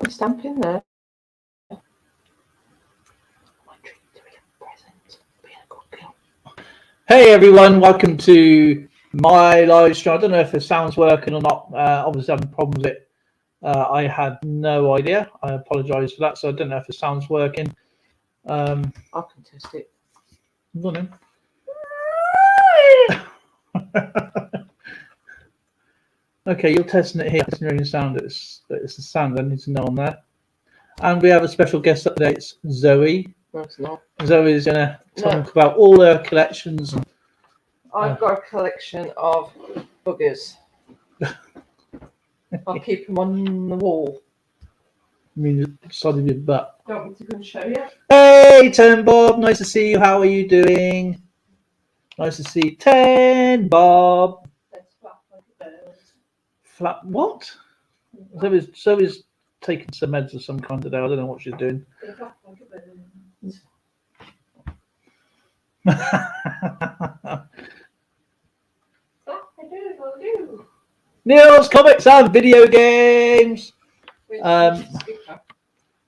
stamp in there. Hey everyone, welcome to my live stream. I don't know if the sound's working or not. Obviously having problems with it. I had no idea. I apologise for that. So I don't know if the sound's working. I can test it. Go on then. Okay, you're testing it here. Testing your own sound. It's the sound I need to know on there. And we have a special guest up today. It's Zoe. No, it's not. Zoe's gonna talk about all her collections. I've got a collection of buggers. I'll keep them on the wall. I mean, side of your butt. Don't want me to go and show you? Hey, Ten Bob. Nice to see you. How are you doing? Nice to see you. Ten Bob. Let's flap like a bird. Flap what? Zoe's taking some meds of some kind today. I don't know what she's doing. They flap like a bird. Neil's comics and video games. I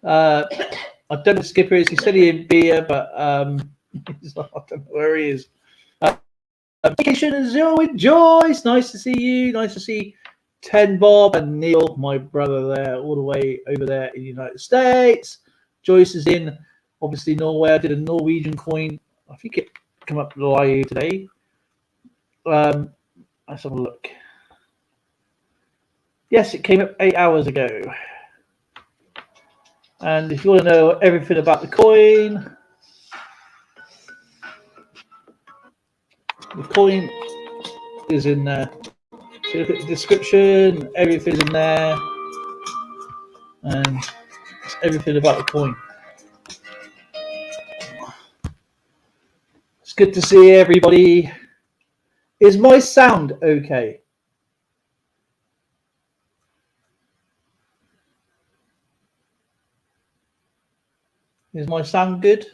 don't know who Skipper is. He said he'd be here, but he's not, I don't know where he is. Vacation Zero with Joyce. Nice to see you. Nice to see Ten Bob and Neil, my brother, there all the way over there in the United States. Joyce is in, obviously, Norway. I did a Norwegian coin. I think it came up live today. Let's have a look. Yes, it came up 8 hours ago. And if you want to know everything about the coin is in there. So look at the description, everything's in there. And it's everything about the coin. It's good to see everybody. Is my sound okay? Is my sound good?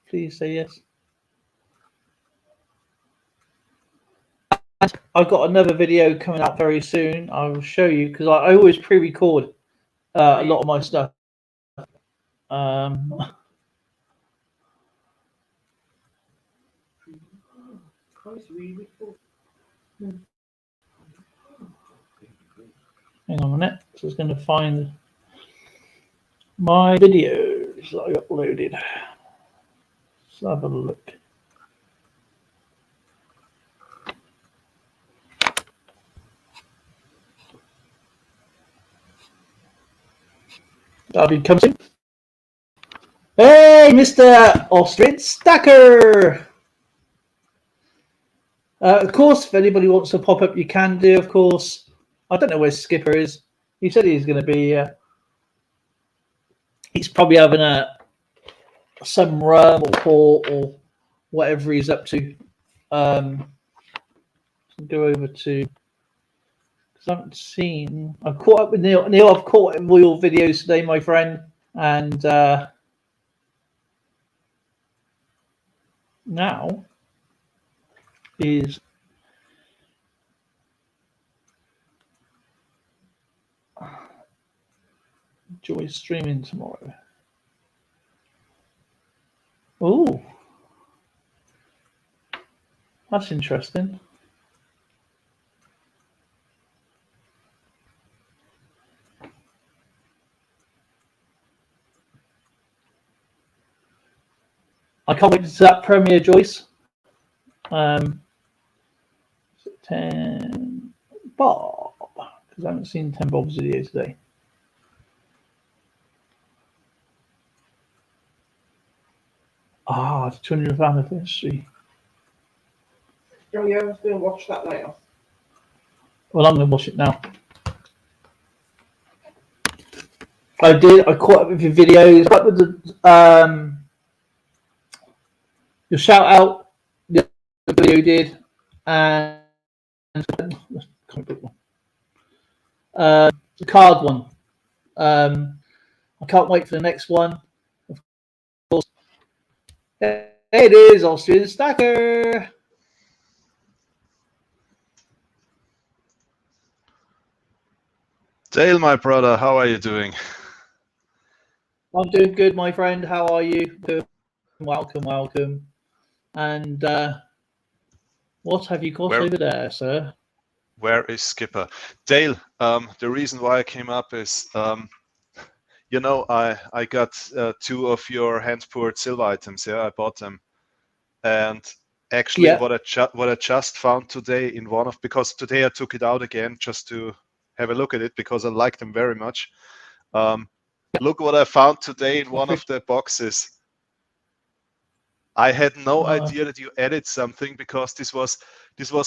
Please say yes. I've got another video coming out very soon. I will show you because I always pre-record a lot of my stuff. Hang on a minute. So it's going to find my videos that I uploaded. Let's have a look. Barbie comes in. Hey, Mr. Austrian Stacker! Of course, if anybody wants to pop up, you can do, of course. I don't know where Skipper is. He said he's going to be... he's probably having some rum or port or whatever he's up to. Go over to... Because I haven't seen... I've caught up with Neil. Neil, I've caught up with your videos today, my friend. And now is... Joy streaming tomorrow. Oh, that's interesting. I can't wait to see that premiere, Joyce. 10 Bob, because I haven't seen 10 Bob's video today. Ah, the 200th anniversary. Oh, yeah, I was going to watch that later. Well, I'm going to watch it now. I did. I caught up with your videos. Caught up with the your shout out. The video you did, and the card one. I can't wait for the next one. Of course. It is Austrian Stacker. Dale, my brother, how are you doing? I'm doing good, my friend. How are you? Welcome, welcome. And what have you got Where over there, sir? where is Skipper? Dale, the reason why I came up is I got two of your hand-poured silver items. Yeah, I bought them. And actually Yeah. what I just found today in one of, because today I took it out again just to have a look at it because I like them very much. Look what I found today in one of the boxes. I had no idea that you added something because this was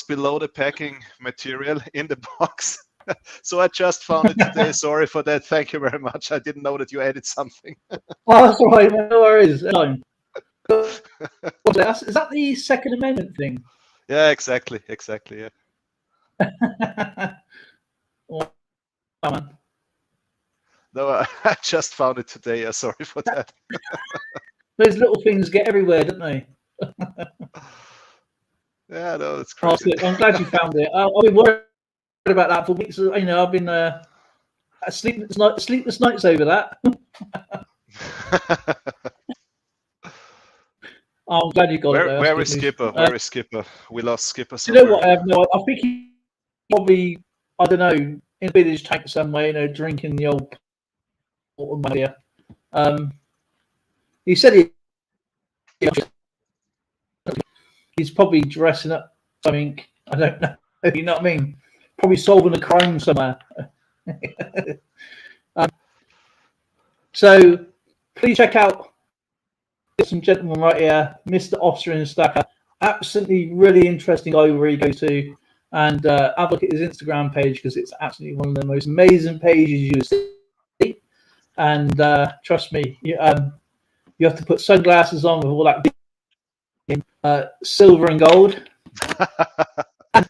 below the packing material in the box. So I just found it today. Sorry for that. Thank you very much. I didn't know that you added something. Oh, that's all right. No worries. Fine. Is that the Second Amendment thing? Yeah, exactly. Yeah. Oh, man. No, I just found it today. Sorry for that. Those little things get everywhere, don't they? Yeah, no, it's Oh, crazy. I'm glad you found it. I've been worried about that for weeks. I've been sleepless nights over that. I'm glad you got it. Though. Where is Skipper? Where is Skipper? We lost Skipper Do you know somewhere. what? I think he probably, I don't know, in a village tank somewhere, drinking the old Memorabilia. He said he's probably dressing up something. I don't know. You know what I mean? Probably solving a crime somewhere. So please check out some gentleman right here, Mr. Austrian Stacker. Absolutely really interesting guy where he goes to, and have a look at his Instagram page because it's absolutely one of the most amazing pages you see. And trust me, you have to put sunglasses on with all that silver and gold. And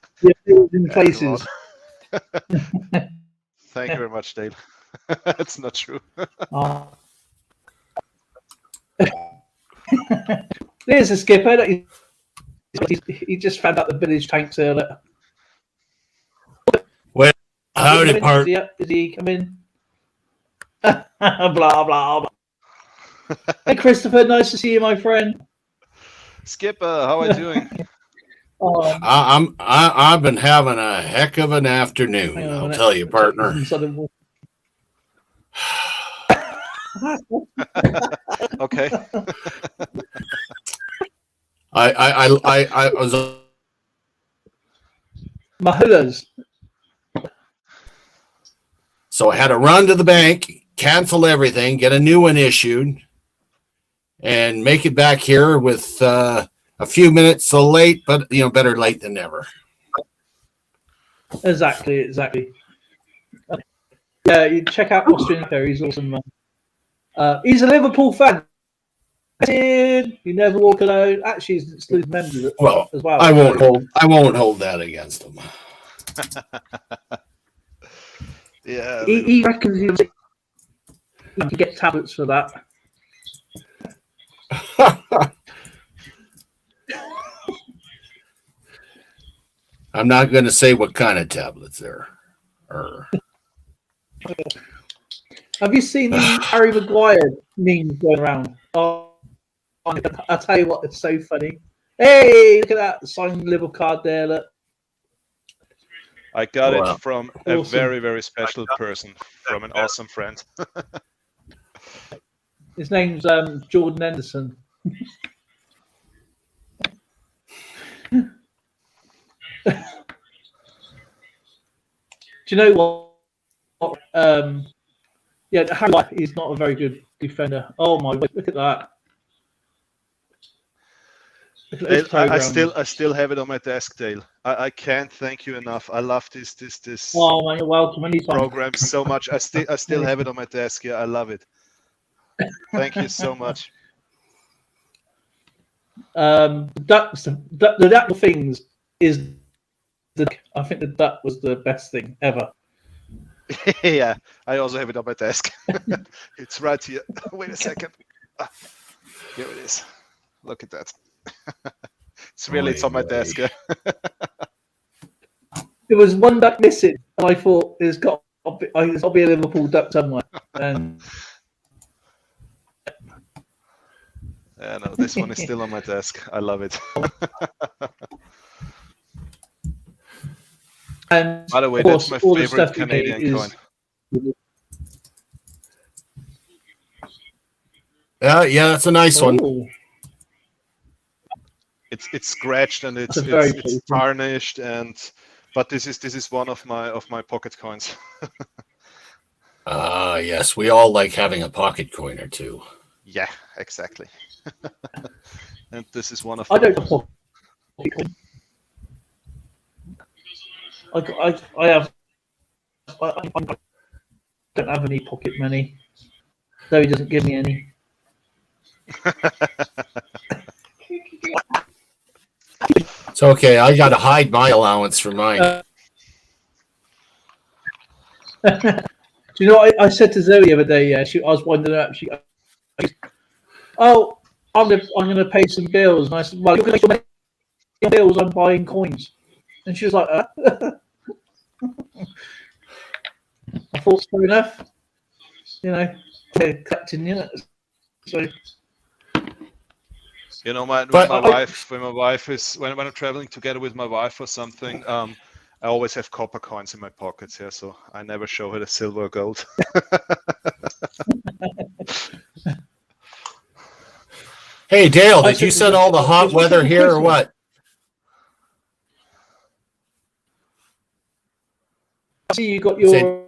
in places. Thank you very much, Dale. It's not true. There's a skipper. He just found out the village tanks earlier. Well, howdy, part. Is he coming? Blah blah blah. Hey, Christopher, nice to see you, my friend. Skipper, how are you doing? I've been having a heck of an afternoon. I'll tell you, partner. Okay. I was Mahulas. So I had to run to the bank, cancel everything, get a new one issued, and make it back here with a few minutes so late, but better late than never. Exactly. Yeah, you check out Austrian Fair. He's awesome. He's a Liverpool fan. You never walk alone. Actually, he's exclusive members as well. I won't hold that against him. Yeah. He reckons he can get tablets for that. I'm not going to say what kind of tablets there are. Have you seen the Harry Maguire memes going around? Oh, I'll tell you what, it's so funny. Hey, look at that signed little card there. Look. I got it from a very, very special person, from an awesome friend. His name's Jordan Henderson. Do you know what? Yeah, Harry is not a very good defender. Oh my! Look at that. I still have it on my desk, Dale. I can't thank you enough. I love this oh man, you're welcome anytime. Program so much. I still have it on my desk. Yeah, I love it. Thank you so much. The duck things is I think the duck was the best thing ever. Yeah, I also have it on my desk. It's right here. Wait a second. Here it is. Look at that. It's on my desk. There was one duck missing, and I thought there's got to be a Liverpool duck somewhere. And Yeah, no, this one is still on my desk. I love it. And by the way, of course, that's my all the favorite stuff we Canadian get coin. Yeah, that's a nice one. Oh, It's scratched and That's a very it's pleasing. tarnished, but this is one of my pocket coins. Yes, we all like having a pocket coin or two. Yeah, exactly. And this is one of I them. don't have pocket coin. I have. I don't have any pocket money, though he doesn't give me any. It's okay. I got to hide my allowance for mine. Do you know what I said to Zoe the other day? Yeah, I was winding her up. Oh, I'm gonna pay some bills, and I said, well, you're gonna pay some bills. I'm buying coins, and she was like, I thought fair enough. You know, collecting units. So. You know, when But my wife is when I'm traveling together with my wife or something, I always have copper coins in my pockets here, so I never show her the silver or gold. Hey, Dale, did you send all the hot weather here or what? I see you got your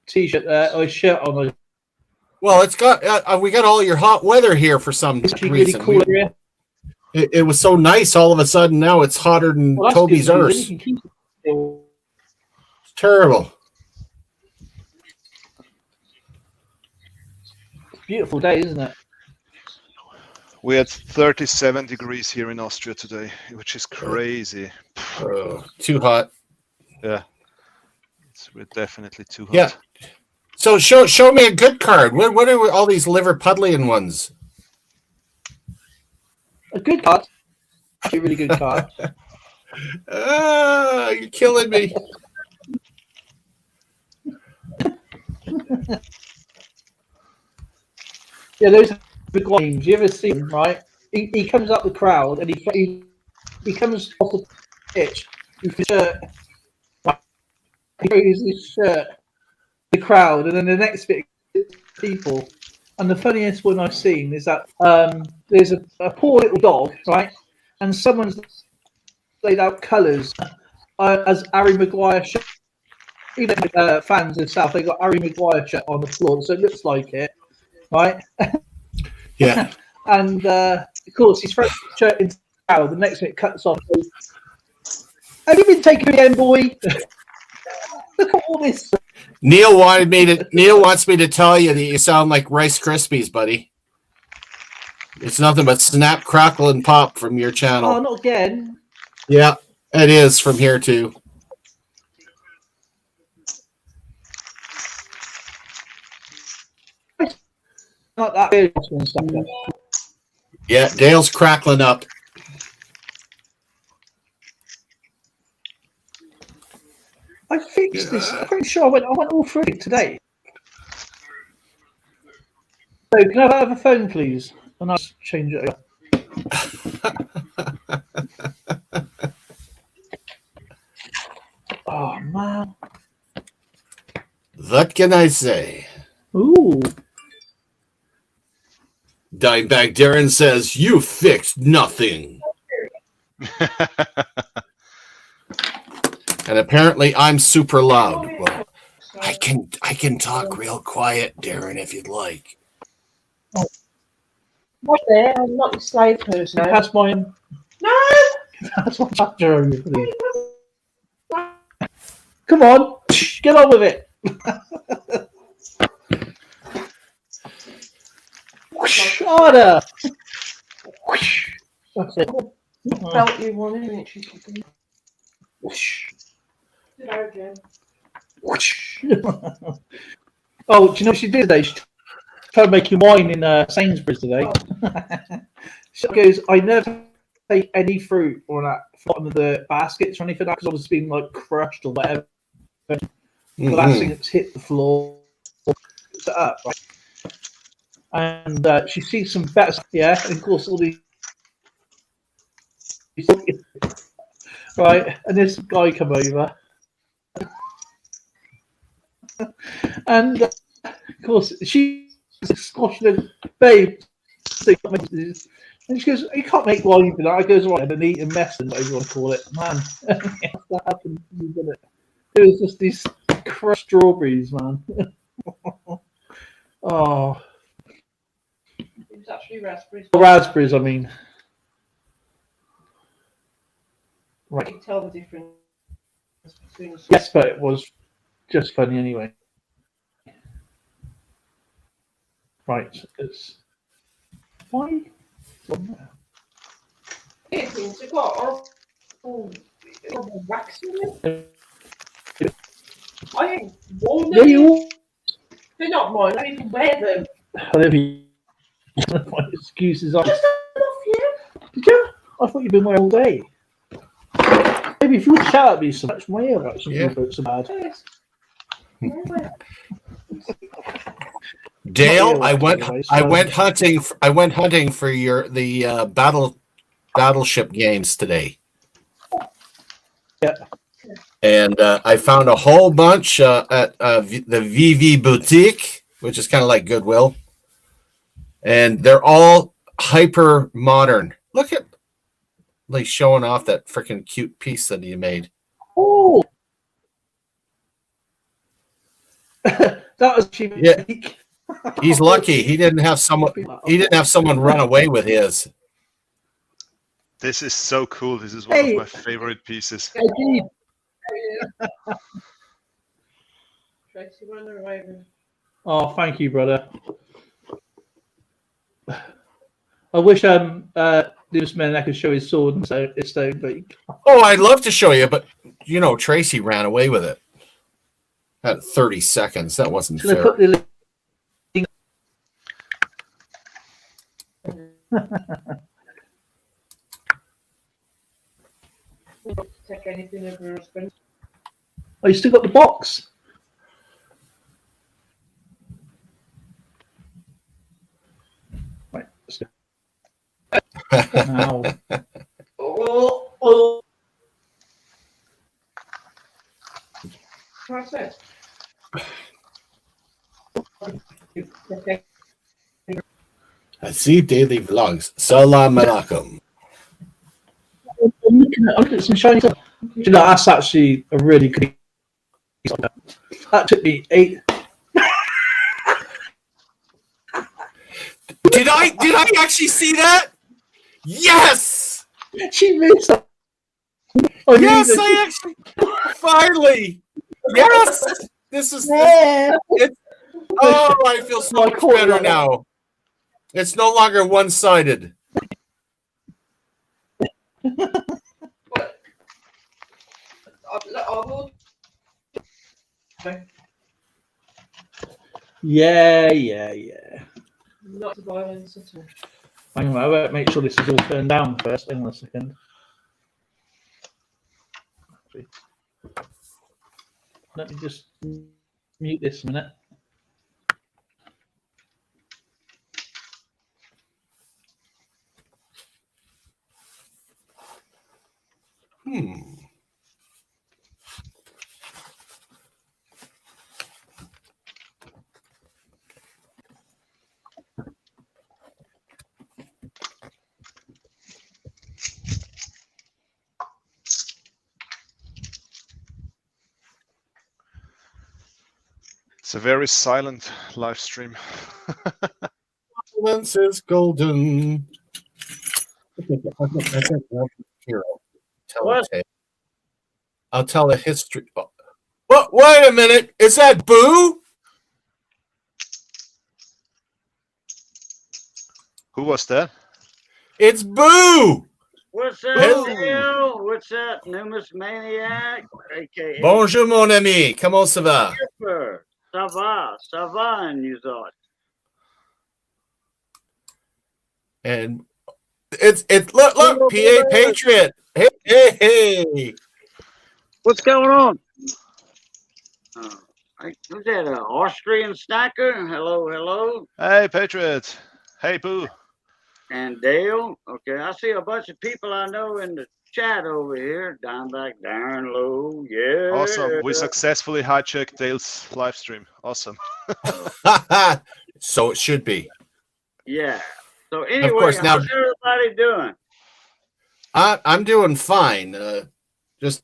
t-shirt there or shirt on. Well, it's got we got all your hot weather here for some reason. Really cool area. It was so nice all of a sudden. Now it's hotter than Toby's Earth. It's terrible. Beautiful day, isn't it? We had 37 degrees here in Austria today, which is crazy. Too hot. Yeah, it's definitely too hot. Yeah. So show me a good card. What are all these Liverpudlian ones? A good card. A really good card. You're killing me. Yeah, those big games. You ever see him, right? He comes up the crowd and he comes off the pitch with his shirt. He throws his shirt the crowd, and then the next bit of people. And the funniest one I've seen is that there's a poor little dog, right? And someone's laid out colours as Harry Maguire shirt. Even fans of South, they got Harry Maguire shirt on the floor, so it looks like it, right? Yeah. And of course, he's throwing the shirt into the crowd. The next minute cuts off. Have you been taken again, boy? Look at all this. Neil wants me to tell you that you sound like Rice Krispies, buddy. It's nothing but snap, crackle, and pop from your channel. Oh, not again. Yeah, it is from here too. Not that big. Yeah, Dale's crackling up. I fixed this. I'm pretty sure I went all through it today. So can I have a phone, please? And I'll change it over. Oh man. What can I say? Ooh. Dimebag Darren says, you fixed nothing. And apparently I'm super loud. Well, I can talk real quiet, Darren, if you'd like. Right there, I'm not the slave person. That's my No! that's my chapter over you, please. Come on, get on with it. Harder. That's it. Felt you wanted it. Did I again? Oh, do you know what she did today? She tried making wine in Sainsbury's today. She goes, I never take any fruit or that bottom of the baskets or anything like that because it's been like crushed or whatever. The last thing that's hit the floor. Set up. Right? and she sees some bets. Yeah, and of course all these right, and this guy come over, and of course she's squashing babe. And she goes, "You can't make wine for that." I goes, "Right," and eat a mess and whatever you want to call it. Man, that happened. It was just these crushed strawberries, man. Oh, It was actually raspberries. raspberries, I mean. You Right. can tell the difference between the Yes, but it was just funny anyway. Right, it's why? things. They've got horrible wax in them. I ain't worn Yeah, them. you They're not mine. I even wear them. all. My excuses are. Just off you. Did you? I thought you'd been wearing all day. Maybe if you would shout at me so much, my ear about something about so bad. Yes. Dale, I went hunting. I went hunting for the battleship games today. Yeah. And I found a whole bunch at the VV Boutique, which is kind of like Goodwill. And they're all hyper modern. Look at like showing off that freaking cute piece that you made. Oh, that was cheap. Yeah. He's lucky he didn't have someone run away with his. This is so cool. This is one of my favorite pieces. Tracy ran away with. Oh, thank you, brother. I wish Numismaniac could show his sword and stone, but Oh, I'd love to show you, but you know, Tracy ran away with it. At 30 seconds. That wasn't should I fair. put the link? Take anything over her husband. Oh, you still got the box? Right, let's go. Ow. Oh. What's that? Okay. Hasib Daily Vlogs. Salam alaikum. I'm looking at some shiny stuff. You know, that's actually a really good. That took me 8. Did I actually see that? Yes! She missed. Yes, I actually finally. Yes! This is it's, oh, I feel so much better now. It's no longer one-sided. Yeah. Not the violence at all. Hang on, I better make sure this is all turned down first. Hang on a second. Let me just mute this a minute. It's a very silent live stream. Silence is golden. I'll tell a history. What? Wait a minute. Is that Boo? Who was that? It's Boo. What's up, Hello. Dale? What's up, Numismaniac? AKA Bonjour, mon ami. Comment ça va? Skipper. Ça va, and you thought. And it's look, PA Patriot. Hey. What's going on? Who's that? An Austrian snacker? Hello, hello. Hey, Patriot. Hey, Boo. And Dale. Okay, I see a bunch of people I know in the chat over here. Dimeback, Darren Low. Yeah. Awesome. We successfully hijacked Dale's live stream. Awesome. So it should be. Yeah. So anyway, course, now- how's everybody doing? I'm doing fine. Just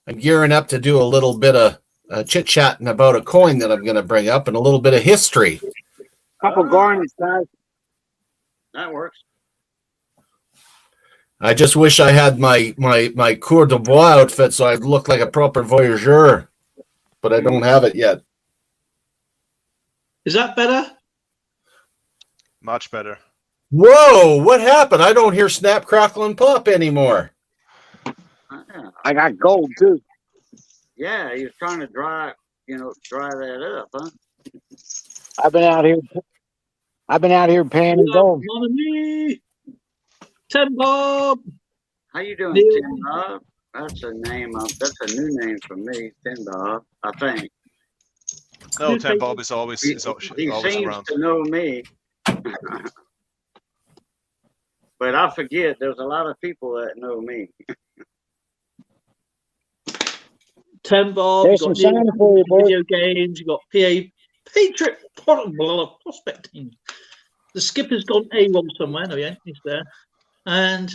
I'm gearing up to do a little bit of chit-chatting about a coin that I'm going to bring up and a little bit of history. Couple garnets, guys. That works. I just wish I had my Cour de Bois outfit so I'd look like a proper voyageur, but I don't have it yet. Is that better? Much better. Whoa, what happened? I don't hear snap, crackle, and pop anymore. I got gold too. Yeah, he was trying to dry that up, huh? I've been out here paying in gold. Me. 10 Bob. How you doing, Neil. Tim Bob? That's a name. That's a new name for me, Tim Bob. I think No, Ten Bob is always he always seems around. to know me. But I forget there's a lot of people that know me. 10 Bob. There's You some sign for you, boy. video games. You got Patriot prospecting. The skipper's gone AWOL somewhere. No, yeah, he's there. And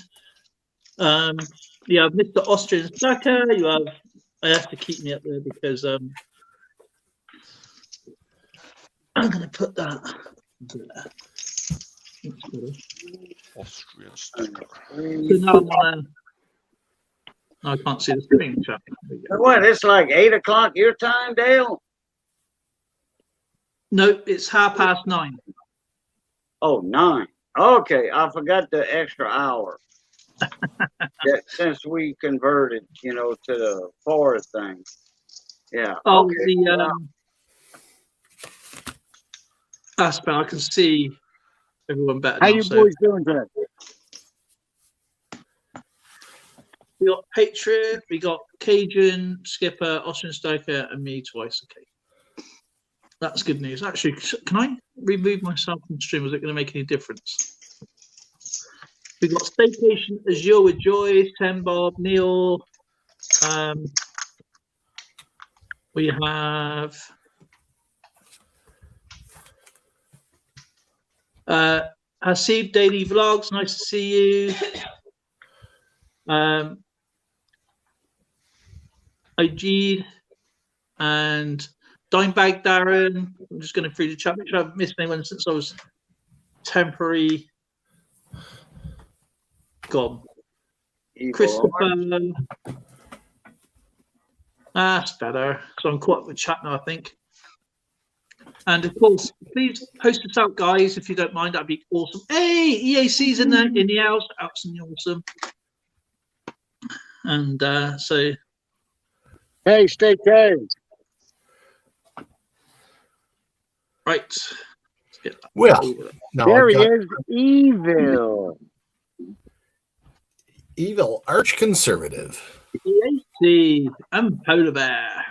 you have Mr. Austrian Slacker. You have. I have to keep me up there because I'm going to put that there. Austrian sticker. So now I'm on I can't see the screen. Chat. What? It's like 8 o'clock your time, Dale? No, it's 9:30. Oh, 9. Okay, I forgot the extra hour. Since we converted, to the forward thing. Yeah. Oh, okay. the aspect. I can see everyone better. How now, you so. boys doing today? We got Patriot, we got Cajun, Skipper, Austrian Stoker, and me twice. Okay. That's good news. Actually, can I remove myself from stream? Is it going to make any difference? We've got Staycation, Azure with Joyce, 10 Bob, Neil. We have Hasib Daily Vlogs. Nice to see you. Ajid and Dimebag Darren. I'm just going through the chat. Make sure I've missed anyone since I was temporary gone. Christopher. That's better. So I'm caught up with chat now, I think. And of course, please post us out, guys, if you don't mind. That'd be awesome. Hey, EAC's in the house. Absolutely awesome. And so. Hey, stay tuned. Right. Well, no, There I've he got is, evil. evil arch conservative. EAC and Polar Bear.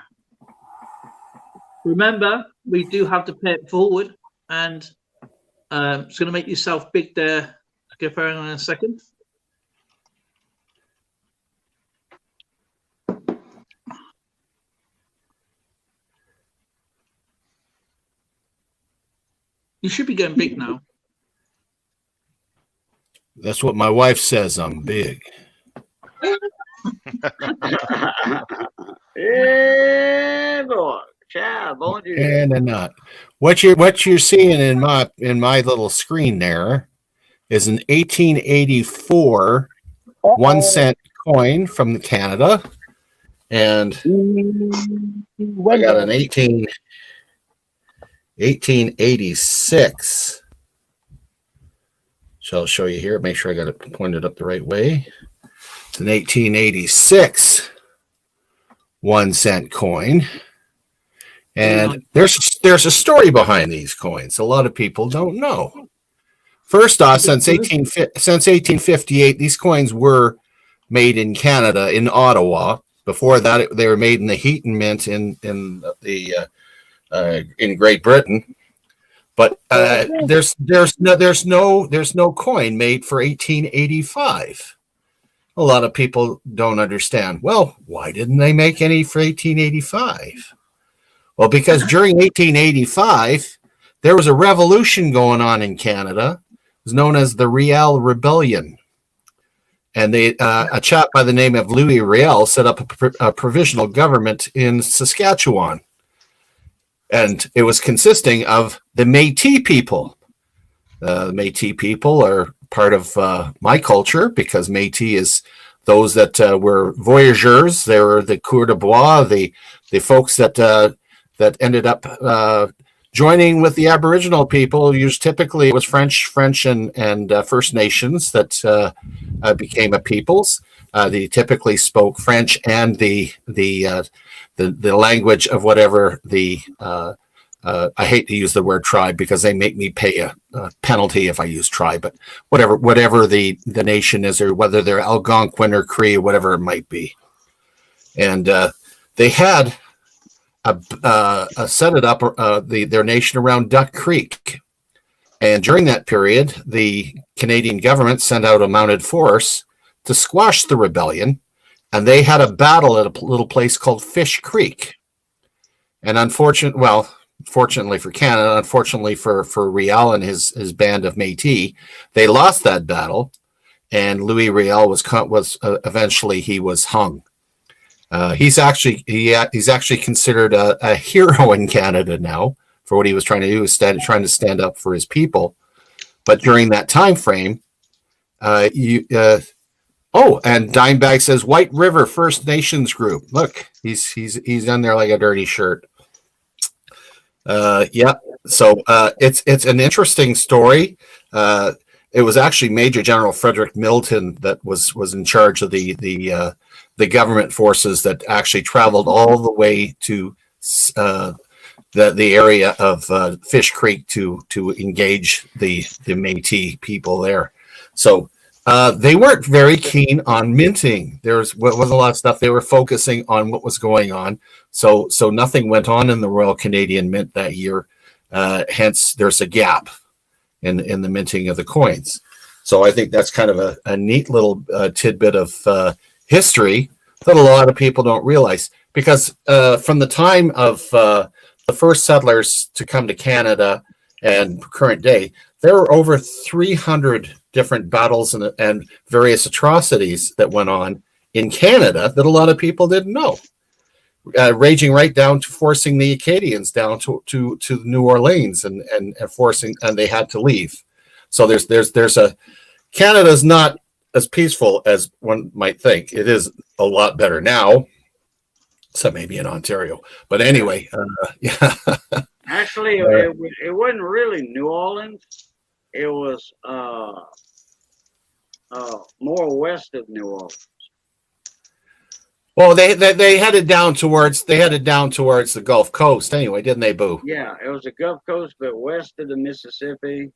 Remember, we do have to pay it forward, and it's going to make yourself big there. Skipper, hang on a second. You should be going big now. That's what my wife says. I'm big. Yeah, boy. Ciao, bonjour. And a nut. What you're seeing in my little screen there is an 1884 1 cent coin from Canada, and I got an 1886. So I'll show you here. Make sure I got it pointed up the right way. It's an 1886 1 cent coin. And there's a story behind these coins. A lot of people don't know. First off, since 1858, these coins were made in Canada, in Ottawa, Before that, they were made in the Heaton Mint in Great Britain. But there's no coin made for 1885. A lot of people don't understand. Well, why didn't they make any for 1885? Well, because during 1885, there was a revolution going on in Canada. It was known as the Riel Rebellion. And a chap by the name of Louis Riel set up a provisional government in Saskatchewan. And it was consisting of the Métis people. The Métis people are part of my culture, because Métis is those that were voyageurs. They were the coureurs de bois, the folks that ended up joining with the Aboriginal people. Typically it was French and First Nations that became a peoples. They typically spoke French and the language of whatever I hate to use the word tribe because they make me pay a penalty if I use tribe, but whatever the nation is, or whether they're Algonquin or Cree or whatever it might be. And they had set it up, their nation around Duck Creek. And during that period, the Canadian government sent out a mounted force to squash the rebellion, and they had a battle at a little place called Fish Creek. And fortunately for Canada, unfortunately for Riel and his band of Métis, they lost that battle, and Louis Riel was eventually he was hung. He's actually considered a hero in Canada now for what he was trying to do, trying to stand up for his people. But during that time frame, and Dimebag says White River First Nations group. Look, he's done there like a dirty shirt. Yeah. So it's an interesting story. It was actually Major General Frederick Milton that was in charge of the government forces that actually traveled all the way to the area of Fish Creek to engage the Métis people there. So they weren't very keen on minting. There wasn't a lot of stuff. They were focusing on what was going on. So nothing went on in the Royal Canadian Mint that year. Hence, there's a gap in the minting of the coins. So I think that's kind of a neat little tidbit of history that a lot of people don't realize. Because from the time of the first settlers to come to Canada and current day, there were over 300 different battles and various atrocities that went on in Canada that a lot of people didn't know. Raging right down to forcing the Acadians down to New Orleans and forcing, and they had to leave. So there's a Canada's not as peaceful as one might think. It is a lot better now, except maybe in Ontario. But anyway, yeah. Actually, it wasn't really New Orleans. It was more west of New Orleans. Well, they headed down towards the Gulf Coast anyway, didn't they, Boo? Yeah, it was the Gulf Coast, but west of the Mississippi,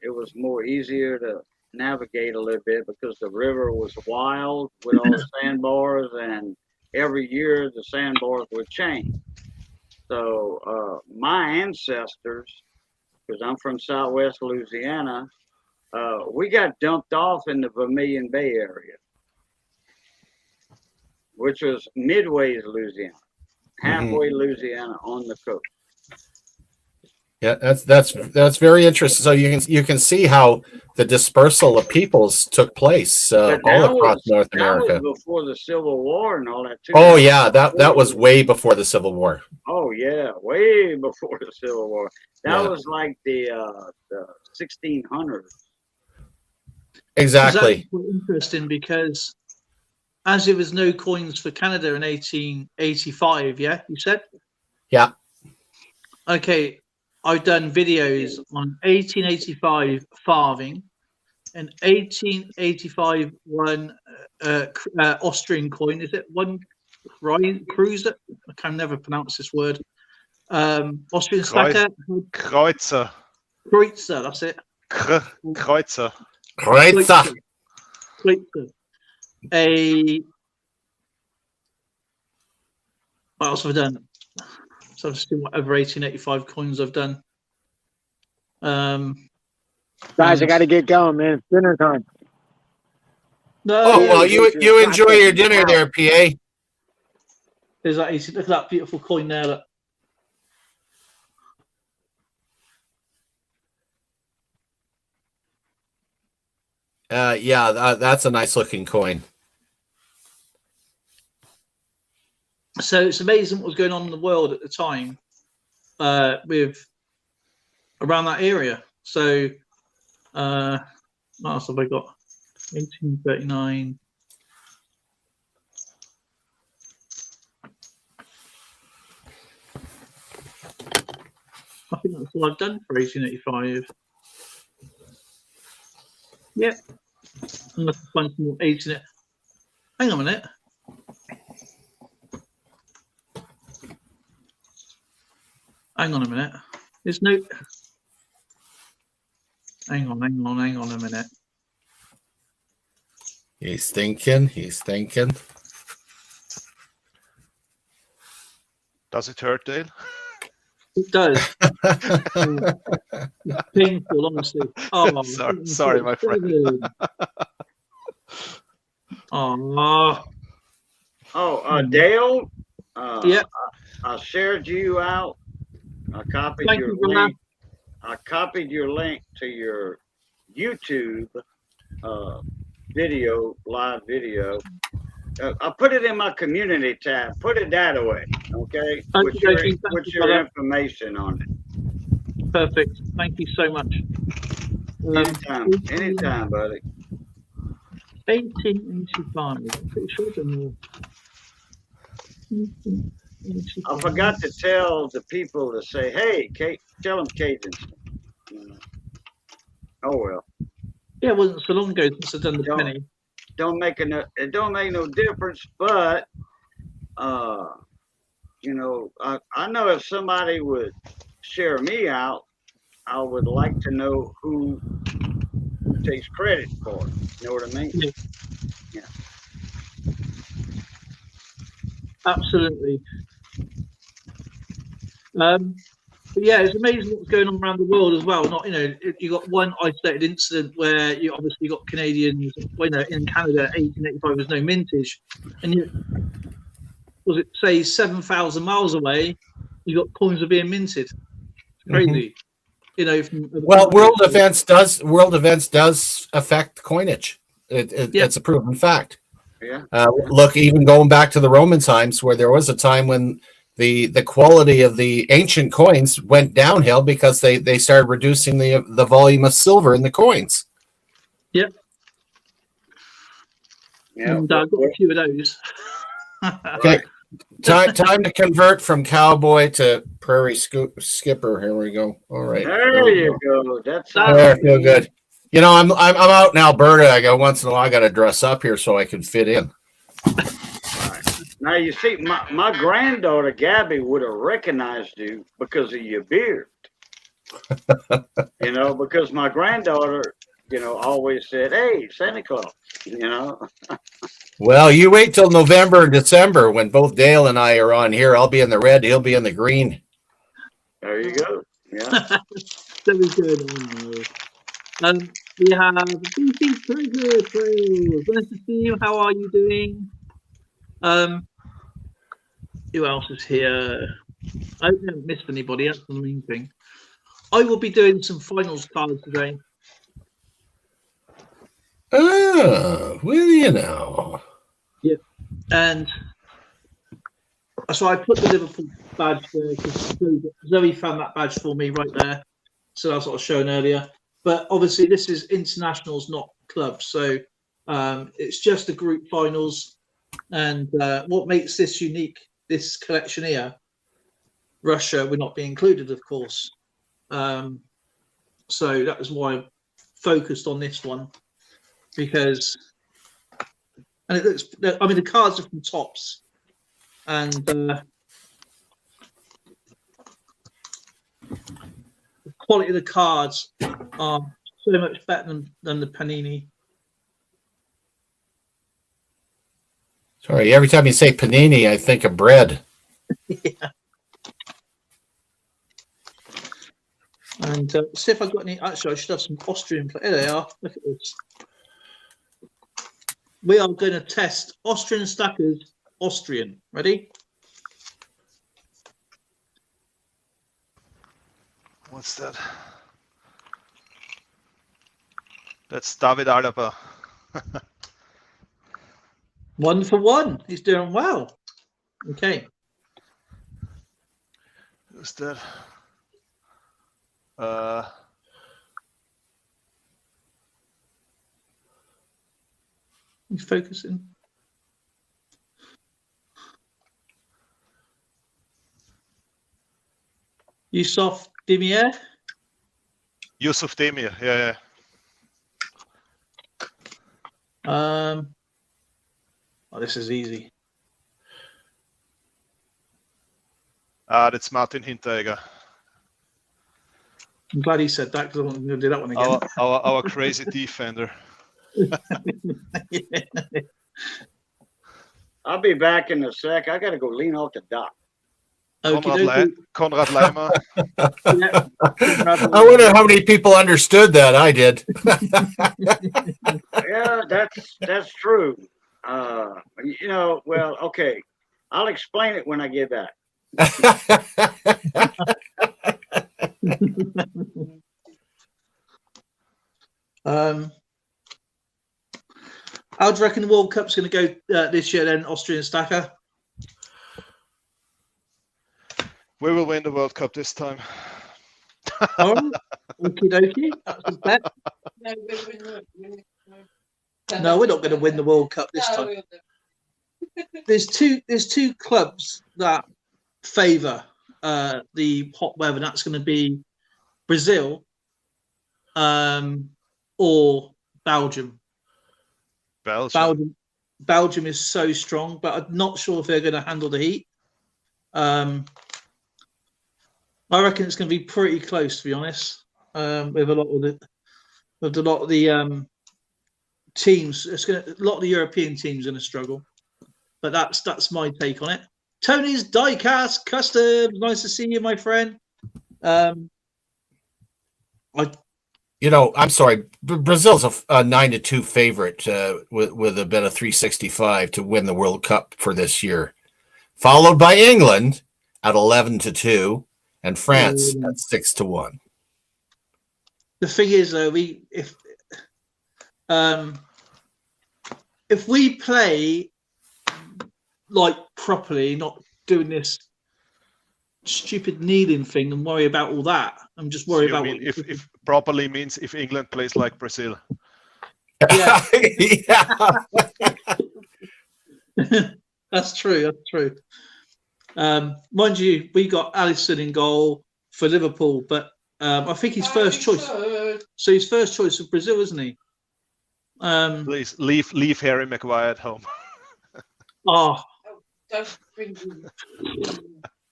it was more easier to navigate a little bit because the river was wild with all the sandbars, and every year the sandbars would change. So my ancestors, because I'm from Southwest Louisiana, we got dumped off in the Vermilion Bay area, which was midway Louisiana, halfway Louisiana on the coast. Yeah, that's very interesting. So you can see how the dispersal of peoples took place all across North America. That was before the Civil War and all that too. Oh yeah, that was way before the Civil War. Oh yeah, way before the Civil War. That was like the 1600s. Exactly. That's interesting because as there was no coins for Canada in 1885, yeah, you said? Yeah. Okay, I've done videos on 1885 farthing and 1885 one Austrian coin. Is it one cruiser? I can never pronounce this word. Austrian stacker. Kreuzer. Kreuzer, that's it. Kreuzer. Kreuzer. A What else have I done? So I've just done whatever 1885 coins I've done. Guys, I got to get going, man. It's dinner time. No, Oh, well, you enjoy your dinner there, PA. There's that easy. Look at that beautiful coin there. Look. Yeah, that's a nice looking coin. So it's amazing what was going on in the world at the time with around that area. So what else have I got? 1839. I think that's all I've done for 1885. Yep. I'm going to find some more 18. Hang on a minute. Hang on a minute. There's no. Hang on a minute. He's thinking. Does it hurt, Dale? It does. It's painful, honestly. Oh, sorry, my friend. Oh, Dale. Yeah. I shared you out. I copied Thank your you for that. link. I copied your link to your YouTube live video. I put it in my community tab. Put it that way, okay? With your information on it. Perfect. Thank you so much. Anytime, buddy. 1885. I'm pretty sure it's more. I forgot to tell the people to say, "Hey, Kate, tell them Cajuns." Oh well. Yeah, it wasn't so long ago since I've done the penny. It don't make no difference, but you know, I know if somebody would share me out, I would like to know who takes credit for it. You know what I mean? Yeah. Absolutely. But yeah, it's amazing what's going on around the world as well. Not, you got one isolated incident where you obviously got Canadians, in Canada, 1885 was no mintage, and was it say 7,000 miles away, you got coins are being minted. It's crazy. Well, world events does affect coinage. It's a proven fact. Yeah. Look, even going back to the Roman times, where there was a time when the quality of the ancient coins went downhill because they started reducing the volume of silver in the coins. Yep. Yeah. And I've got a few of those. Okay. Time to convert from cowboy to prairie skipper. Here we go. All right. There you go. That's I feel good. I'm out in Alberta. I go once in a while. I got to dress up here so I can fit in. Now you see, my granddaughter Gabby would have recognized you because of your beard. Because my granddaughter, always said, "Hey, Santa Claus." Well, you wait till November and December when both Dale and I are on here. I'll be in the red. He'll be in the green. There you go. Yeah. That was good. We have BC Treasure Trove. Nice to see you. How are you doing? Who else is here? I haven't missed anybody. That's the main thing. I will be doing some finals cards today. Oh, will you now? Yeah, and so I put the Liverpool badge there because Zoe found that badge for me right there. So that's what I was showing earlier. But obviously, this is internationals, not clubs. So it's just the group finals. And what makes this unique, this collection here, Russia would not be included, of course. So that was why I focused on this one. Because, and it looks, the cards are from Tops. And the quality of the cards are so much better than the Panini. Sorry, every time you say panini, I think of bread. Yeah. And see if I've got any. Actually, I should have some Austrian. Here they are. Look at this. We are going to test Austrian stackers. Austrian. Ready? What's that? That's David Alaba. 1 for 1. He's doing well. Okay. Who's that? He's focusing. Yusuf Dimier. Yusuf Demir. Yeah. Oh, this is easy. That's Martin Hinteregger. I'm glad he said that because I'm going to do that one again. Our crazy defender. Yeah. I'll be back in a sec. I got to go lean off the dock. Konrad Leimer. Yeah. I wonder how many people understood that. I did. Yeah, that's true. Well, okay. I'll explain it when I get back. How do you reckon the World Cup's going to go this year then, Austrian stacker? We will win the World Cup this time. Oh, okie dokie. That's a bet. No, we're not going to win the World Cup this time. There's two clubs that favour the hot weather. That's going to be Brazil or Belgium. Belgium is so strong, but I'm not sure if they're going to handle the heat. I reckon it's going to be pretty close, to be honest. With a lot of the teams, a lot of the European teams are going to struggle. But that's my take on it. Tony's Diecast Customs. Nice to see you, my friend. I'm sorry. Brazil's a 9-2 favorite with a bet of 365 to win the World Cup for this year, followed by England at 11-2 and France at 6-1. The thing is, though, if we play like properly, not doing this stupid kneeling thing and worry about all that, I'm just worried about if properly means if England plays like Brazil. Yeah. Yeah. That's true. Mind you, we got Alisson in goal for Liverpool, but I think his first choice. So his first choice of Brazil, isn't he? Please leave Harry Maguire at home.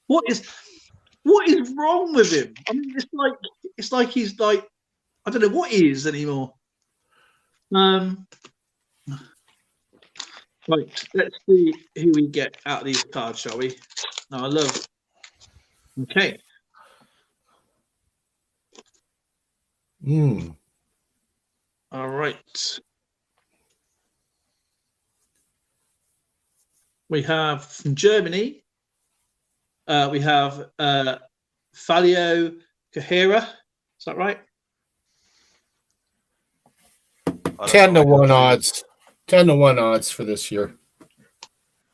What is wrong with him? I mean, it's like he's like, I don't know what he is anymore. Right, let's see who we get out of these cards, shall we? No, I love it. Okay. All right. We have from Germany. We have Fabio Carrera. Is that right? 10-1 odds. 10-1 odds for this year.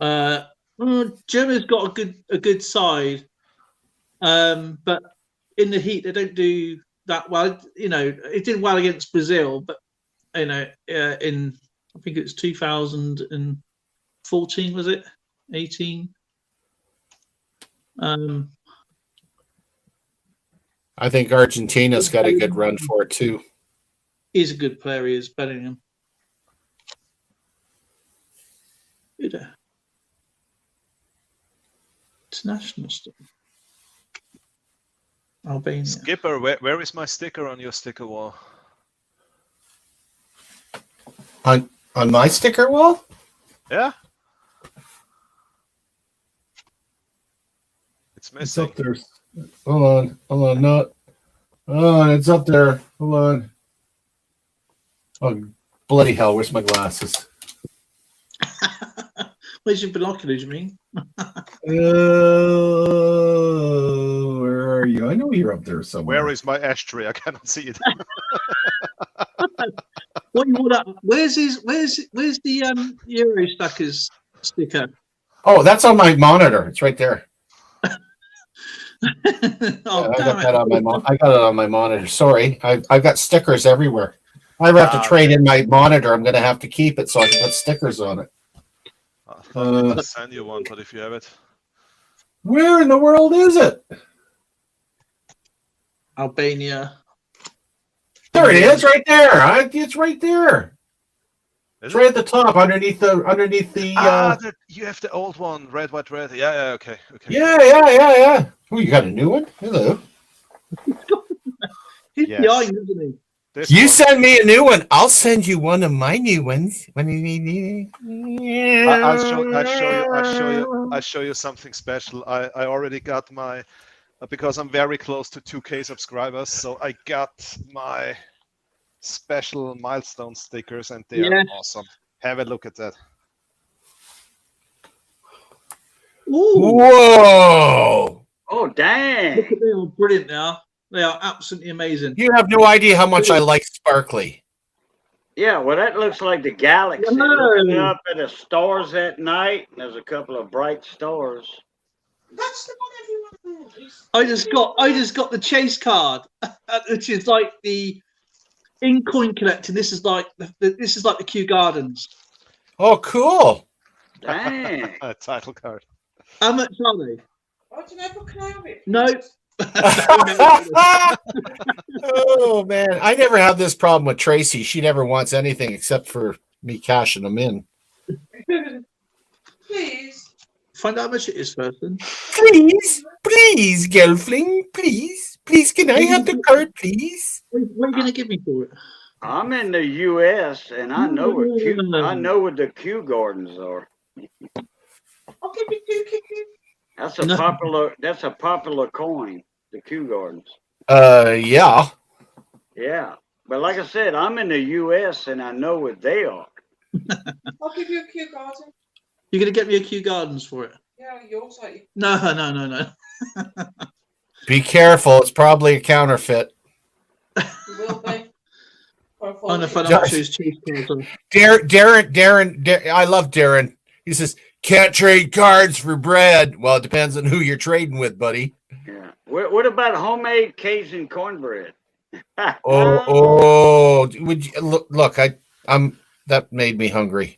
Germany's got a good side, but in the heat they don't do that well. It did well against Brazil, but in I think it's 2014, was it 18? I think Argentina's got a good run for it too. He's a good player. He is Bellingham. International stuff. Albania. Skipper, where is my sticker on your sticker wall? On my sticker wall? Yeah. It's It's missing. up there. Hold on, not. Oh, it's up there. Hold on. Oh, bloody hell! Where's my glasses? Where's your binoculars, you mean? Where are you? I know you're up there somewhere. Where is my ashtray? I cannot see it. What you want? Where's the Euro Stackers sticker? Oh, that's on my monitor. It's right there. Oh, Yeah, I damn got that on it. my I got it on my monitor. Sorry, I've got stickers everywhere. I have to trade in my monitor. I'm gonna have to keep it so I can put stickers on it. I thought I'd send you one, but if you have it. Where in the world is it? Albania. There it is, right there. It's right there. It's right at the top, underneath the You have the old one, red, white, red. Yeah, okay. Yeah. Oh, you got a new one? Hello. He's Yes. behind, isn't he? This You one. send me a new one. I'll send you one of my new ones. I'll show you something special. I already got my, because I'm very close to 2K subscribers, so I got my special milestone stickers, and they're awesome. Have a look at that. Ooh. Whoa! Oh, dang. Look at them, brilliant now. They are absolutely amazing. You have no idea how much I like sparkly. Yeah, well, that looks like the galaxy. No. Looking up at the stars at night, there's a couple of bright stars. That's the one everyone knows. I just got the chase card, which is like the in coin collecting. This is like the Kew Gardens. Oh, cool! Dang. A title card. How much are they? Why do you never cloud it? No. Oh man, I never have this problem with Tracy. She never wants anything except for me cashing them in. Please. Find out how much it is first, then. Please, girlfriend, please, can I have the card, please? What are you going to give me for it? I'm in the U.S. and I know what the Kew Gardens are. I'll give you 2 kickers. That's a popular coin, the Kew Gardens. Yeah. Yeah, but like I said, I'm in the U.S. and I know what they are. I'll give you a Kew garden. You're going to get me a Kew Gardens for it? Yeah, yours. Like, No. Be careful. It's probably a counterfeit. you will be. On the financials, chase cards. Darren, I love Darren. He says, can't trade cards for bread. Well, it depends on who you're trading with, buddy. Yeah. What about homemade Cajun cornbread? Would you look? That made me hungry.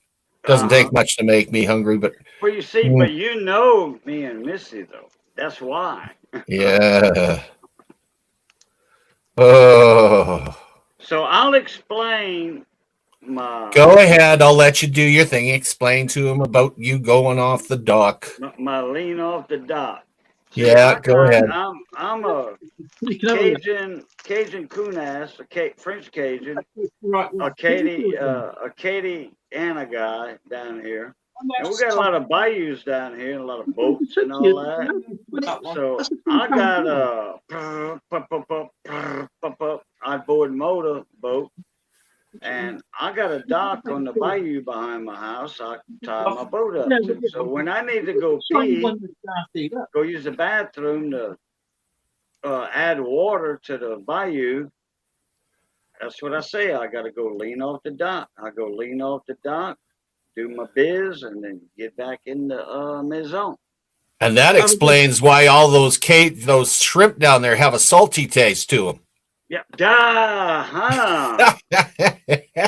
Doesn't take much to make me hungry, but well, you see, but you know me and Missy though. That's why. yeah. Oh. So I'll explain my. Go ahead. I'll let you do your thing. Explain to him about you going off the dock. My lean off the dock. Yeah, go ahead. I'm a Cajun Kunas, French Cajun, Acadiana guy down here. And we got a lot of bayous down here, and a lot of boats and all that. So I got a outboard motor boat, and I got a dock on the bayou behind my house. I tie my boat up to. So when I need to go pee, go use the bathroom to add water to the bayou, that's what I say. I got to go lean off the dock. I go lean off the dock, do my biz, and then get back in the maison. And that explains why all those shrimp down there have a salty taste to them. Yeah,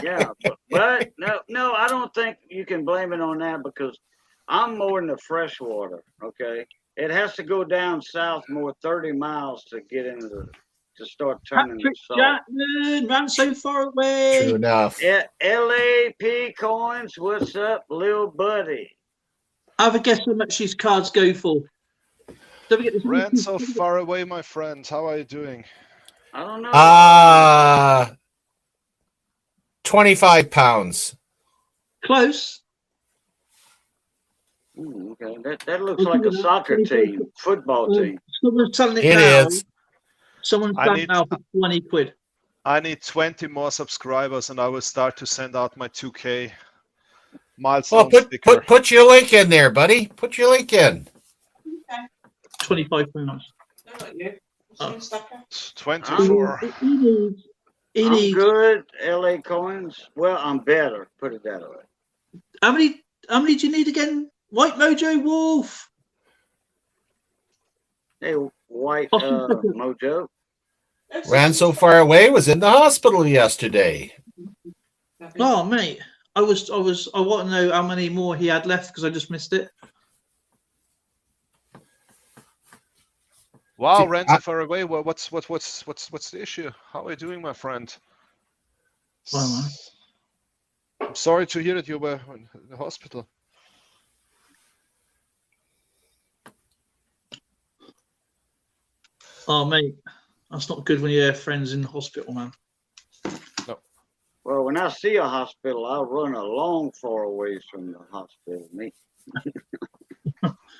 yeah, but no, I don't think you can blame it on that because I'm more in the freshwater. Okay, it has to go down south more 30 miles to get into to start turning the salt. Jackman, ran so far away. True enough. LAP coins, what's up, little buddy? Have a guess how much these cards go for. Don't forget this. Ran so far away, my friend. How are you doing? I don't know. 25 pounds. Close. Okay, that looks like a soccer team, football team. Someone's selling it It now. is. Someone's I selling need- it now for 20 quid. I need 20 more subscribers, and I will start to send out my 2K milestone Well, sticker. put your link in there, buddy. Put your link in. 25 pounds. No, not you. Oh. 24. He I'm needs. good, LA coins. Well, I'm better. Put it that way. How many do you need again? White Mojo Wolf. Hey, white Austin, Mojo. Ran so far away, was in the hospital yesterday. Oh, mate. I want to know how many more he had left because I just missed it. Wow, See, ran so far away. Well, what's the issue? How are you doing, my friend? Well, man. I'm sorry to hear that you were in the hospital. Oh, mate. That's not good when you have friends in the hospital, man. Well, when I see a hospital, I run a long far away from the hospital. Me.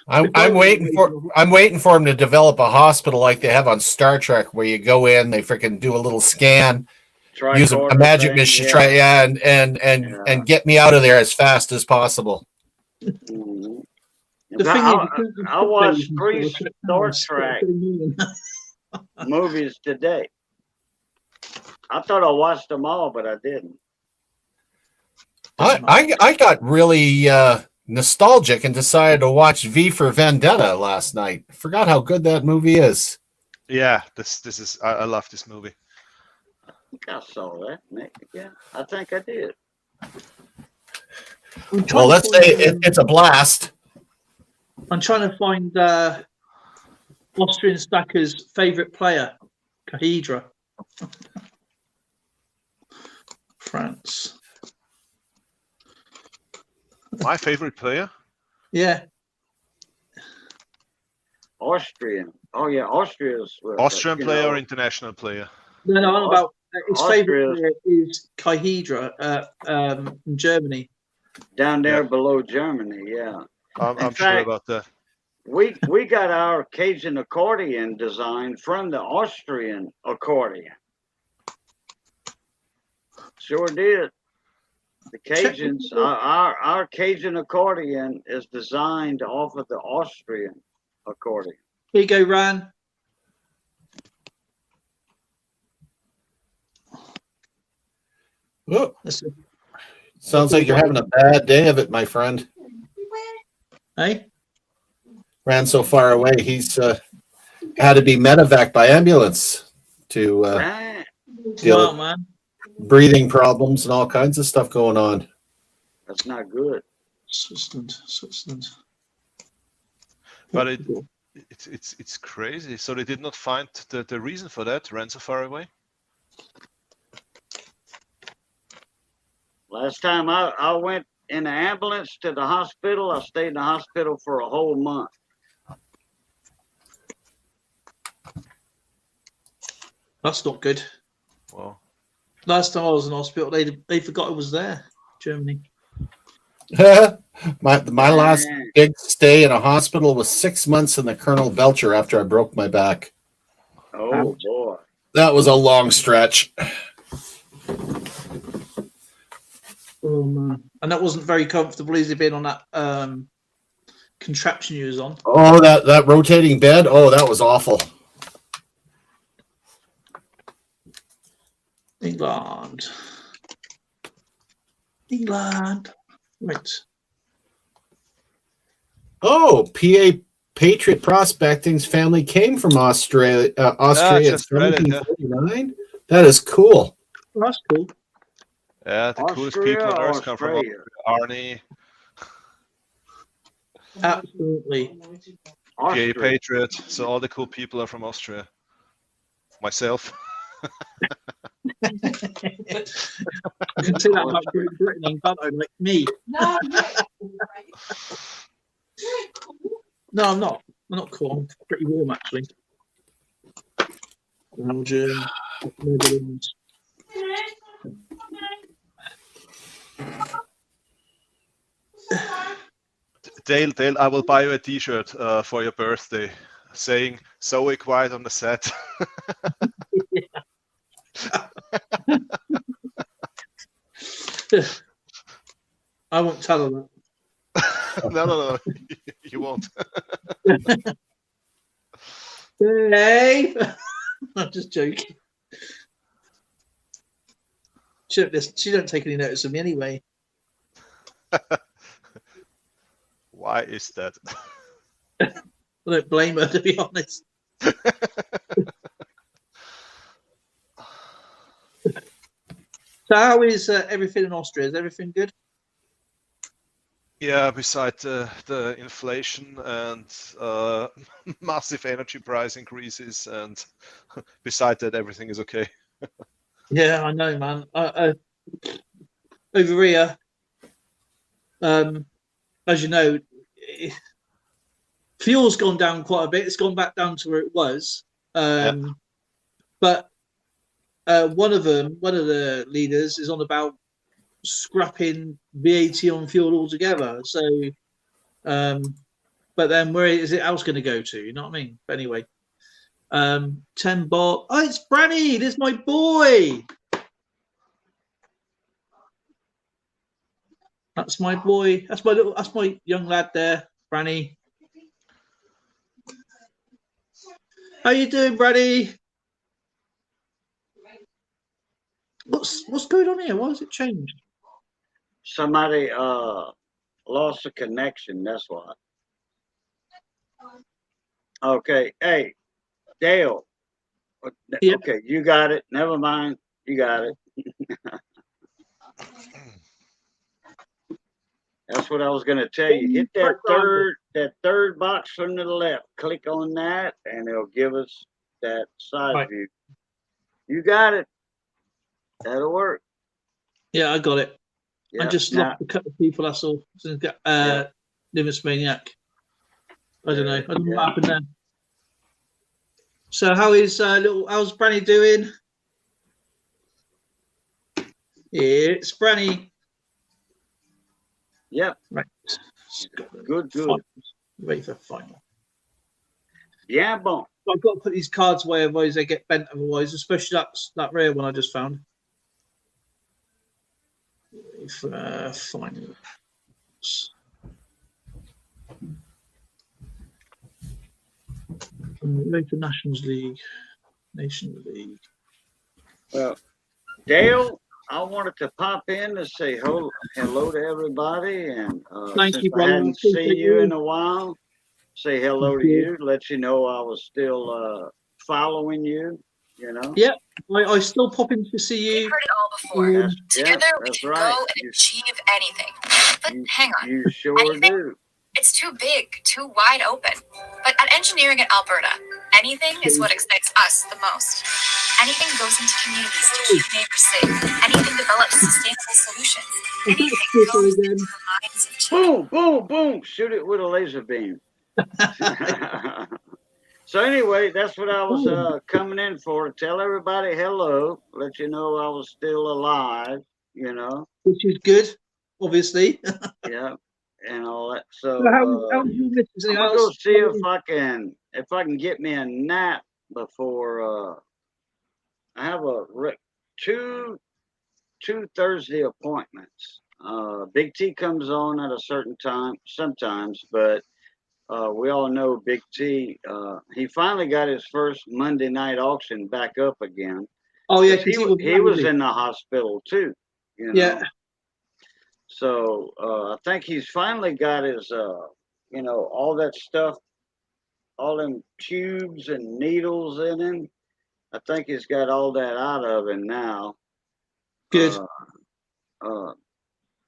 I'm waiting for him to develop a hospital like they have on Star Trek, where you go in, they freaking do a little scan, use a magic machine, and get me out of there as fast as possible. Mm-hmm. The thing is, I watched 3 Star Trek movies today. I thought I watched them all, but I didn't. I got really nostalgic and decided to watch V for Vendetta last night. Forgot how good that movie is. Yeah, this is I love this movie. I think I saw that, Nick. Yeah, I think I did. Well, let's say it's a blast. I'm trying to find Austrian Stacker's favourite player, Kahidra. France. My favorite player? Yeah. Austrian. Oh yeah, Austria's. Austrian player or international player? No, I'm about his favourite Austria's player is Kahidra in Germany. down there Yeah. below Germany. Yeah. I'm In sure fact, about that. We got our Cajun accordion design from the Austrian accordion. Sure did. The Cajuns, our Cajun accordion is designed off of the Austrian accordion. Here you go, Ran. Oh, That's it. sounds like you're having a bad day of it, my friend. Hey? Ran so far away, he's had to be medevac by ambulance to Right. deal Wow, with man. breathing problems and all kinds of stuff going on. That's not good. Switzerland. But it's crazy. So they did not find the reason for that. Ran so far away. Last time I went in an ambulance to the hospital, I stayed in the hospital for a whole month. That's not good. Well, Last time I was in hospital, they forgot I was there. Germany. my last big stay in a hospital was 6 months in the Colonel Belcher after I broke my back. Oh boy. That was a long stretch. Oh man. And that wasn't very comfortable, easy being on that contraption you was on. Oh, that rotating bed. Oh, that was awful. England. Right. Oh, PA Patriot Prospecting's family came from Austria in just read it, yeah. 1749. That is cool. Well, that's cool. yeah, the coolest Austria people on or earth come from Australia? Arnie, Absolutely. PA Austria. Patriot. So all the cool people are from Austria. Myself. I can say that about Great Britain, can't I? Like me. No, No, I'm not. I'm not cool. I'm pretty warm, actually. Belgium, Netherlands. Dale, I will buy you a T-shirt for your birthday, saying "Zoe quiet on the set." I won't tell her that. No, you won't. Dave! I'm just joking. She don't take any notice of me anyway. Why is that? I don't blame her, to be honest. So how is everything in Austria? Is everything good? Yeah, besides the inflation and massive energy price increases, and beside that, everything is okay. Yeah, I know, man. Over here, as you know, fuel's gone down quite a bit. It's gone back down to where it was. But one of the leaders is on about scrapping VAT on fuel altogether. So, but then where is it else going to go to? You know what I mean? But anyway, 10 Bob. Oh, it's Branny. There's my boy. That's my boy. That's my young lad there, Branny. How you doing, Branny? What's going on here? Why has it changed? Somebody lost a connection. That's why. Okay. Hey, Dale. Yeah. Okay, you got it. Never mind. You got it. That's what I was gonna tell you. Hit that third box from the left. Click on that, and it'll give us that side view. You got it. That'll work. Yeah, I got it. Yeah. I just lost a couple of people. That's all. Numismaniac. I don't know. I don't know what happened there. So how is how's Branny doing? It's Branny. Yep. Right. Good. Ready for final. Yeah, bon. I've got to put these cards away, otherwise they get bent. Otherwise, especially that rare one I just found. Final. Later Nations League. Well, Dale, I wanted to pop in to say hello to everybody, and Thank since you, I brother. hadn't seen you in a while, say hello to you. Let you know I was still following you. You know. Yeah, I still pop in to see you. We've heard it all before. Together we can right. go and achieve anything. But hang on. You sure anything? do. It's too big, too wide open. But at Engineering at Alberta, anything is what excites us the most. Anything goes into communities to keep neighbors safe. Anything develops sustainable solutions. Anything goes into the minds of children. Boom, boom, boom. Shoot it with a laser beam. So anyway, that's what I was coming in for, to tell everybody hello, let you know I was still alive, you know. Which is good, obviously. Yeah, and all that. So how you miss I'm gonna go see if I can get me a nap before I have two Thursday appointments. Big T comes on at a certain time sometimes, but we all know Big T. He finally got his first Monday night auction back up again. Oh yeah, he was in the hospital too. You know? Yeah. So I think he's finally got his, all that stuff, all them tubes and needles in him. I think he's got all that out of him now. Good.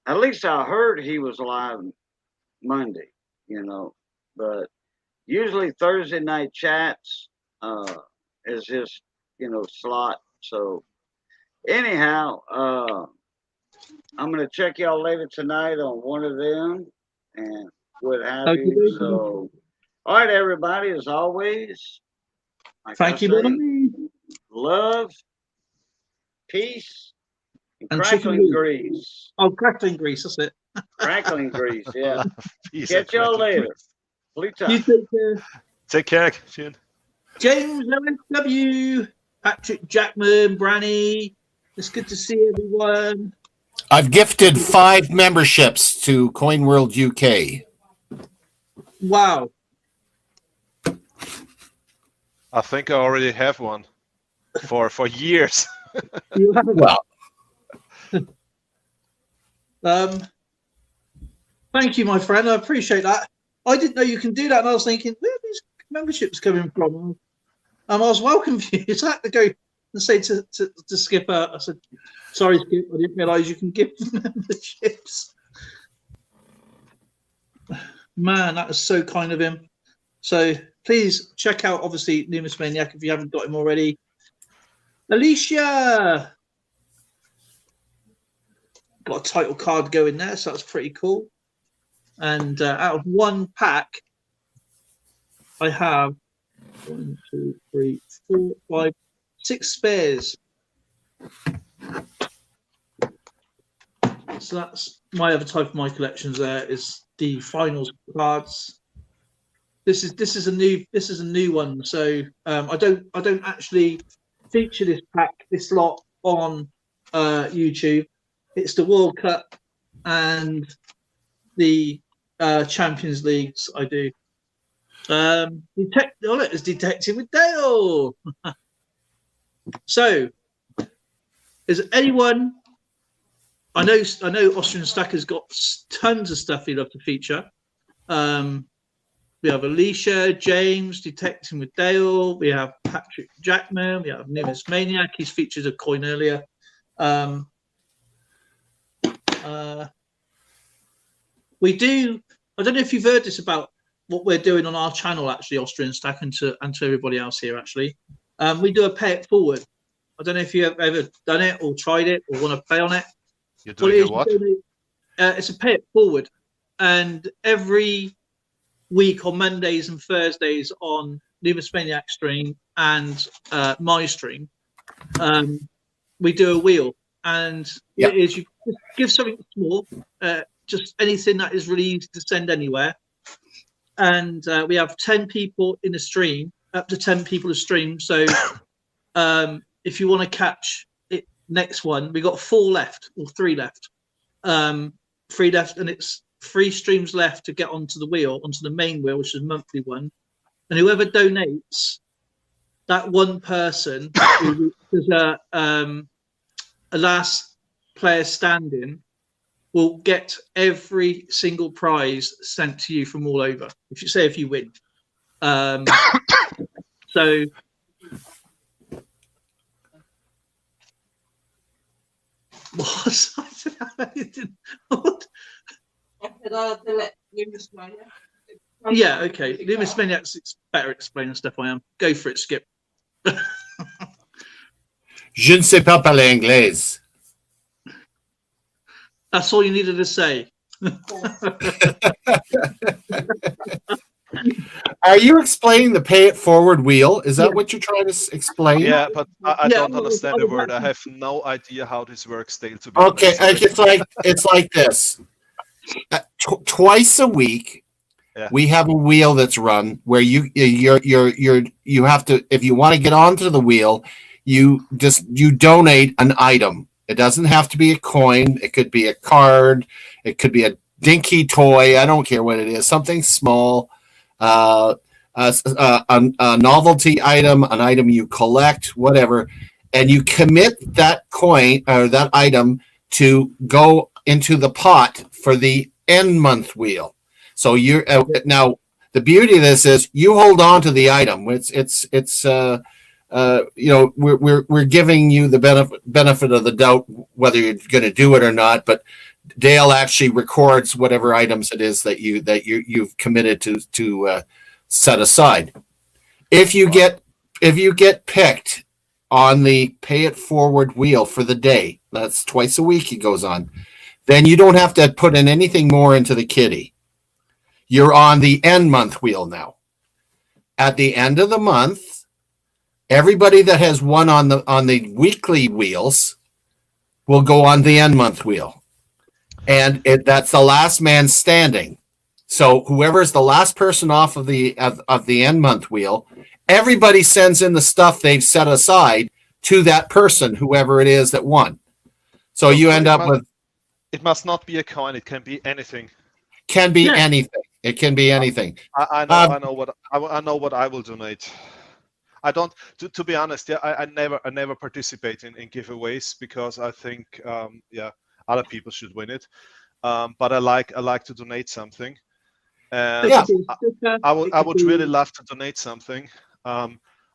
At least I heard he was live Monday, you know. But usually Thursday night chats is his, slot. So anyhow, I'm gonna check y'all later tonight on one of them and what have you. So all right, everybody, as always. Thank you, brother. Love, peace, and And crackling chicken grease. Oh, crackling grease, that's it. Crackling grease, yeah. Peace Catch and y'all crackling. later. Bleach You time. take care. Take care, Shane. James OSW, Patrick Jackman, Branny. It's good to see everyone. I've gifted 5 memberships to Coin World UK. Wow. I think I already have one for years. You have a Well, thank you, my friend. I appreciate that. I didn't know you can do that, and I was thinking, where are these memberships coming from? I was well confused. I had to go and say to Skipper, I said, sorry, Skip, I didn't realise you can give memberships. Man, that was so kind of him. So please check out, obviously, Numismaniac if you haven't got him already. Alicia! Got a title card going there, so that's pretty cool. And out of one pack, I have 1, 2, 3, 4, 5, 6 spares. So that's my other type of my collections. There is the finals cards. This is a new one. So I don't actually feature this lot on YouTube. It's the World Cup and the Champions Leagues I do. It's Detecting with Dale. So, is anyone? I know Austrian Stacker's got tons of stuff he'd love to feature. We have Alicia, James, Detecting with Dale. We have Patrick Jackman. We have Numismaniac. He's featured a coin earlier. We do. I don't know if you've heard this about what we're doing on our channel, actually, Austrian Stack, and to everybody else here, actually. We do a pay it forward. I don't know if you've ever done it or tried it or want to play on it. You're doing what? It's a pay it forward, and every week on Mondays and Thursdays on Numismaniac stream and my stream, we do a wheel, and it is you just give something small, just anything that is really easy to send anywhere, and we have 10 people in the stream, up to 10 people a stream. So if you want to catch it next one, we got 4 left or 3 left, 3 left, and it's 3 streams left to get onto the wheel, onto the main wheel, which is a monthly one. And whoever donates, that one person who is a last player standing will get every single prize sent to you from all over. If you win, so. Yeah, okay. Numismaniac's better explaining stuff I am. Go for it, Skip. Je ne sais pas parler anglais. That's all you needed to say. Are you explaining the pay it forward wheel? Is that what you're trying to explain? Yeah, but I Yeah, don't understand the word. I have no idea how this works, Dale, to be Okay, honest. it's like this. Twice a week, we have a wheel that's run where you have to, if you want to get onto the wheel, you donate an item. It doesn't have to be a coin. It could be a card. It could be a dinky toy. I don't care what it is. Something small, a novelty item, an item you collect, whatever, and you commit that coin or that item to go into the pot for the end month wheel. So you're now the beauty of this is you hold on to the item. We're giving you the benefit of the doubt whether you're going to do it or not, but Dale actually records whatever items it is that you've committed to set aside. If you get picked on the pay it forward wheel for the day, that's twice a week it goes on, then you don't have to put in anything more into the kitty. You're on the end month wheel now. At the end of the month, everybody that has won on the weekly wheels will go on the end month wheel. and that's the last man standing. So whoever is the last person off of the end month wheel, everybody sends in the stuff they've set aside to that person, whoever it is that won. So you end up with. It must not be a coin. It can be anything. Can be anything. It can be anything. I know what I will donate. I don't. To be honest, I never participate in giveaways because I think other people should win it. But I like to donate something. And I would really love to donate something. I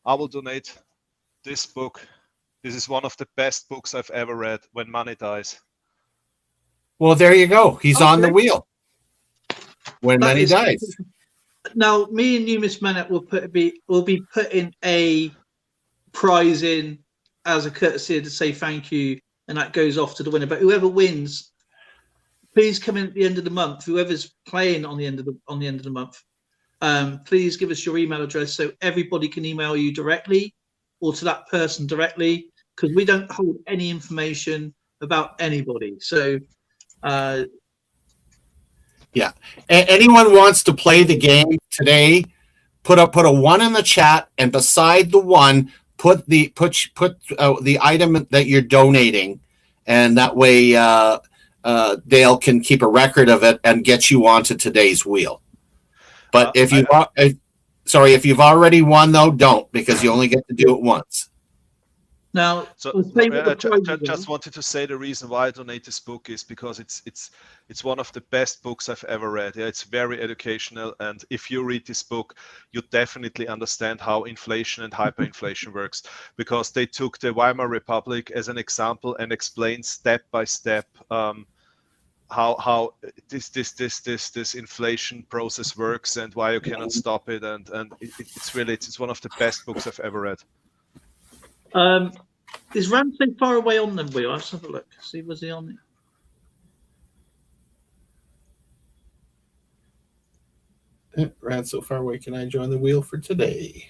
will donate this book. This is one of the best books I've ever read. When Money Dies. Well, there you go. He's on the wheel. When Money Dies. Now, me and Numismaniac will be putting a prize in as a courtesy to say thank you, and that goes off to the winner. But whoever wins, please come in at the end of the month. Whoever's playing on the end of the month, please give us your email address so everybody can email you directly or to that person directly, because we don't hold any information about anybody. So. Yeah. Anyone wants to play the game today, put a 1 in the chat, and beside the 1, put the item that you're donating, and that way Dale can keep a record of it and get you onto today's wheel. But if you've already won though, don't, because you only get to do it once. Now, so just wanted to say the reason why I donate this book is because it's one of the best books I've ever read. Yeah, it's very educational, and if you read this book, you definitely understand how inflation and hyperinflation works, because they took the Weimar Republic as an example and explained step by step how this inflation process works and why you cannot stop it, and it's one of the best books I've ever read. Is Ram so far away on the wheel? Let's have a look. See, was he on it? Ran so far away. Can I join the wheel for today?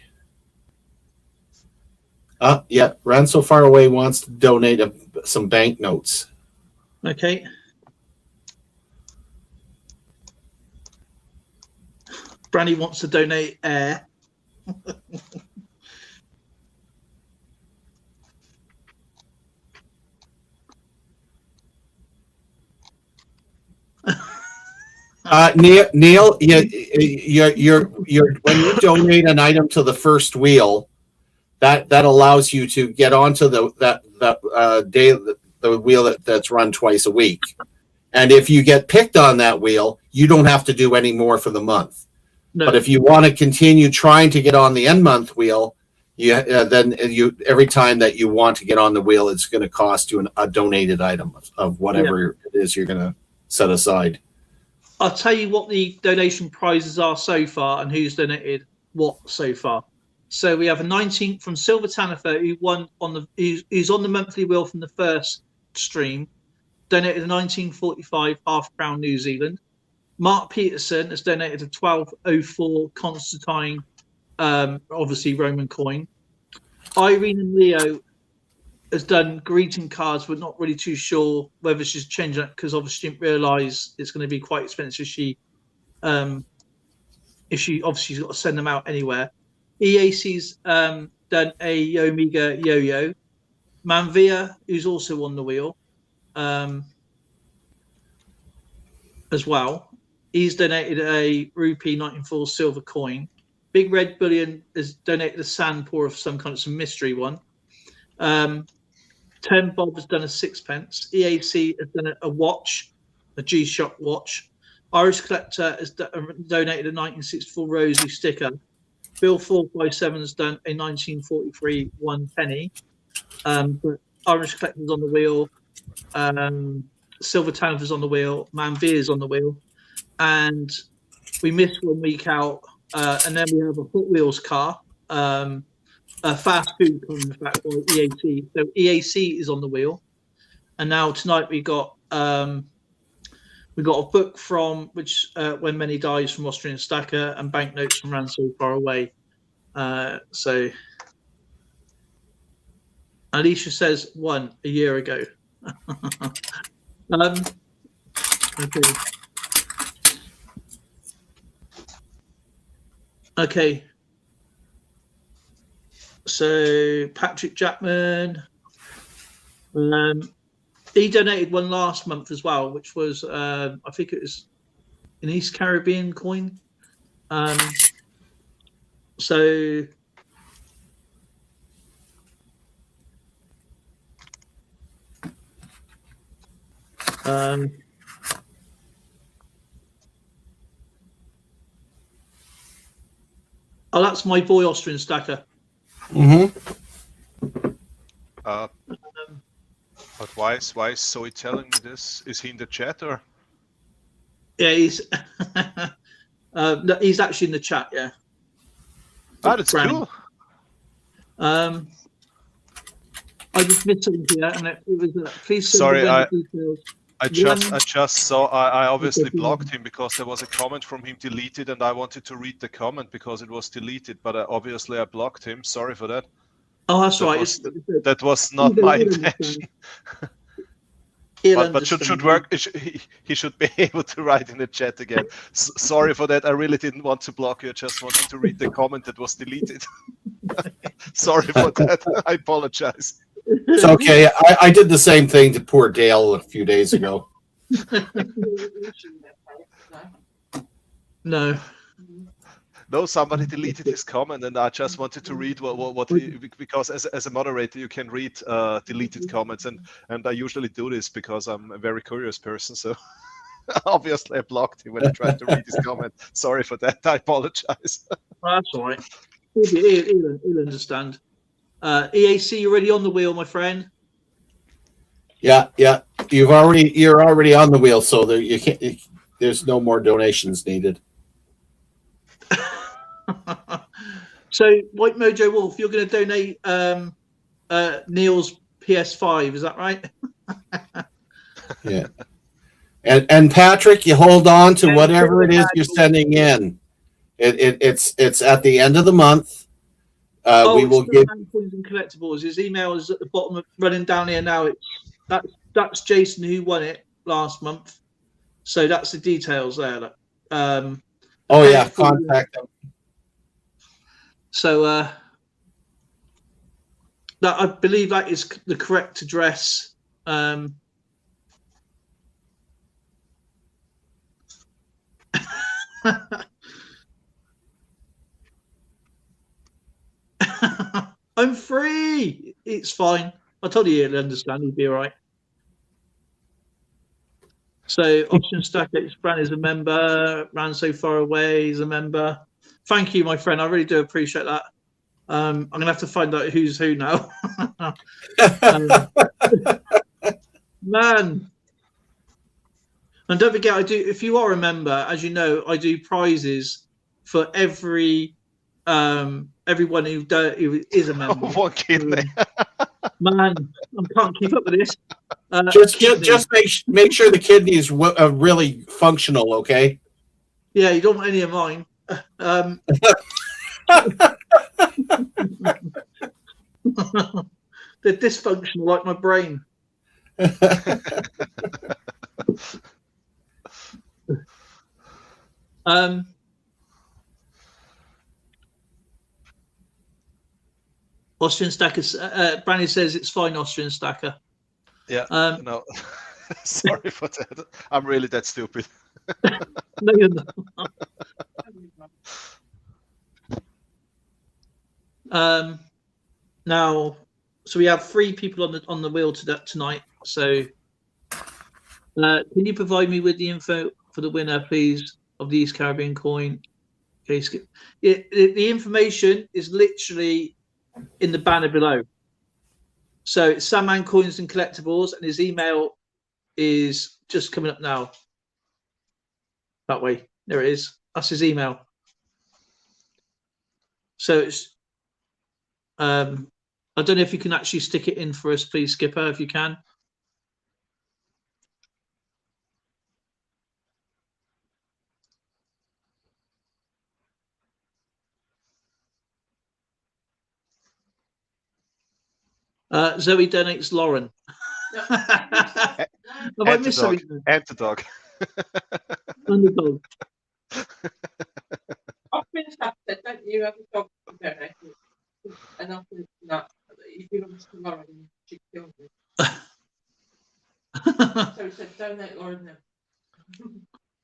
Yeah. Ran so far away wants to donate some banknotes. Okay. Brandy wants to donate air. Neil, you're when you donate an item to the first wheel, that allows you to get onto the wheel that's run twice a week. And if you get picked on that wheel, you don't have to do any more for the month. No. But if you want to continue trying to get on the end month wheel, then every time that you want to get on the wheel, it's going to cost you a donated item of whatever it is you're going to set aside. I'll tell you what the donation prizes are so far and who's donated what so far. So we have a 19 from Silver Tanifer who won who's on the monthly wheel from the first stream, donated a 1945 £half New Zealand. Mark Peterson has donated a 1204 Constantine, obviously Roman coin. Irene and Leo has done greeting cards, but not really too sure whether she's changing it because obviously didn't realise it's going to be quite expensive. If she obviously got to send them out anywhere. EAC's done a Omega yo-yo. Manvia, who's also on the wheel, as well. He's donated a rupee 1904 silver coin. Big Red Bullion has donated a sand pour of some kind of some mystery one. 10 Bob has done a 6p. EAC has done a watch, a G-Shock watch. Irish Collector has donated a 1964 Rosy sticker. Bill 457 has done a 1943 1 penny. Irish Collector's on the wheel. Silver Tanifer's on the wheel. Manveer's on the wheel. And we missed 1 week out. And then we have a Hot Wheels car. A fast food coming back by EAC. So EAC is on the wheel. And now tonight we got a book from which When Many Dies from Austrian Stacker and banknotes from Ran So Far Away. So Alicia says 1 a year ago. Okay. Okay. So Patrick Jackman, he donated one last month as well, which was I think it was an East Caribbean coin. So oh, that's my boy Austrian Stacker. But why is Zoe telling me this? Is he in the chat or? Yeah, he's no, he's actually in the chat. Yeah. Ah, that's cool. I just missed something here, and it was please. Sorry, I details. just saw. I obviously blocked him because there was a comment from him deleted, and I wanted to read the comment because it was deleted. But obviously I blocked him. Sorry for that. Oh, that's right. That was not my intention. But should work. He should be able to write in the chat again. Sorry for that. I really didn't want to block you. I just wanted to read the comment that was deleted. Sorry for that. I apologize. It's okay. I did the same thing to poor Dale a few days ago. No. No, somebody deleted his comment, and I just wanted to read what he, because as a moderator you can read deleted comments, and I usually do this because I'm a very curious person. So obviously I blocked him when I tried to read his comment. Sorry for that. I apologize. That's all right. He'll understand. EAC, you're already on the wheel, my friend. Yeah. You're already on the wheel, so there's no more donations needed. So, White Mojo Wolf, you're going to donate Neil's PS5, is that right? Yeah. And Patrick, you hold on to whatever it is you're sending in. It's at the end of the month. We will give coins and collectibles. His email is at the bottom, running down here now. That's Jason who won it last month. So that's the details there. Contact them. So that I believe that is the correct address. I'm free. It's fine. I told you he'll understand. He'll be all right. So Option Stack Brand is a member. Ran so far away. He's a member. Thank you, my friend. I really do appreciate that. I'm gonna have to find out who's who now. Man. And don't forget, I do. If you are a member, as you know, I do prizes for everyone who is a member. What kid there? Man, I can't keep up with this. Just make sure the kidney is really functional, okay? Yeah, you don't want any of mine. They're dysfunctional like my brain. Austrian Stacker, Brandy says it's fine, Austrian Stacker. Yeah, no, sorry for that. I'm really that stupid. No, you're not. Now, so we have 3 people on the wheel tonight. So, can you provide me with the info for the winner, please, of the East Caribbean coin? Okay, the information is literally in the banner below. So it's Sandman Coins and Collectibles, and his email is just coming up now. That way, there it is. That's his email. So it's I don't know if you can actually stick it in for us, please, Skipper, if you can. Zoe donates Lauren. Have I missed something? And the dog. Wonderful. I've been said, don't you have a dog to donate? And I think that if you want to Lauren, she'd kill me. So he said, donate Lauren now.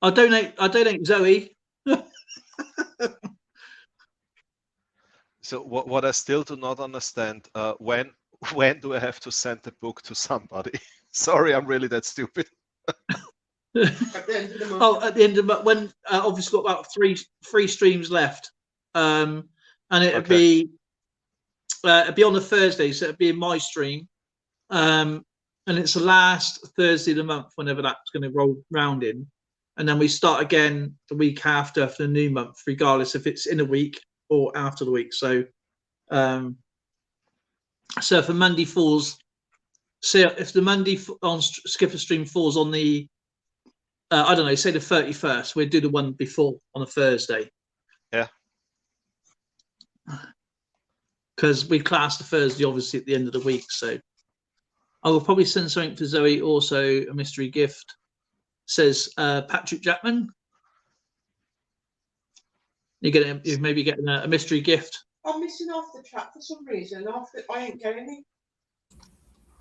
I donate Zoe. So what I still do not understand, when do I have to send the book to somebody? Sorry, I'm really that stupid. At the end of the month. Oh, at the end of the when obviously got about three streams left, and it'd be on the Thursday, so it'd be in my stream, and it's the last Thursday of the month, whenever that's going to roll round in, and then we start again the week after for the new month, regardless if it's in a week or after the week. So, so if the Monday falls, so if the Monday on Skipper stream falls on the I don't know, say the 31st, we'll do the one before on a Thursday. Yeah. Because we class the Thursday obviously at the end of the week. So I will probably send something to Zoe, also a mystery gift. Says Patrick Jackman. You're maybe getting a mystery gift. I'm missing off the chat for some reason. I ain't going in.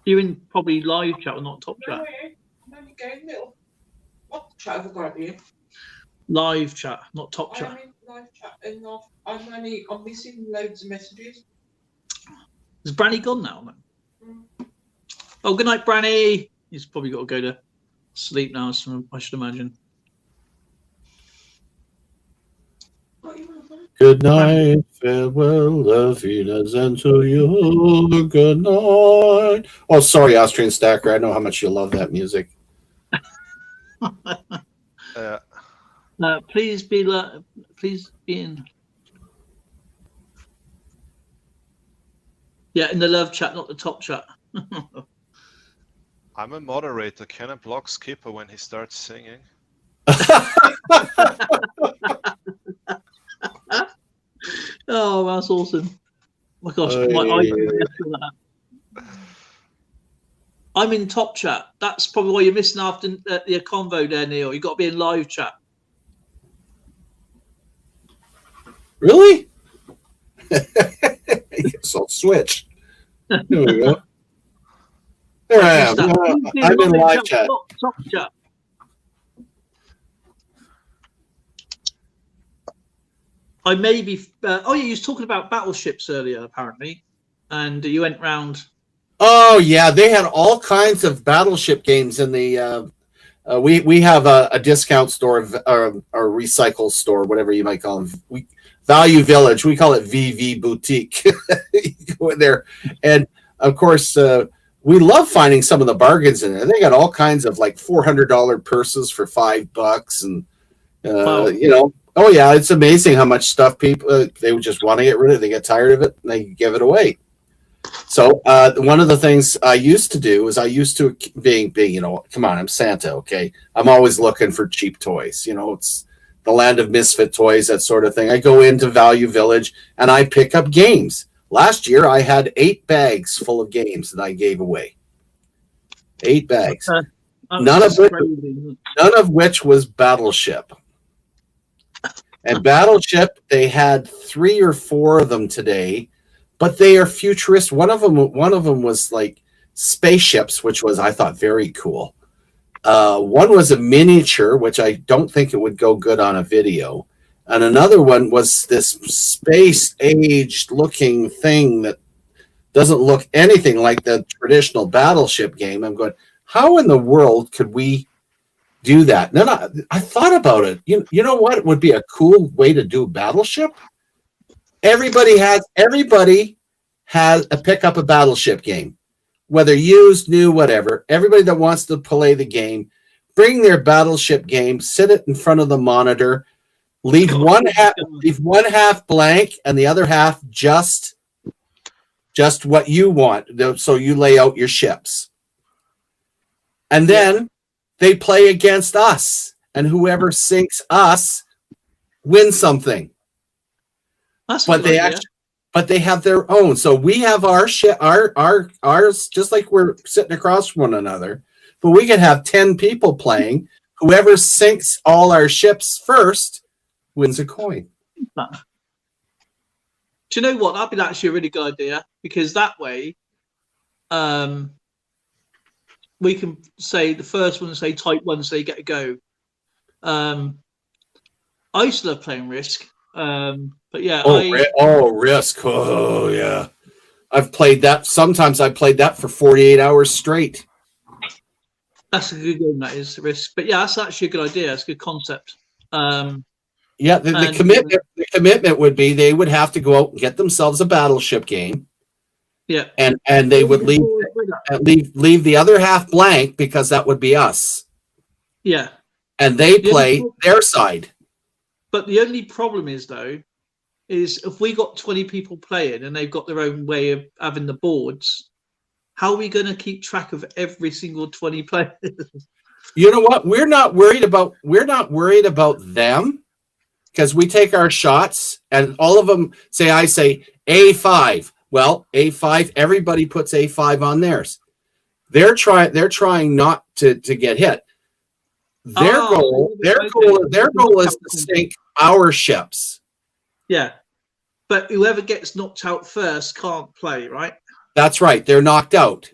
You're in probably live chat or not top No, chat? I'm only going little. What chat have I got here? Live chat, not top chat. I'm in live chat and I'm missing loads of messages. Is Branny gone now? Oh, good night, Branny. He's probably got to go to sleep now, so I should imagine. Good night, farewell, Athenas, and to you, good night. Oh, sorry, Austrian Stacker. I know how much you love that music. Please be in. Yeah, in the love chat, not the top chat. I'm a moderator. Can I block Skipper when he starts singing? Oh, that's awesome. Oh my gosh, I'm in top chat. That's probably why you're missing after the convo there, Neil. You've got to be in live chat. Really? So I'll switch. There we go. There I am. I'm in live chat. Top chat. I may be. Oh, yeah, you was talking about battleships earlier, apparently, and you went round. Oh yeah, they had all kinds of battleship games in the. We have a discount store or recycle store, whatever you might call them. Value Village. We call it VV Boutique. You go in there, and of course, we love finding some of the bargains in there. They got all kinds of like $400 purses for $5, and Wow. you know. Oh yeah, it's amazing how much stuff people they just want to get rid of. They get tired of it and they give it away. So one of the things I used to do is being you know, come on, I'm Santa, okay? I'm always looking for cheap toys. You know, it's the land of misfit toys, that sort of thing. I go into Value Village and I pick up games. Last year I had 8 bags full of games that I gave away. 8 bags. None of which was Battleship. And Battleship, they had 3 or 4 of them today, but they are futurist. One of them was like spaceships, which was, I thought, very cool. One was a miniature, which I don't think it would go good on a video. And another one was this space-aged looking thing that doesn't look anything like the traditional Battleship game. I'm going, how in the world could we do that? No, I thought about it. You know what would be a cool way to do Battleship? Everybody has a pick up a Battleship game, whether used, new, whatever. Everybody that wants to play the game, bring their Battleship game, sit it in front of the monitor, leave one half blank and the other half just what you want. So you lay out your ships, and then they play against us, and whoever sinks us wins something. But they have their own. So we have ours, just like we're sitting across from one another. But we could have 10 people playing whoever sinks all our ships first wins a coin. Do you know what? That'd be actually a really good idea, because that way, we can say the first one, say type 1, so you get a go. I used to love playing Risk, but yeah. Risk. Oh yeah, I've played that. Sometimes I played that for 48 hours straight. That's a good game, that is, Risk. But yeah, that's actually a good idea. It's a good concept. Yeah, the commitment would be they would have to go out and get themselves a battleship game. Yeah, and they would leave the other half blank, because that would be us. Yeah, and they play their side. But the only problem is, though, is if we got 20 people playing and they've got their own way of having the boards, how are we going to keep track of every single 20 players? You know what? We're not worried about them, because we take our shots and all of them say, I say A5. Well, A5, everybody puts A5 on theirs. They're trying not to get hit. Their goal is to sink our ships. Yeah. But whoever gets knocked out first can't play, right? That's right. They're knocked out.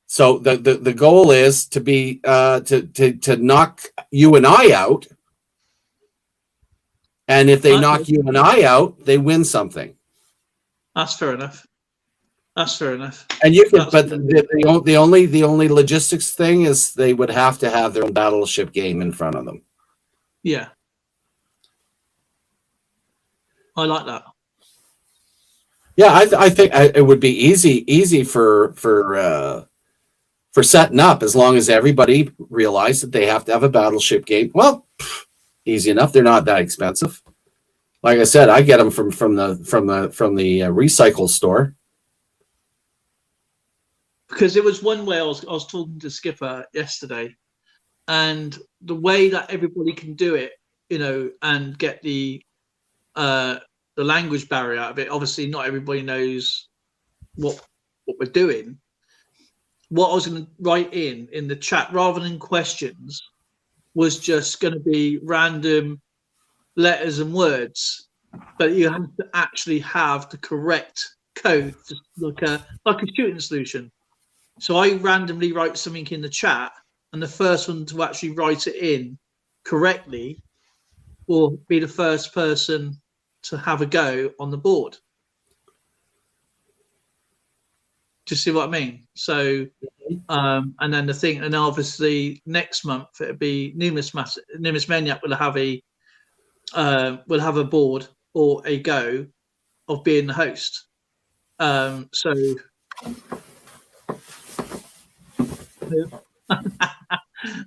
So the goal is to be to knock you and I out. And if they knock you and I out, they win something. That's fair enough. And you can, but the only logistics thing is they would have to have their own battleship game in front of them. Yeah, I like that. Yeah, I think it would be easy for setting up, as long as everybody realized that they have to have a battleship game. Well, easy enough. They're not that expensive. Like I said, I get them from the recycle store. Because there was one way I was talking to Skipper yesterday, and the way that everybody can do it, and get the language barrier out of it. Obviously, not everybody knows what we're doing. What I was going to write in the chat, rather than questions, was just going to be random letters and words, but you have to actually have the correct code, just like a shooting solution. So I randomly write something in the chat, and the first one to actually write it in correctly will be the first person to have a go on the board. Do you see what I mean? So, and then and obviously next month it'll be Numismaniac will have a board or a go of being the host. So.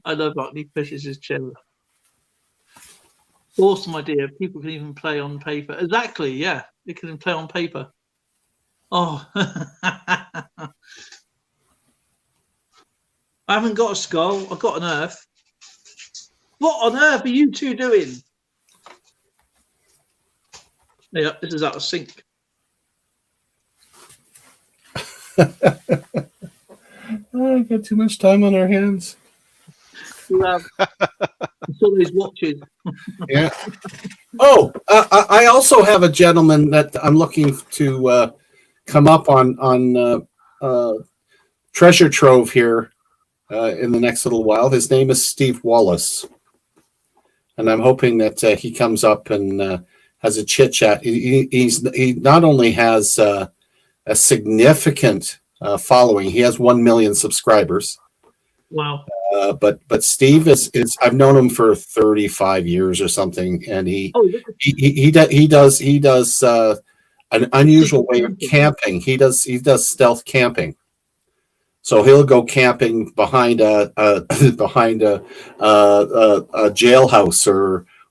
I love that he pushes his chair. Awesome idea. People can even play on paper. Exactly, yeah. They can play on paper. Oh. I haven't got a skull. I've got an earth. What on earth are you two doing? Yeah, this is out of sync. I got too much time on our hands. You have all these watches. Yeah. Oh, I also have a gentleman that I'm looking to come up on Treasure Trove here in the next little while. His name is Steve Wallace, and I'm hoping that he comes up and has a chit chat. He not only has a significant following. He has 1 million subscribers. Wow. But Steve is I've known him for 35 years or something, and he does an unusual way of camping. He does stealth camping. So he'll go camping behind a jailhouse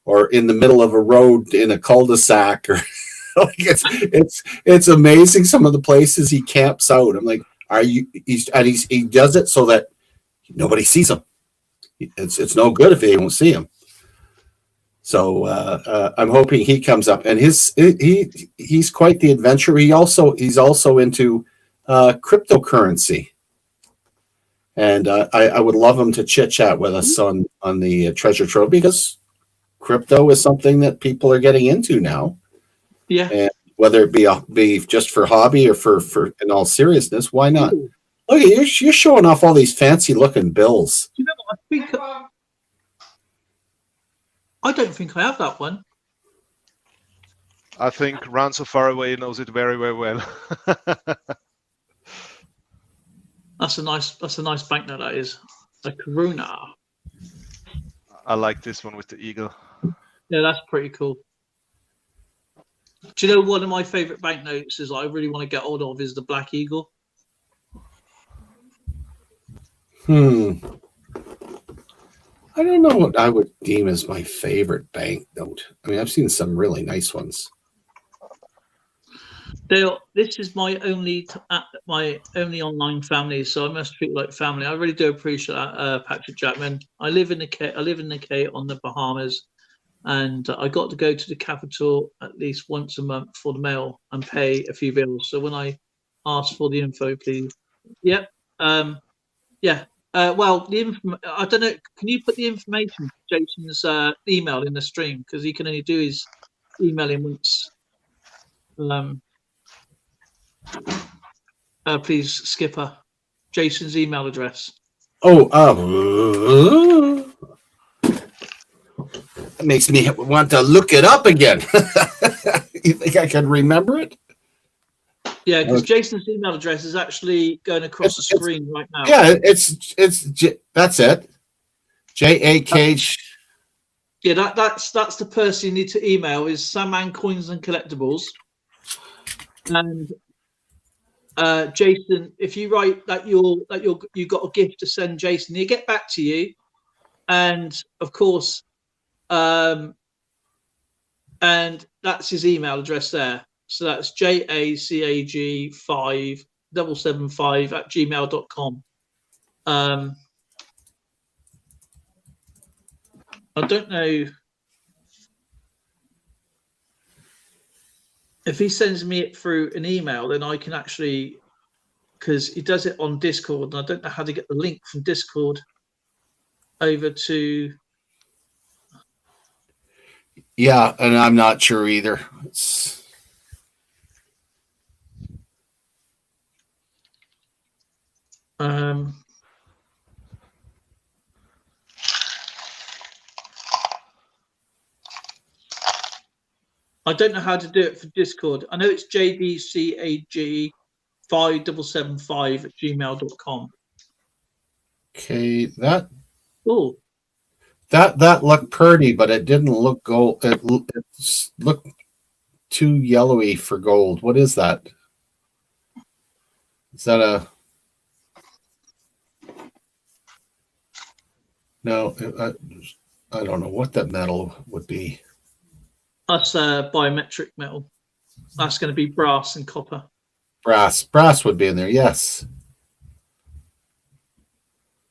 or in the middle of a road in a cul-de-sac, or it's amazing some of the places he camps out. I'm like, he does it so that nobody sees him. It's no good if they don't see him. So I'm hoping he comes up, and he's quite the adventurer. He's also into cryptocurrency, And I would love them to chit chat with us on the Treasure Trove, because crypto is something that people are getting into now. Yeah. And whether it be just for hobby or for in all seriousness, why not? Ooh. Look, you're showing off all these fancy looking bills. Do you know what? I don't think I have that one. I think Run So Far Away knows it very, very well. That's a nice banknote. That is a Corona. I like this one with the eagle. Yeah, that's pretty cool. Do you know one of my favorite banknotes is I really want to get hold of is the Black Eagle. I don't know what I would deem as my favorite banknote. I mean, I've seen some really nice ones. Dale, this is my only online family, so I must treat it like family. I really do appreciate that, Patrick Jackman. I live in the Cape on the Bahamas, and I got to go to the capital at least once a month for the mail and pay a few bills. So when I ask for the info, please. Yep. Yeah. Well, I don't know. Can you put the information, Jason's email in the stream, because he can only do his email in once. Please, Skipper, Jason's email address. That makes me want to look it up again. You think I can remember it? Yeah, because Jason's email address is actually going across the screen right now. Yeah, that's it. JAKH. Yeah, that's the person you need to email is Samman Coins and Collectibles. And Jason, if you write that you got a gift to send Jason, he'll get back to you. And of course, and that's his email address there. So that's JACAG5775@gmail.com. I don't know if he sends me it through an email, then I can actually, because he does it on Discord, and I don't know how to get the link from Discord over to. Yeah, and I'm not sure either. I don't know how to do it for Discord. I know it's JDCAG5775@gmail.com. Okay, that Oh, looked pretty, but it didn't look gold. It looked too yellowy for gold. What is that? Is that a? No, I don't know what that metal would be. that's biometric metal. That's going to be brass and copper. Brass would be in there. Yes.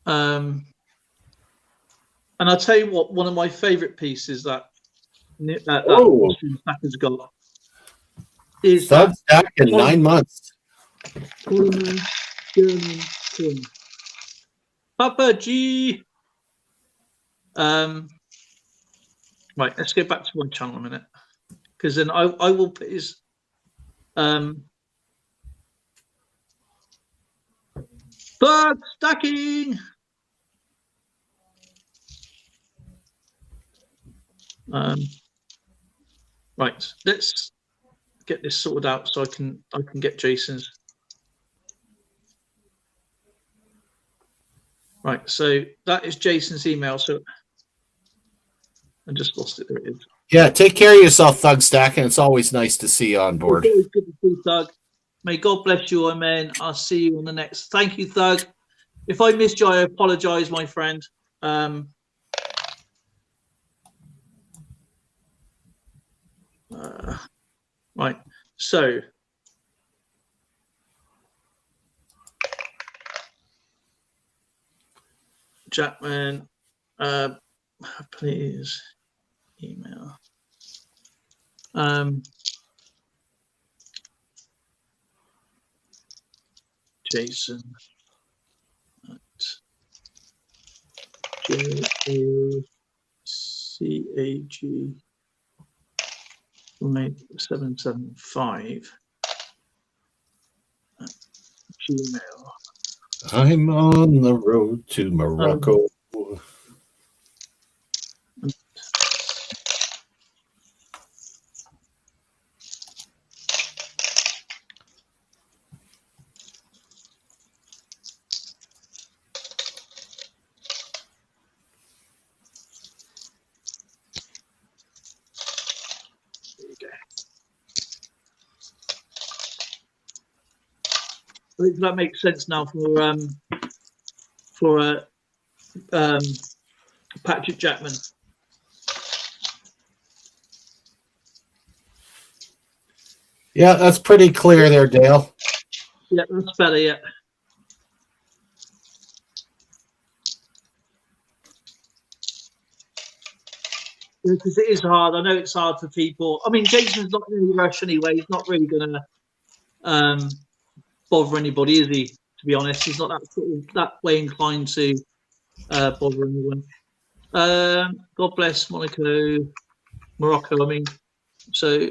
And I'll tell you what, one of my favorite pieces that has got is Thug Stack in 9 months. Papa G. Right, let's go back to my channel a minute, because then I will put his thug stacking. Right, let's get this sorted out so I can get Jason's. Right, so that is Jason's email. So I just lost it. There it is. Yeah, take care of yourself, Thug Stack, and it's always nice to see you on board. It's always good to see you, Thug. May God bless you, amen. I'll see you on the next. Thank you, Thug. If I missed you, I apologize, my friend. Right, so Jackman, please email. Jason at JOCAG 775 Gmail. I'm on the road to Morocco. I think that makes sense now for Patrick Jackman. Yeah, that's pretty clear there, Dale. Yeah, that's better. Yeah. Because it is hard. I know it's hard for people. I mean, Jason's not in any rush anyway. He's not really going to bother anybody, is he? To be honest, he's not that way inclined to bother anyone. God bless Morocco. I mean, so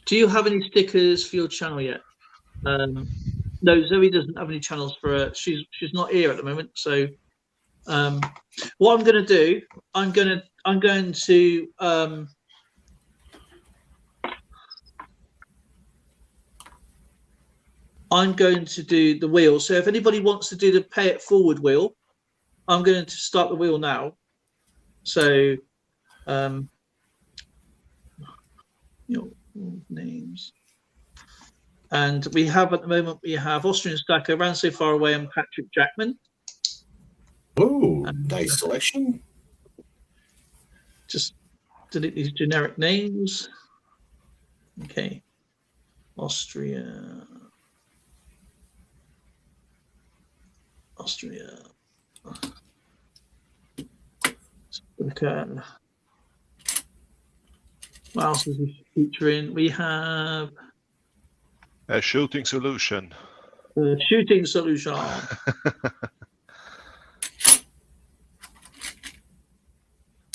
do you have any stickers for your channel yet? No, Zoe doesn't have any channels for her. She's not here at the moment. So what I'm going to do, I'm going to do the wheel. So if anybody wants to do the pay it forward wheel, I'm going to start the wheel now. So, names. And we have at the moment, we have Austrian Stacker, Ran So Far Away, and Patrick Jackman. Oh, nice selection. Just delete these generic names. Okay. Austria. Okay. What else is he featuring? We have A shooting solution. Shooting Solution.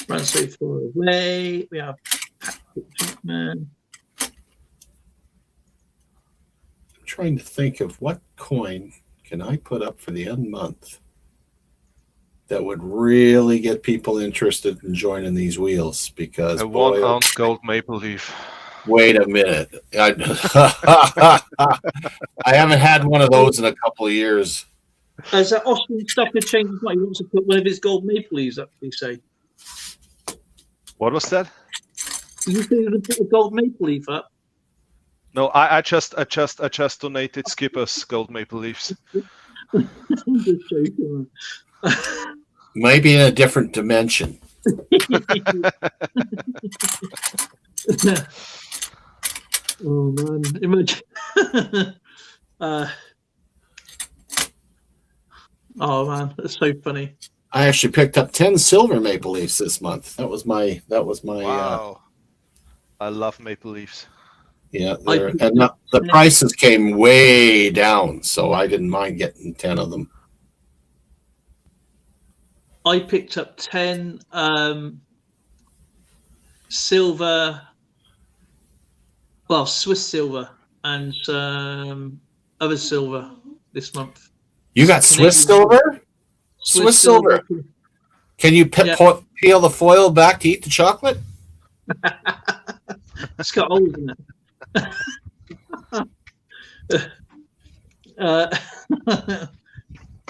Run So Far Away. We have Patrick Jackman. I'm trying to think of what coin can I put up for the end month that would really get people interested in joining these wheels, because A 1 ounce gold maple leaf. Wait a minute. I haven't had one of those in a couple of years. As that Austrian Stacker changes his mind, he wants to put one of his gold maple leaves up, you say? What was that? Did you say you were going to put a gold maple leaf up? No, I just donated Skipper's gold maple leaves. I'm just joking. Maybe in a different dimension. Oh man, imagine. Oh man, that's so funny. I actually picked up 10 silver maple leaves this month. That was my Wow. I love maple leaves. Yeah, and the prices came way down, so I didn't mind getting 10 of them. I picked up 10 silver, well, Swiss silver and some other silver this month. You got Swiss silver? Swiss silver. Can you peel the foil back to eat the chocolate? It's got holes in it.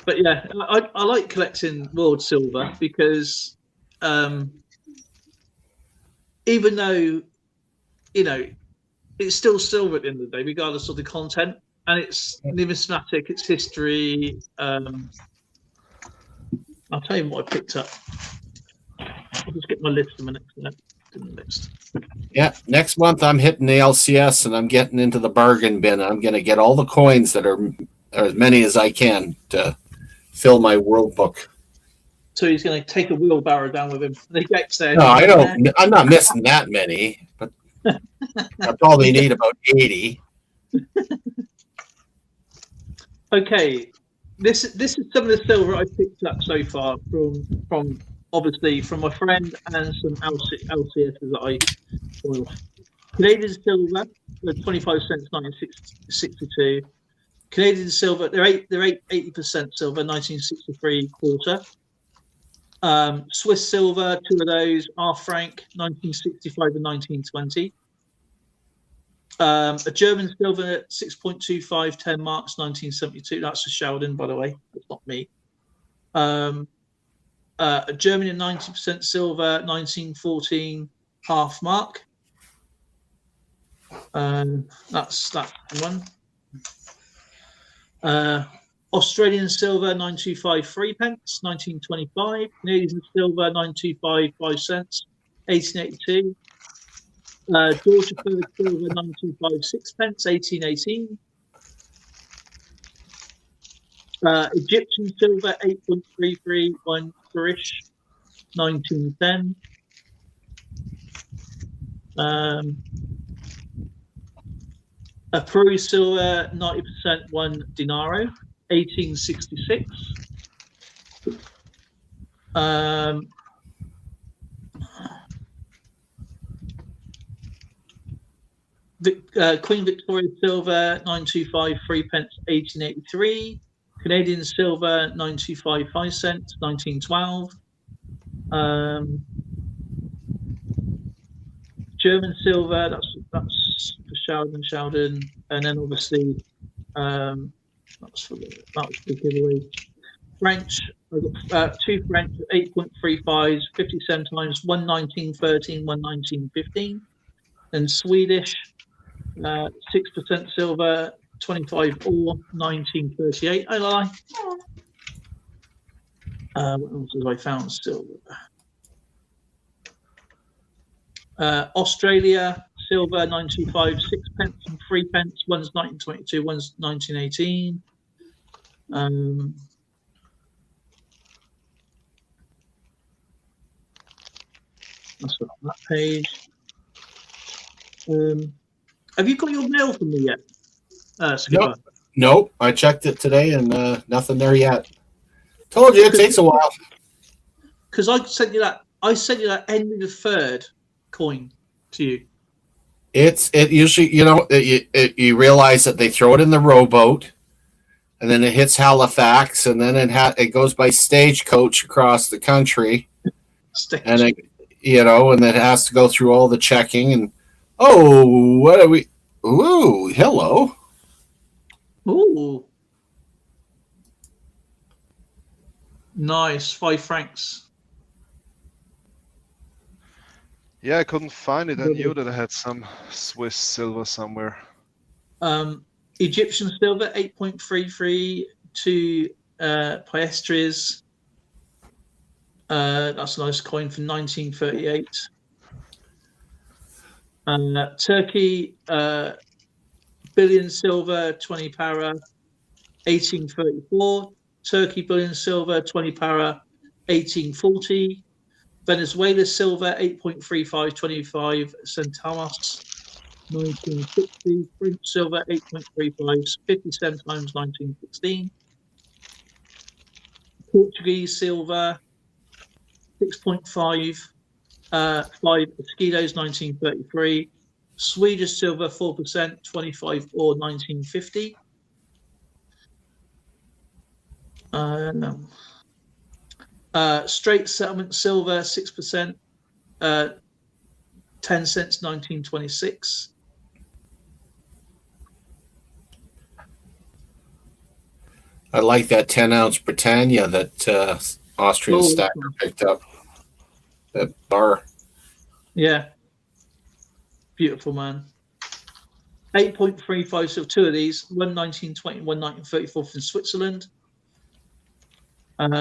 But yeah, I like collecting world silver because even though, you know, it's still silver at the end of the day, regardless of the content, and it's numismatic, it's history. I'll tell you what I picked up. I'll just get my list a minute. List. Yeah, next month I'm hitting the LCS and I'm getting into the bargain bin. I'm going to get all the coins that are as many as I can to fill my world book. So he's going to take a wheelbarrow down with him. They get there. No, I don't. I'm not missing that many, but I probably need about 80. Okay, this is some of the silver I picked up so far from obviously from my friend and some LCSs that I oil. Canadian silver, 25 cents, 1962. Canadian silver, they're 80% silver, 1963 quarter. Swiss silver, two of those, half franc, 1965 and 1920. A German silver, 6.25, 10 marks, 1972. That's a Sheldon, by the way. That's not me. A German 90% silver, 1914, half mark. That's that one. Australian silver, 925, 3 pence, 1925. Canadian silver, 925, 5 cents, 1882. Georgia Fur silver, 925, 6 pence, 1818. Egyptian silver, 8.33, 1 British, 1910. A Peru silver, 90%, 1 dinaro, 1866. Queen Victoria silver, 925, 3 pence, 1883. Canadian silver, 925, 5 cents, 1912. German silver, that's for Sheldon, and then obviously that was for the giveaway. French, I got 2 French, 8.35s, 50 centimes, 119.13, 119.15. Then Swedish, 6% silver, 25 ore, 1938. I lie. What else have I found silver? Australia silver, 925, 6 pence and 3 pence. One's 1922, one's 1918. That's on that page. Have you got your mail from me yet, Skipper? Nope. I checked it today and nothing there yet. Told you it takes a while. Because I sent you that Henry III coin to you. It usually, you realize that they throw it in the rowboat, and then it hits Halifax, and then it goes by stagecoach across the country, and it has to go through all the checking. And what are we? Ooh, hello. Ooh, nice, 5 francs. Yeah, I couldn't find it. I knew that I had some Swiss silver somewhere. Egyptian silver, 8.33 to piastres. That's a nice coin from 1938. Turkey, billion silver, 20 para, 1834. Turkey billion silver, 20 para, 1840. Venezuela silver, 8.35, 25 centavos, 1960. French silver, 8.35, 50 centimes, 1916. Portuguese silver, 6.5, 5 esquitos, 1933. Swedish silver, 4%, 25 or 1950. Straight settlement silver, 6%, 10 cents, 1926. I like that 10-ounce Britannia that Austrian Stacker picked up. That bar. Yeah. Beautiful, man. 8.35, so 2 of these, one 1920, one 1934 from Switzerland. What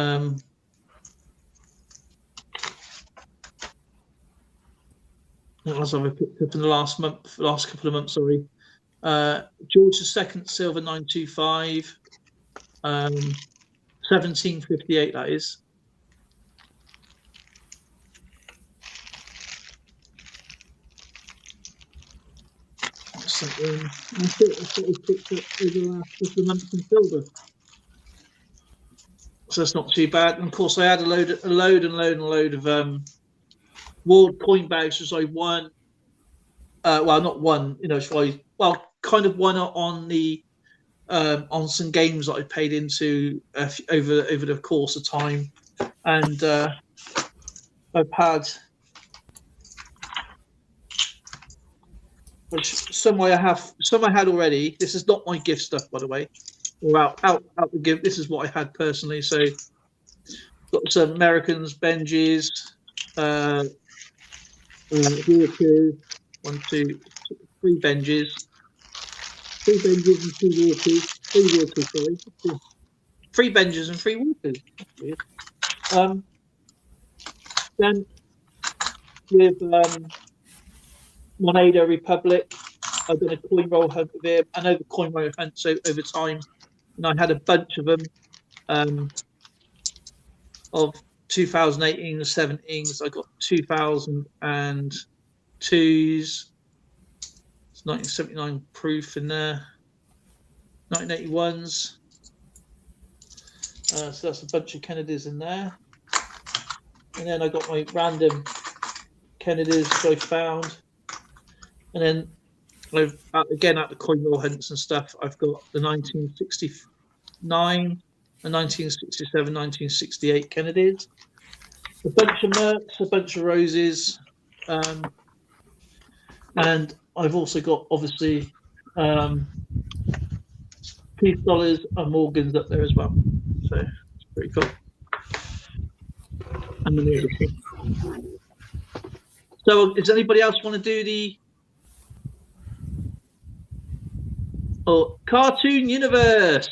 else have I picked up in the last couple of months, sorry. George II silver, 925. 1758, that is. That's what we picked up over the last couple of months in silver. So that's not too bad. And of course, I had a load of World coin bags, which I won. Well, not won, you know, so kind of won on the on some games that I paid into over the course of time, and I've had, which some I had already. This is not my gift stuff, by the way, or out the gift. This is what I had personally. So got some Americans, Benjis, here too. 1, 2, 3 Benjis. 3 Benjis and 2 Walkers. 3 Walkers, sorry. 3 Benjis and 3 Walkers. That's weird. Then with Monado Republic, I've done a coin roll hunt with him. I know the coin roll hunts over time, and I had a bunch of them of 2018 and 17s. I got 2002s. 1979 proof in there, 1981s. So that's a bunch of Kennedys in there. And then I got my random Kennedys that I found. And then I've again at the coin roll hunts and stuff, I've got the 1969, the 1967, 1968 Kennedys, a bunch of Mercs, a bunch of Roses, and I've also got, obviously, Peace Dollars and Morgans up there as well. So it's pretty cool. And then the other thing. So does anybody else want to do the Cartoon Universe?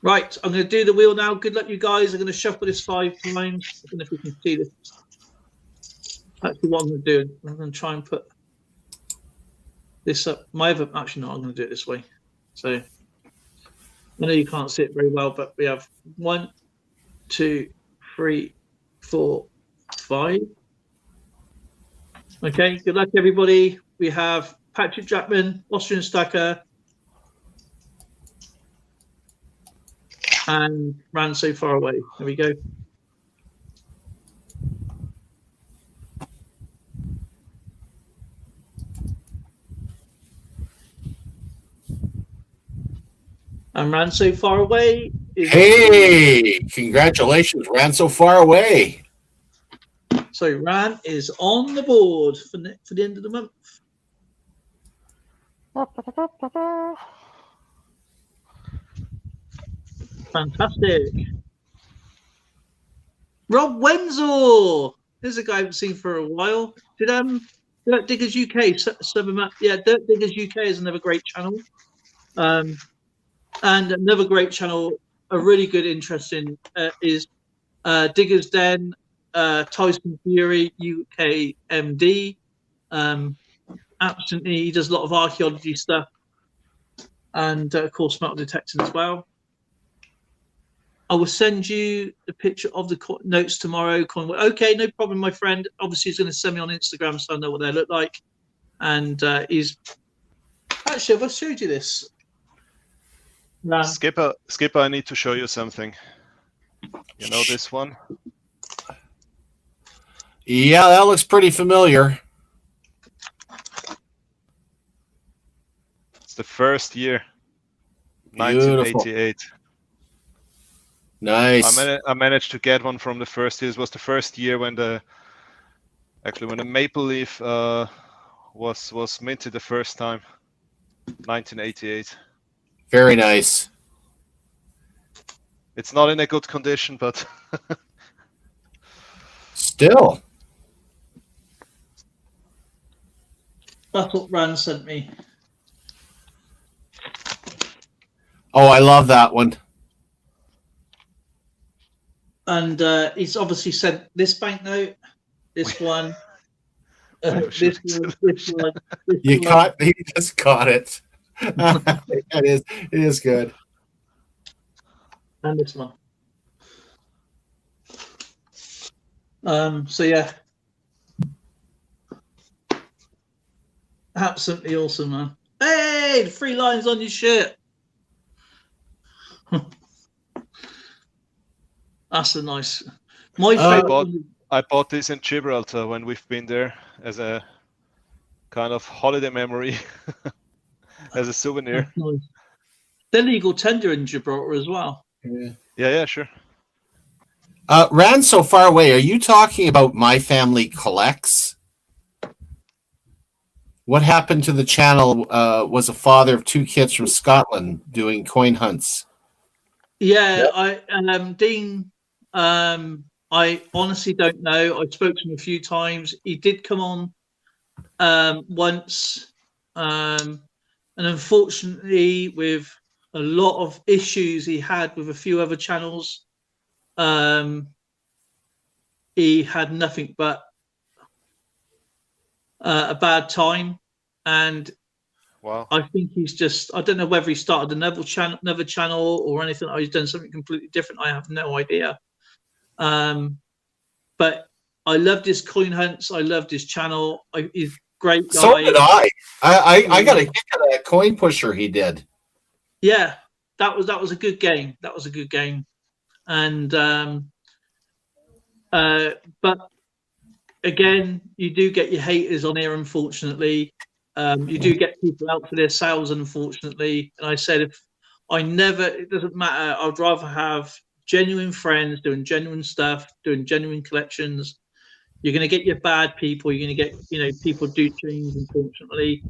Right, I'm going to do the wheel now. Good luck, you guys. I'm going to shuffle this 5 times. I don't know if we can see this. Actually, what I'm going to do, I'm going to try and put this up. Actually, no, I'm going to do it this way. So I know you can't see it very well, but we have 1, 2, 3, 4, 5. Okay, good luck, everybody. We have Patrick Jackman, Austrian Stacker, and Ran So Far Away. There we go. And Ran So Far Away is... Hey, congratulations, Ran So Far Away. So Ran is on the board for the end of the month. Fantastic. Rob Wenzel. There's a guy I haven't seen for a while. Did Dirt Diggers UK sub him up? Yeah, Dirt Diggers UK is another great channel. And another great channel, a really good, interesting, is Diggers Den, Tyson Fury, UK MD. Absolutely, he does a lot of archaeology stuff, and of course, metal detecting as well. I will send you the picture of the notes tomorrow. Okay, no problem, my friend. Obviously, he's going to send me on Instagram so I know what they look like. And he's actually, have I showed you this? No. Skipper, I need to show you something. You know this one? Yeah, that looks pretty familiar. It's the first year, Beautiful. 1988. Nice. I managed to get one from the first year. It was the first year when the Maple Leaf was minted the first time, 1988. Very nice. It's not in a good condition, but still. That's what Ran sent me. Oh, I love that one. And he's obviously sent this banknote, this one, this one. You just caught it. It is good. And this one. So yeah, absolutely awesome, man. Hey, the 3 lines on your shirt. That's a nice. My I favorite. bought I bought this in Gibraltar when we've been there as a kind of holiday memory, as a souvenir. That's nice. They're legal tender in Gibraltar as well. Yeah, sure. Ran so far away. Are you talking about My Family Collects? What happened to the channel was a father of 2 kids from Scotland doing coin hunts. Yeah, Dean. I honestly don't know. I spoke to him a few times. He did come on once, and unfortunately, with a lot of issues he had with a few other channels, he had nothing but a bad time. And Wow. I think he's just, I don't know whether he started another channel or anything, or he's done something completely different. I have no idea. But I loved his coin hunts. I loved his channel. He's a great guy. So did I. I got a kick out of that coin pusher he did. Yeah, that was a good game. That was a good game. And but again, you do get your haters on here, unfortunately. You do get people out for their sales, unfortunately. And I said, it doesn't matter. I'd rather have genuine friends doing genuine stuff, doing genuine collections. You're going to get your bad people. You're going to get, people do change, unfortunately.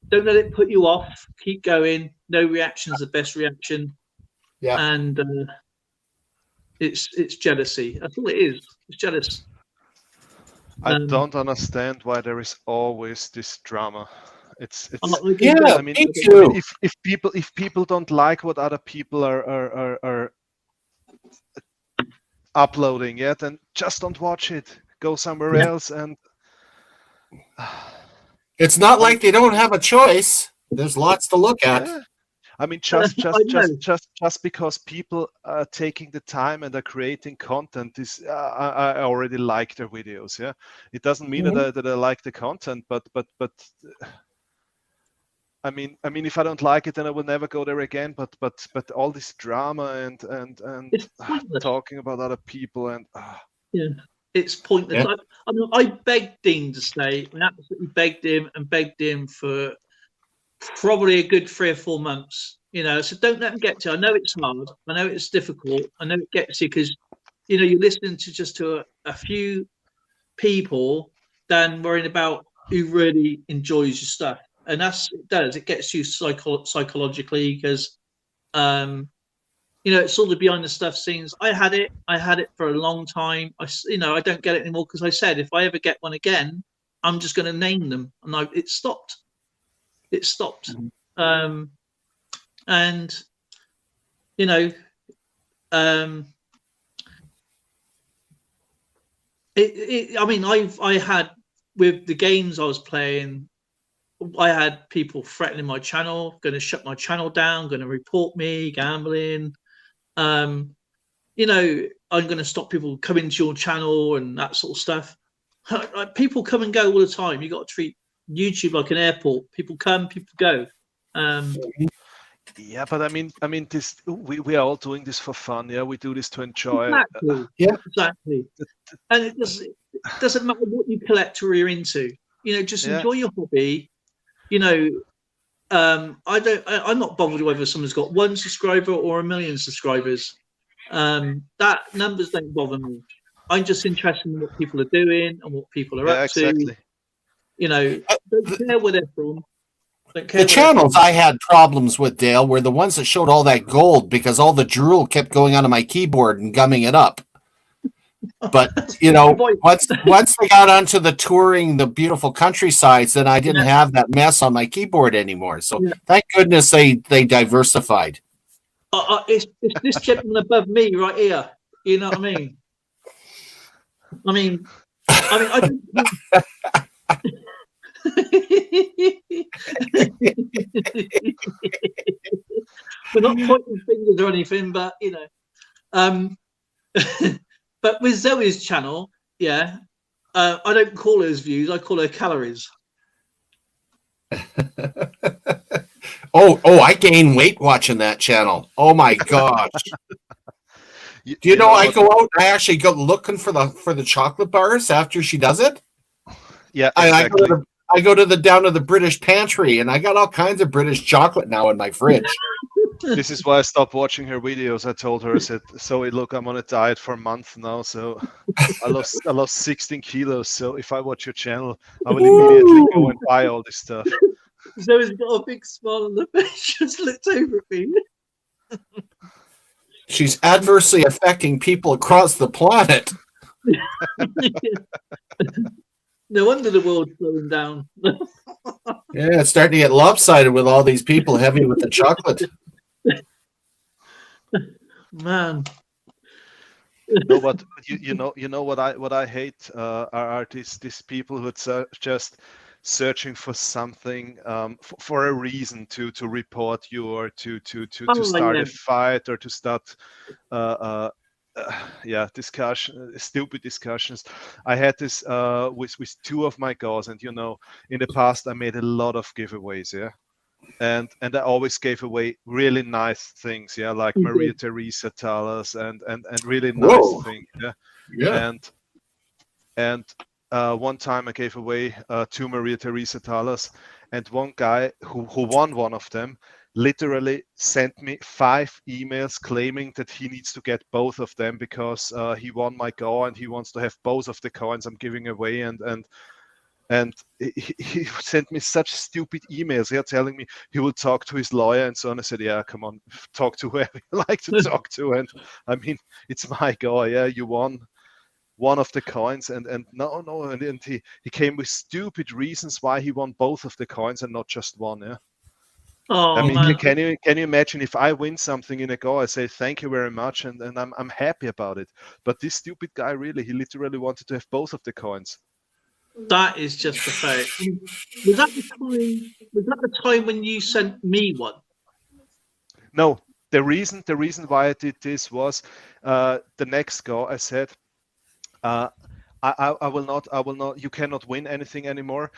Don't let it put you off. Keep going. No reaction is the best reaction. Yeah. And it's jealousy. That's all it is. It's jealous. I don't understand why there is always this drama. It's yeah. I mean, Me too. if people don't like what other people are uploading, then just don't watch it. Go somewhere else. And it's not like they don't have a choice. There's lots to look at. Yeah. I mean, just because people are taking the time and are creating content is, I already like their videos. Yeah, it doesn't mean that I like the content, but I mean, if I don't like it, then I will never go there again. But all this drama and talking about other people and it's pointless. Yeah. I begged Dean to stay. I absolutely begged him for probably a good 3 or 4 months. So don't let him get to you. I know it's hard. I know it's difficult. I know it gets you because you're listening to a few people than worrying about who really enjoys your stuff. And it gets you psychologically because it's all the behind the stuff scenes. I had it for a long time. I don't get it anymore because I said if I ever get one again, I'm just going to name them, and it stopped. It stopped. And I had with the games I was playing, I had people threatening my channel, going to shut my channel down, going to report me, gambling. I'm going to stop people coming to your channel and that sort of stuff. People come and go all the time. You got to treat YouTube like an airport. People come, people go. Yeah, but I mean, this we are all doing this for fun. Yeah, we do this to enjoy. Exactly. Exactly. And it doesn't matter what you collect or you're into. Just enjoy your hobby. I'm not bothered whether someone's got 1 subscriber or 1 million subscribers. That numbers don't bother me. I'm just interested in what people are doing and what people are up to. Don't care where they're from. The channels I had problems with, Dale, were the ones that showed all that gold because all the drool kept going onto my keyboard and gumming it up. But once they got onto the touring the beautiful countrysides, then I didn't have that mess on my keyboard anymore. So thank goodness they diversified. It's this gentleman above me right here. You know what I mean? I don't. We're not pointing fingers or anything, but but with Zoe's channel, I don't call her views, I call her calories. Oh, I gained weight watching that channel. Oh my gosh. Do you know I go out? I actually go looking for the chocolate bars after she does it. Yeah, exactly. I go to the down to the British pantry, and I got all kinds of British chocolate now in my fridge. This is why I stopped watching her videos. I told her, I said, "Zoe, look, I'm on a diet for a month now, so I lost 16 kilos. So if I watch your channel, I will immediately go and buy all this stuff." Zoe's got a big smile on the face. Just looked over at me. She's adversely affecting people across the planet. No wonder the world's slowing down. Yeah, it's starting to get lopsided with all these people heavy with the chocolate. Man. No, but you know what I hate are these people who are just searching for something for a reason to report you or to start a fight or to start stupid discussions. I had this with two of my goals, and in the past I made a lot of giveaways, and I always gave away really nice things, like Maria Theresa thalers and really nice things, and one time I gave away 2 Maria Theresa thalers, and one guy who won one of them literally sent me 5 emails claiming that he needs to get both of them because he won my go and he wants to have both of the coins I'm giving away, and he sent me such stupid emails telling me he will talk to his lawyer and so on. I said, yeah, come on, talk to whoever you like to talk to, and I mean, it's my go. You won one of the coins, and no, and he came with stupid reasons why he won both of the coins and not just one. Oh, I mean, man. can you imagine if I win something in a go, I say thank you very much, and I'm happy about it. But this stupid guy he literally wanted to have both of the coins. That is just a fact. Was that the time when you sent me one? No, the reason why I did this was the next go. I said, I will not. You cannot win anything anymore.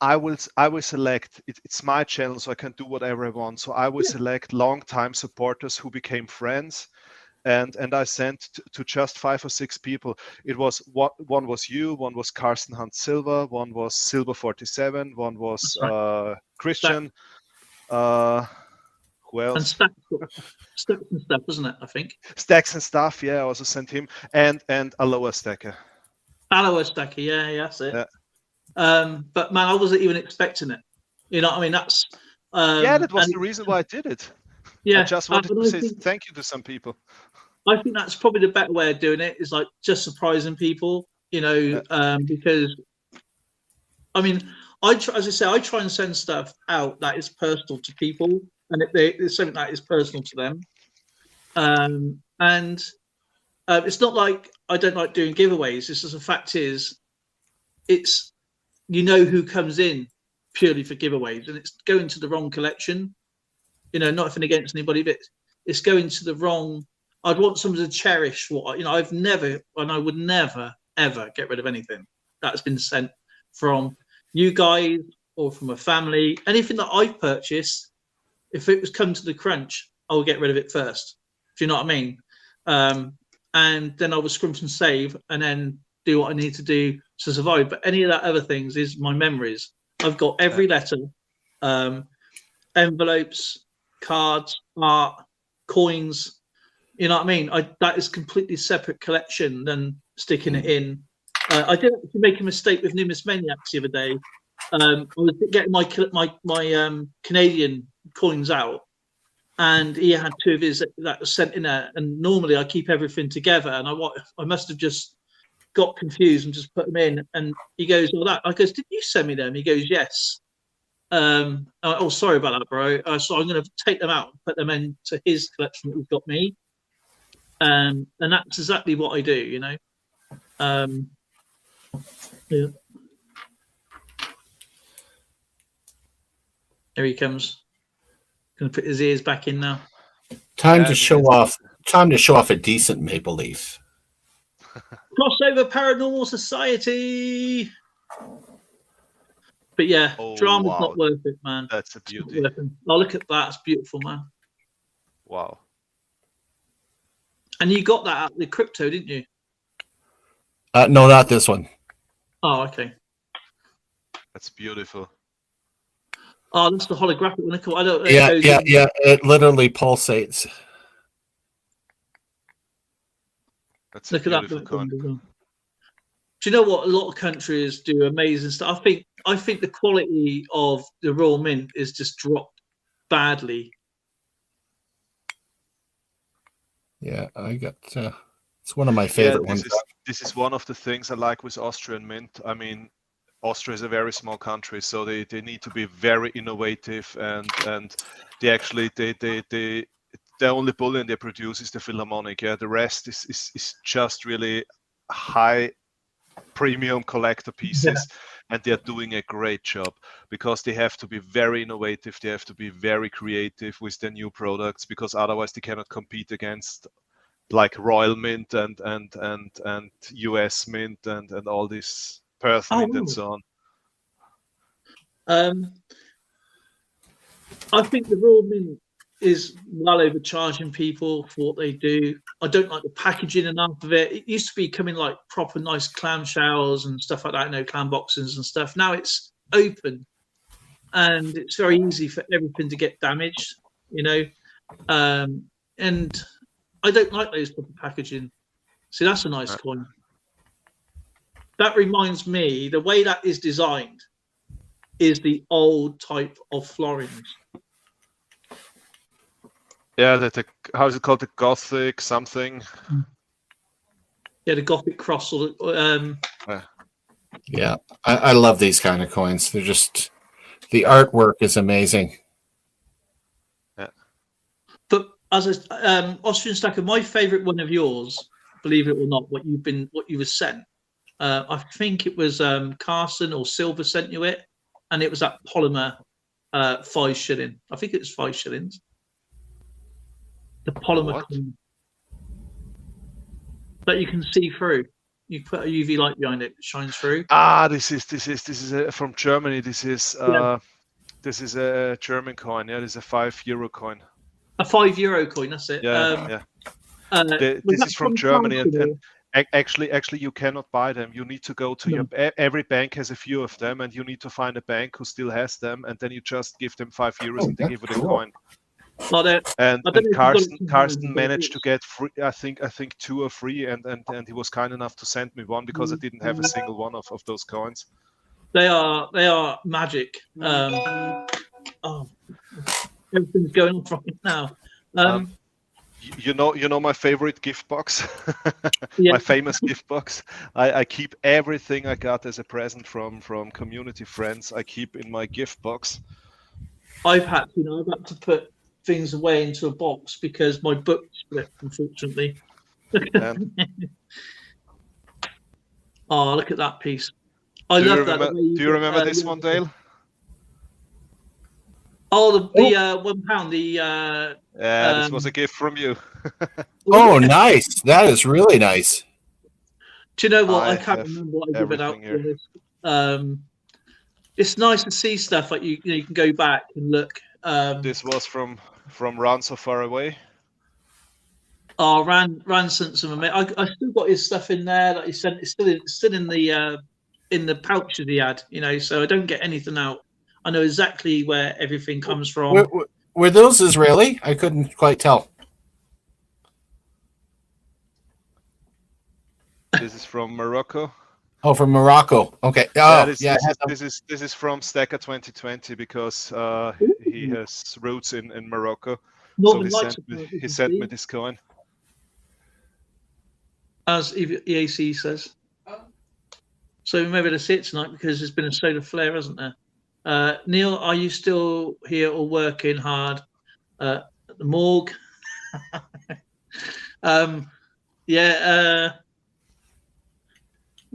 I will select. It's my channel, so I can do whatever I want. So I will select long-time supporters who became friends. And I sent to just 5 or 6 people. It was one was you, one was Carsten Hunt Silva, one was Silver 47, one was Christian. Who else? And Stacks and stuff, wasn't it? I think Stacks and stuff. Yeah, I also sent him and Aloha Stacker. Aloha Stacker. Yeah, that's it. Yeah. But man, I wasn't even expecting it. You know what I mean? That's that was the reason why I did it. Yeah, I just wanted to say thank you to some people. I think that's probably the better way of doing it, is like just surprising people, because I mean, as I say, I try and send stuff out that is personal to people, and it's something that is personal to them. And it's not like I don't like doing giveaways. It's just the fact is, it's who comes in purely for giveaways, and it's going to the wrong collection. Nothing against anybody, but it's going to the wrong. I'd want someone to cherish what I've never, and I would never ever get rid of anything that's been sent from you guys or from a family. Anything that I've purchased, if it was come to the crunch, I will get rid of it first. Do you know what I mean? And then I will scrimp and save, and then do what I need to do to survive. But any of that other things is my memories. I've got every letter, envelopes, cards, art, coins. You know what I mean? That is completely separate collection than sticking it in. I did actually make a mistake with Numismaniacs the other day. I was getting my Canadian coins out, and he had 2 of his that was sent in there. And normally I keep everything together, and I must have just got confused and just put them in. And he goes, "Well, that." I goes, "Did you send me them?" He goes, "Yes." Oh, sorry about that, bro. So I'm going to take them out and put them into his collection that he's got me. And that's exactly what I do, Yeah. There he comes. Going to put his ears back in now. Time to show off a decent maple leaf. Crossover Paranormal Society. But yeah, drama's not worth it, man. That's a beauty. Oh, look at that. It's beautiful, man. Wow. And you got that out of the crypto, didn't you? No, not this one. Oh, okay. That's beautiful. Oh, that's the holographic one. I don't. Yeah. It literally pulsates. That's a Look at that. beautiful coin. Do you know what? A lot of countries do amazing stuff. I think the quality of the Royal Mint is just dropped badly. Yeah, I got. It's one of my favorite ones. This is one of the things I like with Austrian Mint. I mean, Austria is a very small country, so they need to be very innovative, and they actually the only bullion they produce is the Philharmonic. Yeah, the rest is just really high premium collector pieces, and they're doing a great job because they have to be very innovative. They have to be very creative with their new products, because otherwise they cannot compete against like Royal Mint and US Mint and all this Perth Mint and so on. I think the Royal Mint is well overcharging people for what they do. I don't like the packaging enough of it. It used to be coming like proper nice clamshells and stuff like that, clam boxes and stuff. Now it's open and it's very easy for everything to get damaged, and I don't like those type of packaging. See, that's a nice coin. That reminds me, the way that is designed is the old type of florins. Yeah, how is it called? The Gothic something? Yeah, the Gothic cross. Yeah, I love these kind of coins. They're just, the artwork is amazing. Yeah. But as Austrian Stacker, my favourite one of yours, believe it or not, what you were sent. I think it was Carson or Silver sent you it, and it was that polymer 5 shilling. I think it was 5 shillings. The polymer coin that you can see through. You put a UV light behind it, it shines through. This is from Germany. This is a German coin. Yeah, this is a €5 coin. A €5 coin. That's it. Yeah. This is from Germany, and actually you cannot buy them. You need to go to every bank has a few of them, and you need to find a bank who still has them, and then you just give them €5 and they give you the coin. And Carsten managed to get free, I think 2 or 3, and he was kind enough to send me one because I didn't have a single one of those coins. They are magic. Everything's going on right now. You know my favorite gift box, Yeah. My famous gift box. I keep everything I got as a present from community friends. I keep in my gift box. I've had to put things away into a box because my book split, unfortunately. Oh, look at that piece! I love that. Do you remember this one, Dale? Oh, the £1. This was a gift from you. Oh, nice! That is really nice. Do you know what? I can't remember what I give it out for. It's nice to see stuff like you can go back and look. This was from Run So Far Away. Oh, Ran sent some. I still got his stuff in there that he sent. It's still in the pouch that he had. So I don't get anything out. I know exactly where everything comes from. Were those Israeli? I couldn't quite tell. This is from Morocco. Oh, from Morocco. Okay. Oh, This is from Stacker 2020 because he has roots in Morocco. Northern So Lights he sent me this coin. As EAC says. So we may be able to see it tonight because there's been a solar flare, hasn't there? Neil, are you still here or working hard at the morgue?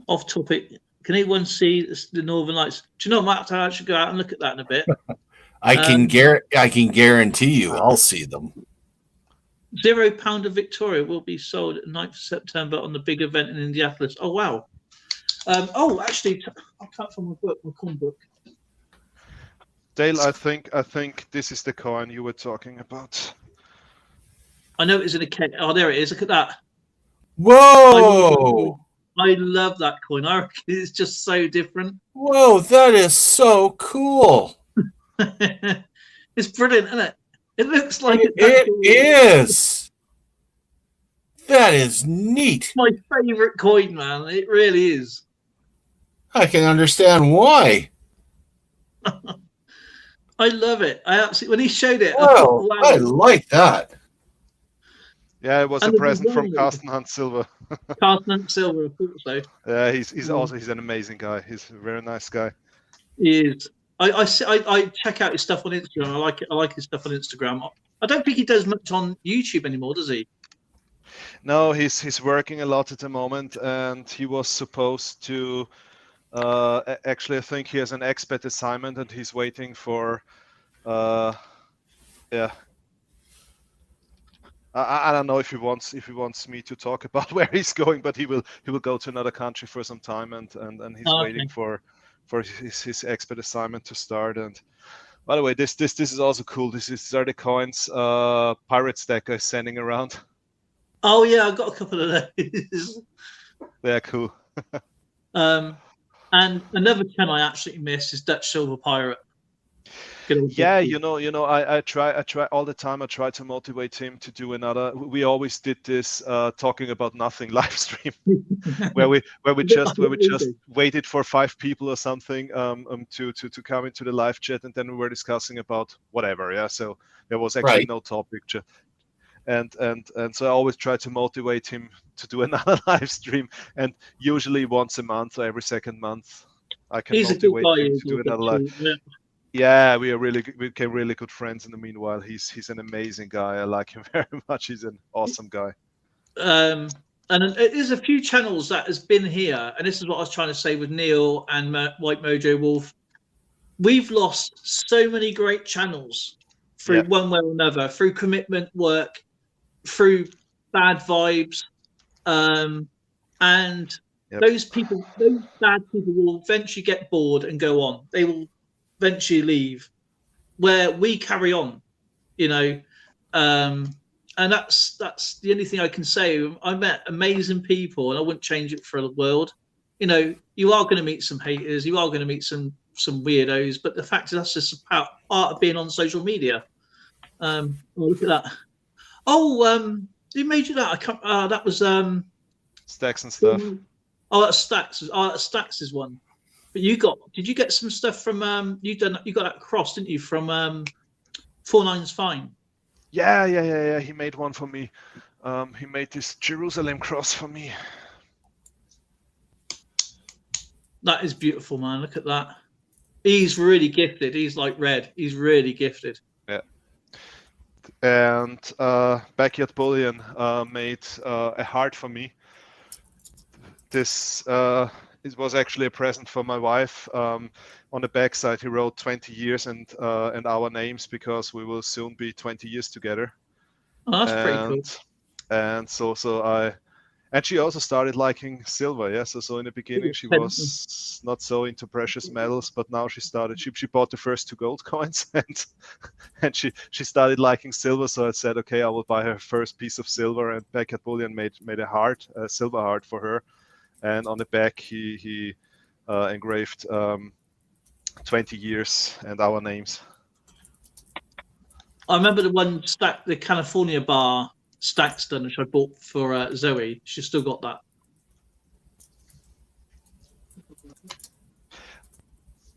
Off topic. Can anyone see the Northern Lights? Do you know, Matt? I should go out and look at that in a bit. I can guarantee you, I'll see them. £0 of Victoria will be sold at 9th of September on the big event in Indianapolis. Oh wow! Actually, I can't find my coin book. Dale, I think this is the coin you were talking about. I know it's in a case. Oh, there it is. Look at that. Whoa! I love that coin. I reckon it's just so different. Whoa, that is so cool. It's brilliant, isn't it? It looks like It is. That is neat. my favourite coin, man. It really is. I can understand why. I love it. I absolutely, when he showed it, I Wow, thought, wow. I like that. Yeah, it was And a the present from design. Carsten Hunt Silver. Carson Silver, I thought so. Yeah, he's also he's an amazing guy. He's a very nice guy. He is. I check out his stuff on Instagram. I like it. I like his stuff on Instagram. I don't think he does much on YouTube anymore, does he? No, he's working a lot at the moment, and he was supposed to. Actually, I think he has an expat assignment, and he's waiting for. Yeah. I don't know if he wants me to talk about where he's going, but he will go to another country for some time, and he's waiting for his expat assignment to start. And by the way, this is also cool. These are the coins Pirate Stacker is sending around. Oh yeah, I've got a couple of those. They're cool. And another 10 I absolutely miss is Dutch Silver Pirate. Yeah, I try all the time. I try to motivate him to do another. We always did this talking about nothing live stream, where we just waited for 5 people or something to come into the live chat, and then we were discussing about whatever. Yeah, so there was actually no topic. And so I always try to motivate him to do another live stream, and usually once a month or every second month, I can motivate him to do another live. Yeah, we became really good friends in the meanwhile. He's an amazing guy. I like him very much. He's an awesome guy. And there's a few channels that has been here, and this is what I was trying to say with Neil and White Mojo Wolf. We've lost so many great channels through one way or another, through commitment work, through bad vibes, and those bad people will eventually get bored and go on. They will eventually leave, where we carry on, and that's the only thing I can say. I met amazing people, and I wouldn't change it for the world. You are going to meet some haters, you are going to meet some weirdos, but the fact is that's just part of being on social media. Look at that. Who made you that? I can't. That was Stacks and stuff. That's Stacks. That's Stacks' one. But did you get some stuff from you got that cross, didn't you, from 49's Fine? Yeah. He made one for me. He made this Jerusalem cross for me. That is beautiful, man. Look at that. He's really gifted. He's like Red. He's really gifted. Yeah. And Backyard Bullion made a heart for me. This it was actually a present for my wife. On the back side, he wrote 20 years and our names, because we will soon be 20 years together. Oh, that's pretty cool. And and she also started liking silver. Yeah. So in the beginning, she was not so into precious metals, but now she started. She bought the first 2 gold coins, and she started liking silver. So I said, okay, I will buy her first piece of silver. And Backyard Bullion made a silver heart for her. And on the back, he engraved 20 years and our names. I remember the one stack, the California bar Stacks done, which I bought for Zoe. She's still got that.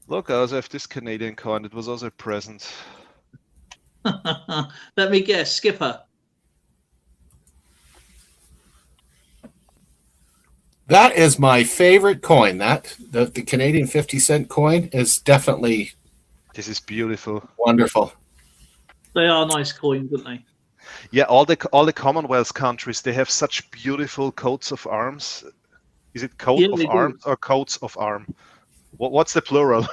Look, I also have this Canadian coin. It was also a present. Let me guess, Skipper. That is my favorite coin. The Canadian 50-cent coin is definitely. This is beautiful. Wonderful. They are nice coins, aren't they? Yeah, all the Commonwealth countries, they have such beautiful coats of arms. Is it coat of arms or coats of arm? What's the plural?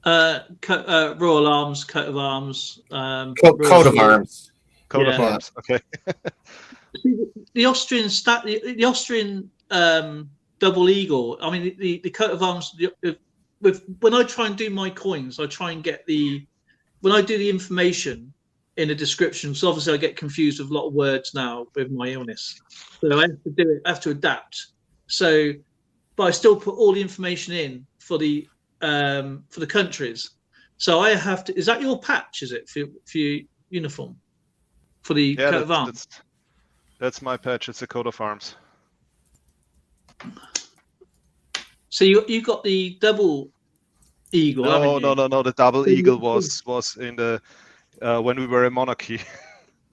Royal Arms, coat of arms. Coat of arms. Coat of arms. Okay. The Austrian double eagle. I mean, the coat of arms. When I try and do my coins, I try and get when I do the information, in a description. So obviously I get confused with a lot of words now with my illness. So I have to do it. I have to adapt. So, but I still put all the information in for the countries. So I have to. Is that your patch? Is it for your uniform? For the coat of arms? That's my patch. It's a coat of arms. So you got the double eagle? No. The double eagle was in the when we were a monarchy.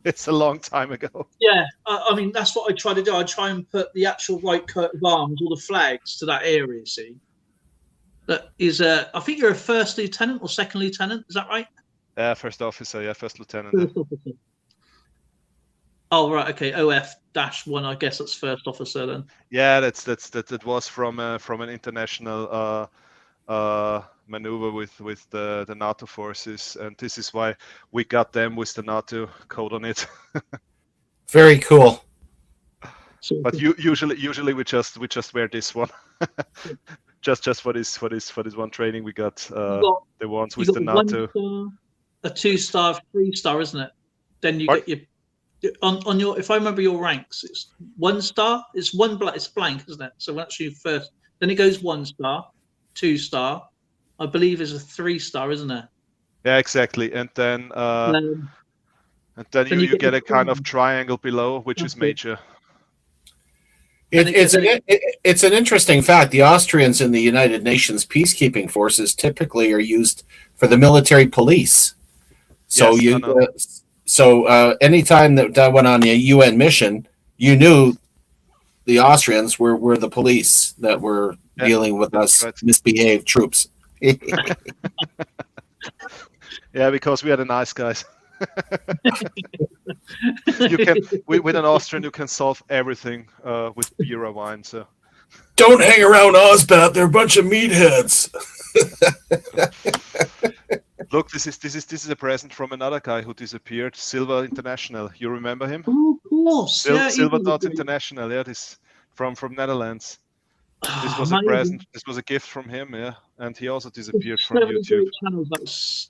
It's a long time ago. Yeah, I mean that's what I try to do. I try and put the actual right coat of arms, all the flags to that area. See, that is I think you're a first lieutenant or second lieutenant. Is that right? First officer. Yeah, first lieutenant. First officer. Oh right, okay. OF-1. I guess that's first officer then. Yeah, that was from an international maneuver with the NATO forces, and this is why we got them with the NATO code on it. Very cool. But usually we just wear this one. just for this one training we got the ones with the NATO. 1 star, a 2-star, 3-star, isn't it? Then you get your on your. If I remember your ranks, it's 1 star. It's it's blank, isn't it? So that's your first. Then it goes 1 star, 2-star. I believe is a 3-star, isn't it? Yeah, exactly. And then you get a kind of triangle below, which is major. It's an interesting fact. The Austrians in the United Nations peacekeeping forces typically are used for the military police. So anytime that I went on a UN mission, you knew the Austrians were the police that were dealing with us misbehaved troops. Yeah, because we are the nice guys. With an Austrian you can solve everything with beer or wine. So don't hang around Osbat; they're a bunch of meatheads. Look, this is a present from another guy who disappeared. Silver International. You remember him? Oh, of course. Silver Dot International. Yeah, this from Netherlands. This was a present. This was a gift from him. Yeah, and he also disappeared from YouTube. Channels.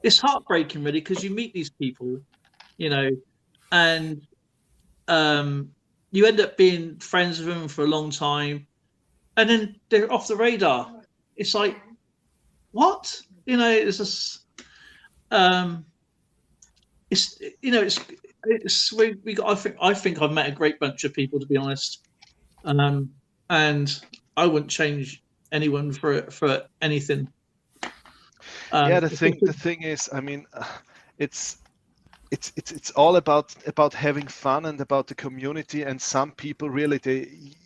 It's heartbreaking, really, because you meet these people, you know, and you end up being friends with them for a long time, and then they're off the radar. It's like, what? You know, it's just, it's we got. I think I've met a great bunch of people, to be honest, and I wouldn't change anyone for anything. Yeah, the thing is, I mean, it's all about having fun and about the community. And some people really,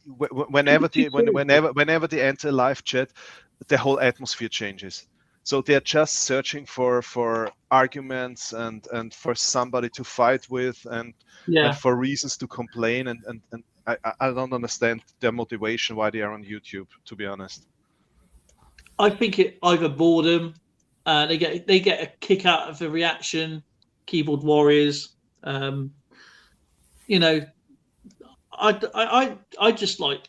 whenever they enter a live chat, the whole atmosphere changes. So they're just searching for arguments and for somebody to fight with and for reasons to complain. And I don't understand their motivation why they are on YouTube, to be honest. I think it either boredom. They get a kick out of the reaction, keyboard warriors. You know, I just like.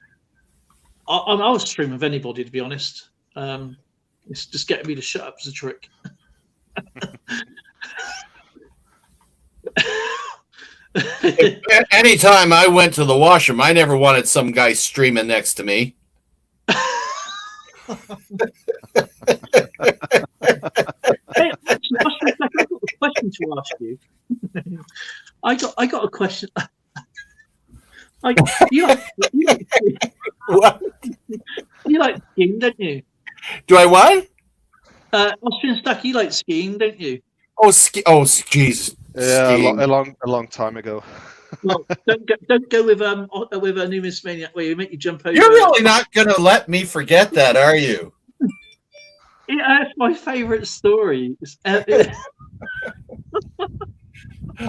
I'll stream with anybody, to be honest. It's just getting me to shut up is a trick. Anytime I went to the washroom, I never wanted some guy streaming next to me. Hey, actually, I've got a question to ask you. I got a question. You like skiing, don't you? Do I what? Austrian Stuck, you like skiing, don't you? Oh, jeez. Yeah, a long time ago. Well, don't go with a Numismaniac where you make you jump over. You're really not gonna let me forget that, are you? Yeah, that's my favourite story.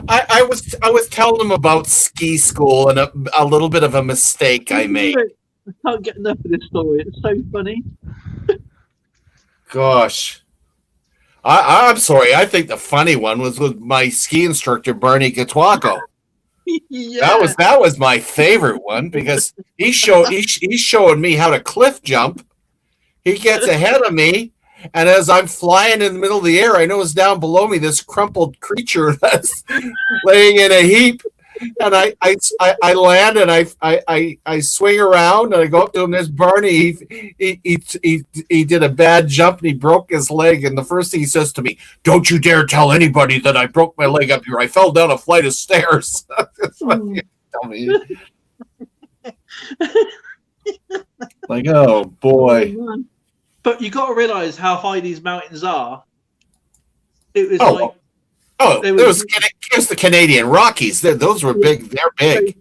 I was telling them about ski school and a little bit of a mistake I made. I can't get enough of this story. It's so funny. Gosh. I'm sorry. I think the funny one was with my ski instructor, Bernie Gatwaco. Yeah. That was my favorite one because he's showing me how to cliff jump. He gets ahead of me And as I'm flying in the middle of the air, I notice down below me this crumpled creature that's laying in a heap. And I land and I swing around and I go up to him. There's Barney. He did a bad jump and he broke his leg. And the first thing he says to me, "Don't you dare tell anybody that I broke my leg up here. I fell down a flight of stairs." Tell me. Like, oh boy. But you got to realize how high these mountains are. It was it was the Canadian Rockies. Those were big. They're big.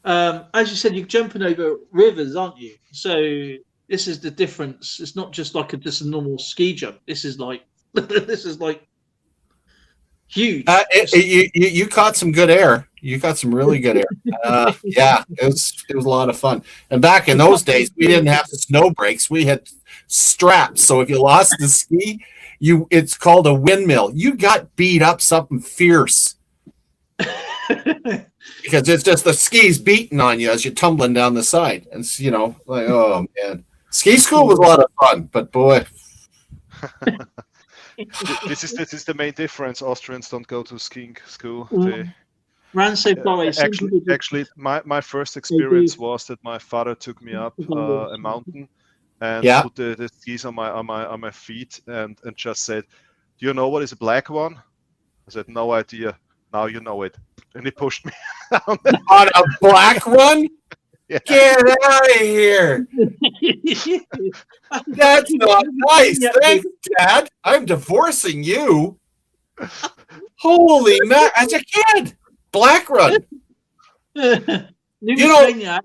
As you said, you're jumping over rivers, aren't you? So this is the difference. It's not just like just a normal ski jump. This is like huge. You caught some good air. You got some really good air. Yeah, it was a lot of fun. And back in those days, we didn't have snow brakes. We had straps. So if you lost the ski, it's called a windmill. You got beat up something fierce. Because it's just the skis beating on you as you're tumbling down the side. And like, oh man. Ski school was a lot of fun, but boy. This is the main difference. Austrians don't go to skiing school. Actually, my first experience was that my father took me up a mountain and put the skis on my feet and just said, "Do you know what is a black one?" I said, "No idea." "Now you know it." And he pushed me down. On a black one? Yeah. Get out of here. That's not nice. Thanks, Dad. I'm divorcing you. Holy man, as a kid. Black run. Numismaniac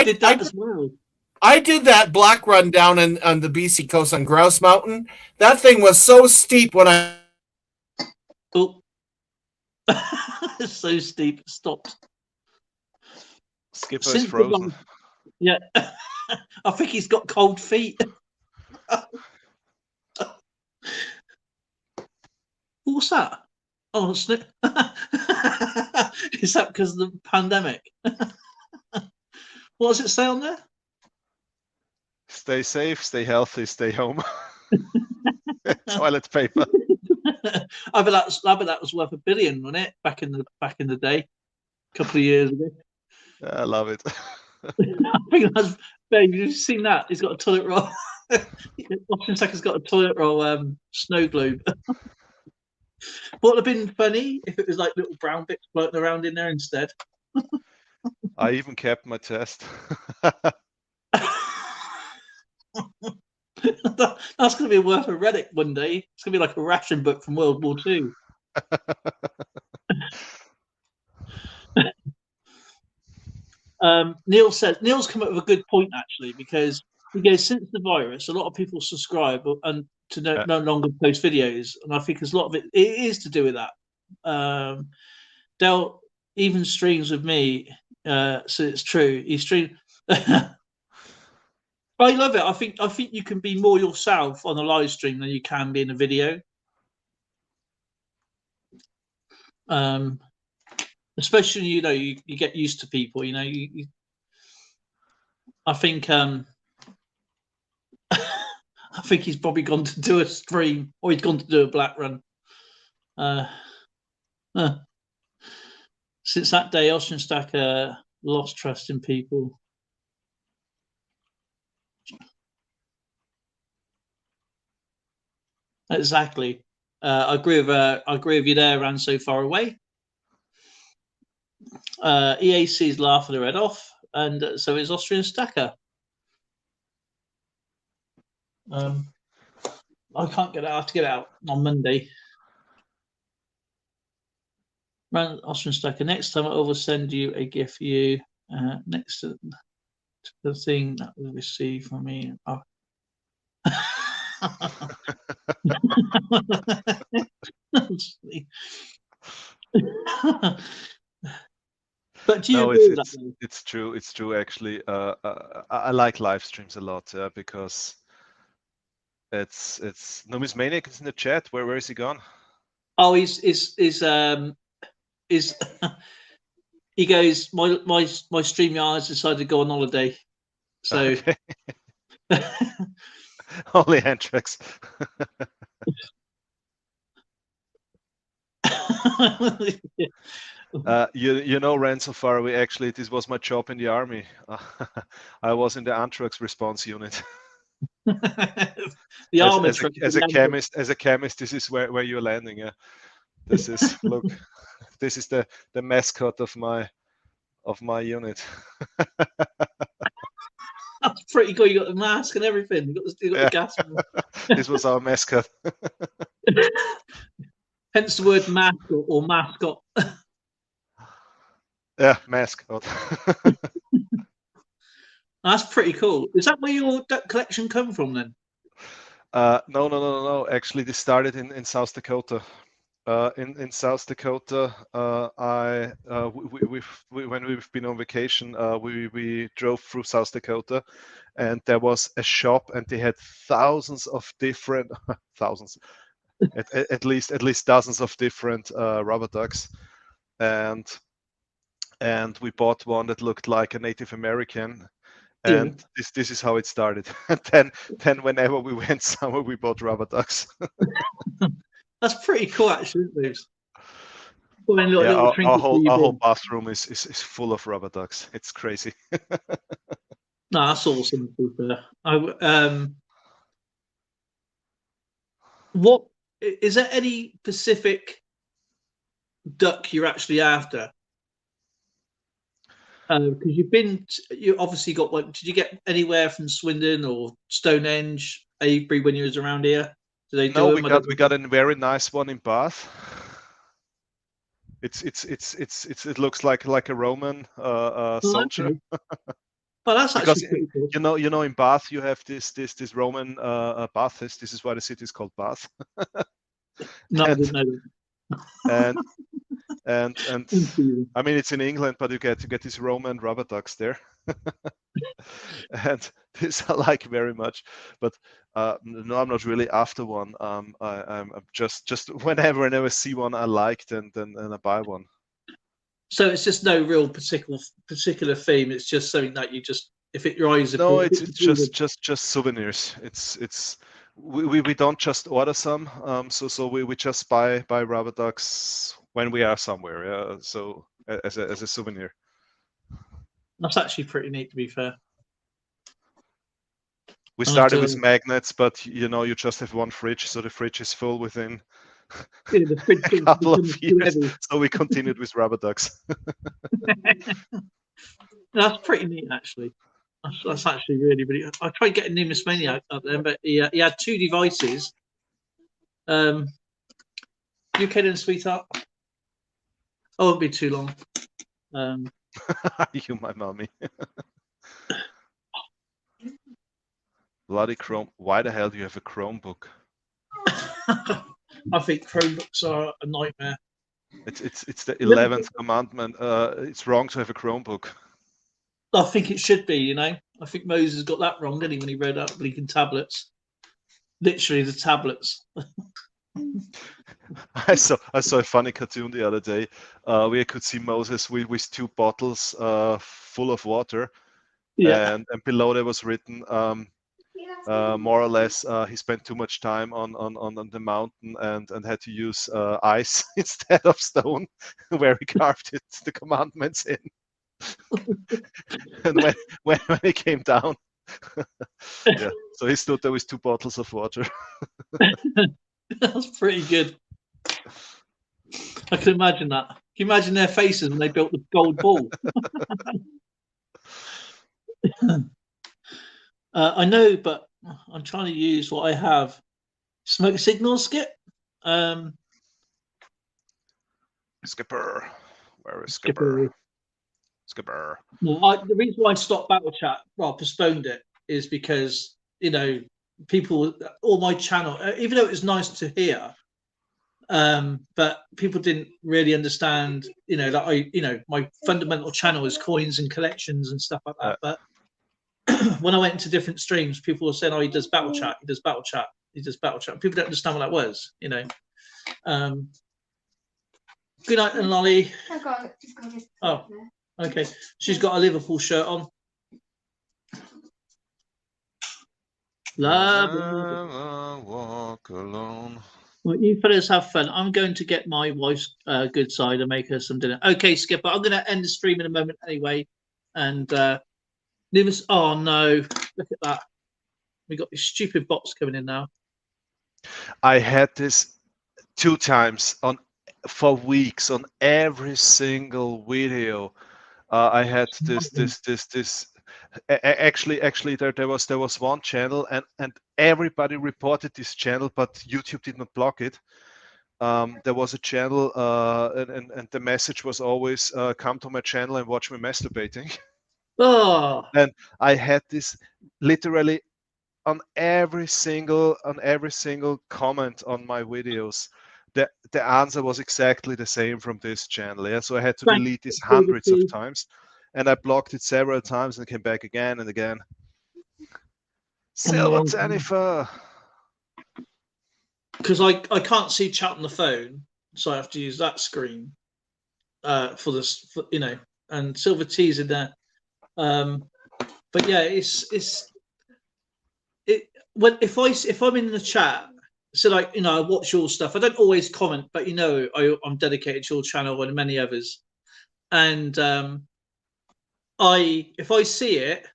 did that as well. I did that black run down on the BC coast on Grouse Mountain. That thing was so steep when I... Oh. It's so steep. It stopped. Skipper is frozen. Yeah. I think he's got cold feet. What's that? Oh, snip. Is that because of the pandemic? What does it say on there? Stay safe, stay healthy, stay home. Toilet paper. I bet that was worth $1 billion, wasn't it? Back in the day, a couple of years ago. I love it. I think that's, babe, you've seen that? He's got a toilet roll. Austin Stacker's got a toilet roll snow globe. What would have been funny if it was like little brown bits floating around in there instead. I even kept my test. That's going to be worth a relic one day. It's going to be like a ration book from World War II. Neil's come up with a good point actually, because he goes, since the virus, a lot of people subscribe and to no longer post videos, and I think there's a lot of it is to do with that. Dell even streams with me, so it's true. He streams. I love it. I think you can be more yourself on a live stream than you can be in a video. Especially, you get used to people. I think I think he's probably gone to do a stream, or he's gone to do a black run. Since that day, Austrian Stacker lost trust in people. Exactly. I agree with you there, Ran so far away. EAC is laughing their head off, and so is Austrian Stacker. I can't get out. I have to get out on Monday. Ran Austrian Stacker. Next time I will send you a gift for you. Next to the thing that we receive from me. Oh. But do you agree with that? It's true. It's true. Actually, I like live streams a lot because it's Numismaniac is in the chat. Where is he gone? Oh, he's he goes. My StreamYard decided to go on holiday, so. Okay. Only Antrax. You know, Ren, so far away. Actually, this was my job in the army. I was in the Antrax response unit. The armor as a chemist, this is where you're landing. Yeah, this is look. This is the mascot of my unit. That's pretty cool. You got the mask and everything. You got the gas. This was our mascot. Hence the word mask or mascot. Yeah, mascot. That's pretty cool. Is that where your duck collection come from then? No. Actually, this started in South Dakota. In South Dakota, when we've been on vacation, we drove through South Dakota, and there was a shop, and they had thousands of different at least dozens of different rubber ducks, and we bought one that looked like a Native American. And this is how it started. And then whenever we went somewhere, we bought rubber ducks. That's pretty cool, actually. Our whole bathroom is full of rubber ducks. It's crazy. No, that's awesome. What is there any specific duck you're actually after? Because you obviously got one. Did you get anywhere from Swindon or Stonehenge, Avebury when you was around here? Do they do we got a very nice one in Bath. It looks like a Roman soldier. Okay. Oh, that's because actually pretty cool. you know in Bath you have this Roman baths. This is why the city is called Bath. No, I didn't know that. and I mean it's in England, but you get these Roman rubber ducks there. And this I like very much, but no, I'm not really after one. I'm just whenever I see one I liked, and I buy one. So it's just no real particular theme. It's just something that you just, if it your eyes. No, it's just souvenirs. We don't just order some. So we just buy rubber ducks when we are somewhere. Yeah. So as a souvenir. That's actually pretty neat, to be fair. We started with magnets, but you just have one fridge, so the fridge is full within a couple of years. So we continued with rubber ducks. That's pretty neat, actually. That's actually really, really. I tried getting Numismaniac up there, but he had two devices. UK then, sweetheart. I won't be too long. You, my mommy. Bloody Chrome. Why the hell do you have a Chromebook? I think Chromebooks are a nightmare. It's the 11th commandment. It's wrong to have a Chromebook. I think it should be, I think Moses got that wrong, didn't he, when he read out blinking tablets? Literally the tablets. I saw a funny cartoon the other day where you could see Moses with two bottles full of water, and below there was written more or less he spent too much time on the mountain and had to use ice instead of stone, where he carved the commandments in. And when he came down, so he stood there with two bottles of water. That's pretty good. I can imagine that. Can you imagine their faces when they built the gold ball? I know, but I'm trying to use what I have. Smoke signal, Skip. Skipper. Where is Skipper? Skipper. Well, the reason why I stopped Battle Chat, postponed it, is because, people, all my channel, even though it was nice to hear, but people didn't really understand, that my fundamental channel is coins and collections and stuff like that. But when I went into different streams, people were saying, "Oh, he does Battle Chat. He does Battle Chat. He does Battle Chat." People don't understand what that was, Good night, and Lolly. Oh, okay. She's got a Liverpool shirt on. Love. Walk alone. Well, you fellas have fun. I'm going to get my wife's good side and make her some dinner. Okay, Skipper, I'm going to end the stream in a moment anyway. And oh no, look at that. We got this stupid box coming in now. I had this 2 times for weeks on every single video. I had this. Actually, there was one channel, and everybody reported this channel, but YouTube did not block it. There was a channel, and the message was always, "Come to my channel and watch me masturbating." Oh. And I had this literally on every single comment on my videos. The answer was exactly the same from this channel. Yeah, so I had to delete this hundreds of times, and I blocked it several times and came back again and again. Silver Jennifer. Because I can't see chat on the phone, so I have to use that screen for this, and Silver T's in there. But yeah, if I'm in the chat, so I watch your stuff. I don't always comment, but I'm dedicated to your channel and many others. And if I see it,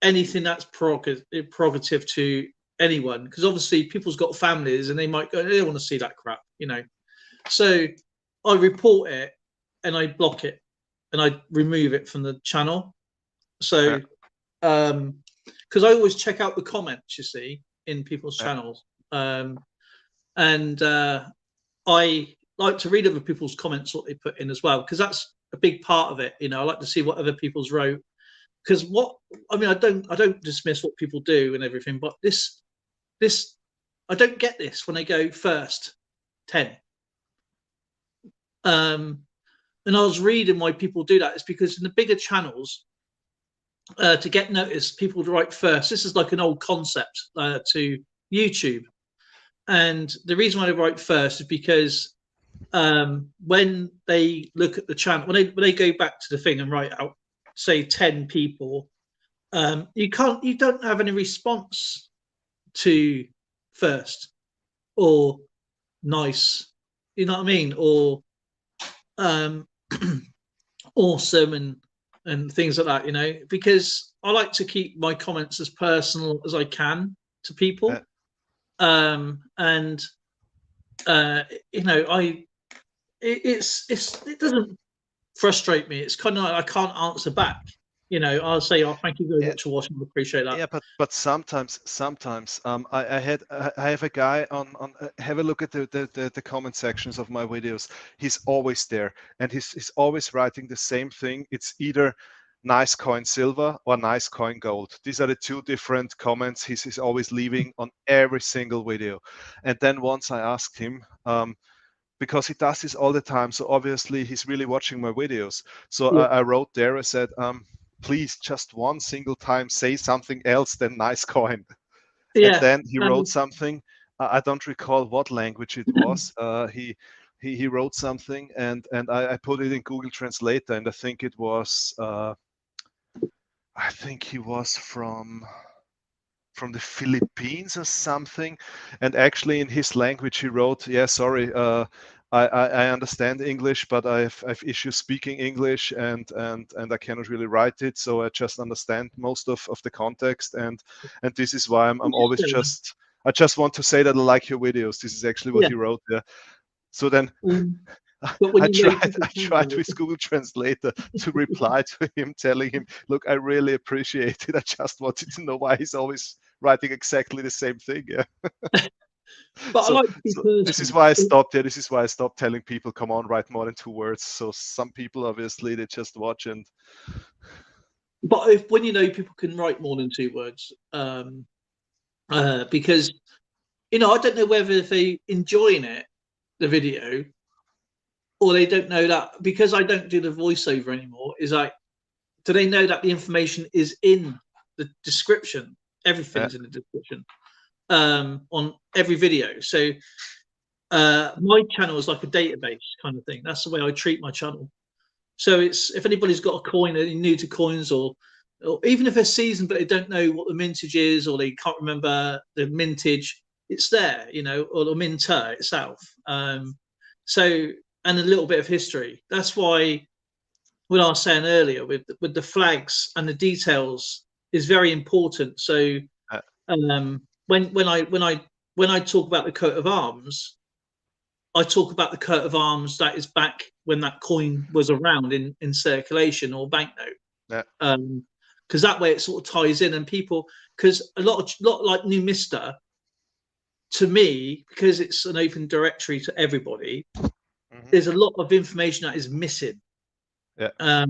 anything that's prerogative to anyone, because obviously people's got families and they might go, they don't want to see that crap, So I report it and I block it and I remove it from the channel. So, because I always check out the comments, you see, in people's channels. And I like to read other people's comments, what they put in as well, because that's a big part of it. I like to see what other people's wrote, because I don't dismiss what people do and everything, but this I don't get this when they go first 10. And I was reading why people do that. It's because in the bigger channels, to get noticed, people write first. This is like an old concept to YouTube. And the reason why they write first is because when they look at the channel, when they go back to the thing and write out, say 10 people, you don't have any response to first or nice, you know what I mean, or awesome and things like that, because I like to keep my comments as personal as I can to people. It doesn't frustrate me. It's kind of like I can't answer back. I'll say, "Oh, thank you very much for watching. I appreciate that." Yeah, but sometimes I have a guy on have a look at the comment sections of my videos. He's always there, and he's always writing the same thing. It's either nice coin silver or nice coin gold. These are the 2 different comments he's always leaving on every single video. And then once I asked him, because he does this all the time, so obviously he's really watching my videos. So Yeah. I wrote there, I said, please just one single time say something else than nice coin. Yeah. And then he wrote something. I don't recall what language it was. He wrote something, and I put it in Google Translator, and I think it was he was from the Philippines or something. And actually in his language he wrote, "Yeah, sorry, I understand English, but I've issues speaking English, and I cannot really write it, so I just understand most of the context, and this is why I'm always I just want to say that I like your videos." This is actually what he wrote there. So then I tried with Google Translator to reply to him, telling him, "Look, I really appreciate it. I just wanted to know why he's always writing exactly the same thing." Yeah. But so, I like this is why I stopped. Yeah, this is why I stopped telling people, "Come on, write more than 2 words." So some people obviously they just watch and. But when people can write more than 2 words, because I don't know whether they enjoying the video, or they don't know that, because I don't do the voiceover anymore. Is like, do they know that the information is in the description? Everything's in the description on every video. So my channel is like a database kind of thing. That's the way I treat my channel. So it's, if anybody's got a coin, they're new to coins, or or even if they're seasoned but they don't know what the mintage is, or they can't remember the mintage, it's there, you know, or the minter itself. So, and a little bit of history. That's why what I was saying earlier with the flags and the details is very important. So when I talk about the coat of arms, I talk about the coat of arms that is back when that coin was around in circulation or banknote. Yeah. Because that way it sort of ties in, and people, because a lot like Numista, to me, because it's an open directory to everybody, there's a lot of information that is missing. Yeah.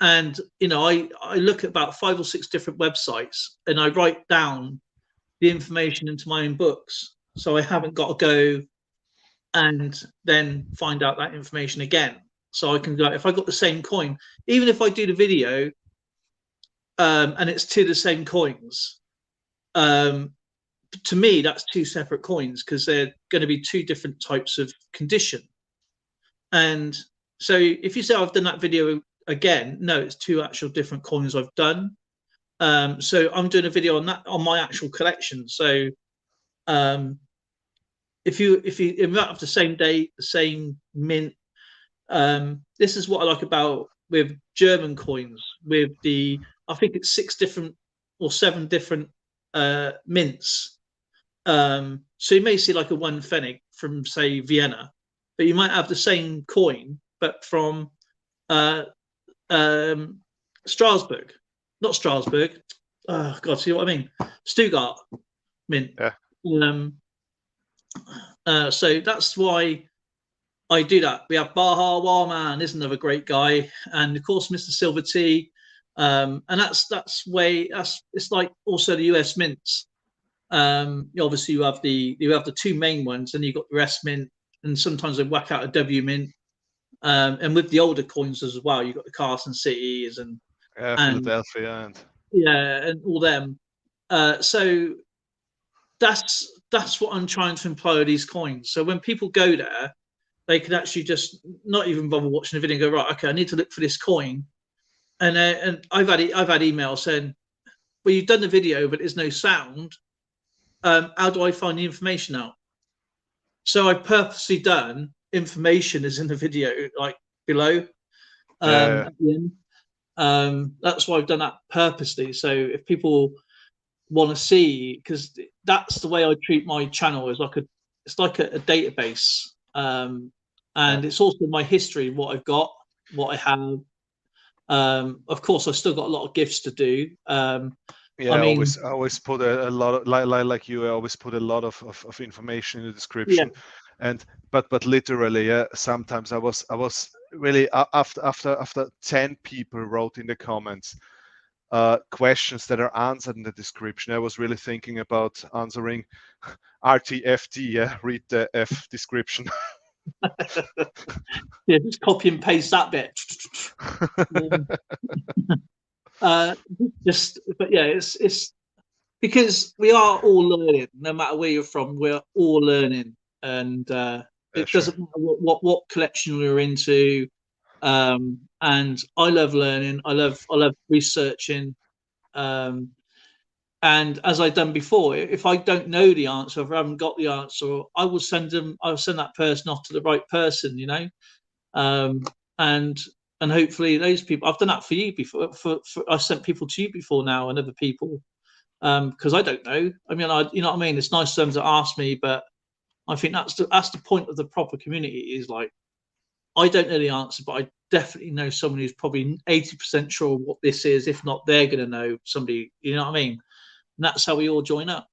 And you know, I look at about 5 or 6 different websites, and I write down the information into my own books, so I haven't got to go and then find out that information again. So I can go, if I got the same coin, even if I do the video and it's 2 of the same coins, to me that's 2 separate coins, because they're going to be 2 different types of condition. And so if you say I've done that video again, no, it's 2 actual different coins I've done. So I'm doing a video on that, on my actual collection. So if you have the same date, the same mint, this is what I like about with German coins, with the, I think it's 6 different or 7 different mints. So you may see like a 1 Pfennig from, say, Vienna, but you might have the same coin but from Strasbourg, not Strasbourg. Oh God, see what I mean? Stuttgart mint. Yeah. So that's why I do that. We have Baha Warman is another great guy, and of course Mr. Silver T, and that's way, that's, it's like also the US mints. Obviously you have the 2 main ones, and you've got the S mint, and sometimes they whack out a W mint. And with the older coins as well, you've got the Carson Cities and Philadelphia and all them. So that's what I'm trying to employ these coins. So when people go there, they can actually just not even bother watching the video and go, right, okay, I need to look for this coin. And I've had emails saying, well, you've done the video, but there's no sound. How do I find the information out? So I've purposely done information is in the video, like below at the end. That's why I've done that purposely. So if people want to see, because that's the way I treat my channel, is like it's like a database, and it's also my history, what I've got, what I have. Of course, I've still got a lot of gifts to do. Yeah, I mean, I always put a lot of, like you, I always put a lot of information in the description. Yeah. And but literally, sometimes I was really, after 10 people wrote in the comments questions that are answered in the description, I was really thinking about answering RTFT. Yeah, read the F description. Yeah, just copy and paste that bit. But yeah, it's because we are all learning. No matter where you're from, we're all learning, and it doesn't matter what collection we're into. And I love learning. I love researching. And as I've done before, if I don't know the answer, if I haven't got the answer, I will send that person off to the right person, you know. And hopefully those people, I've done that for you before. I've sent people to you before now, and other people, because I don't know. I mean, you know what I mean. It's nice for them to ask me, but I think that's the point of the proper community. Is like, I don't know the answer, but I definitely know someone who's probably 80% sure what this is. If not, they're going to know somebody. You know what I mean? And that's how we all join up,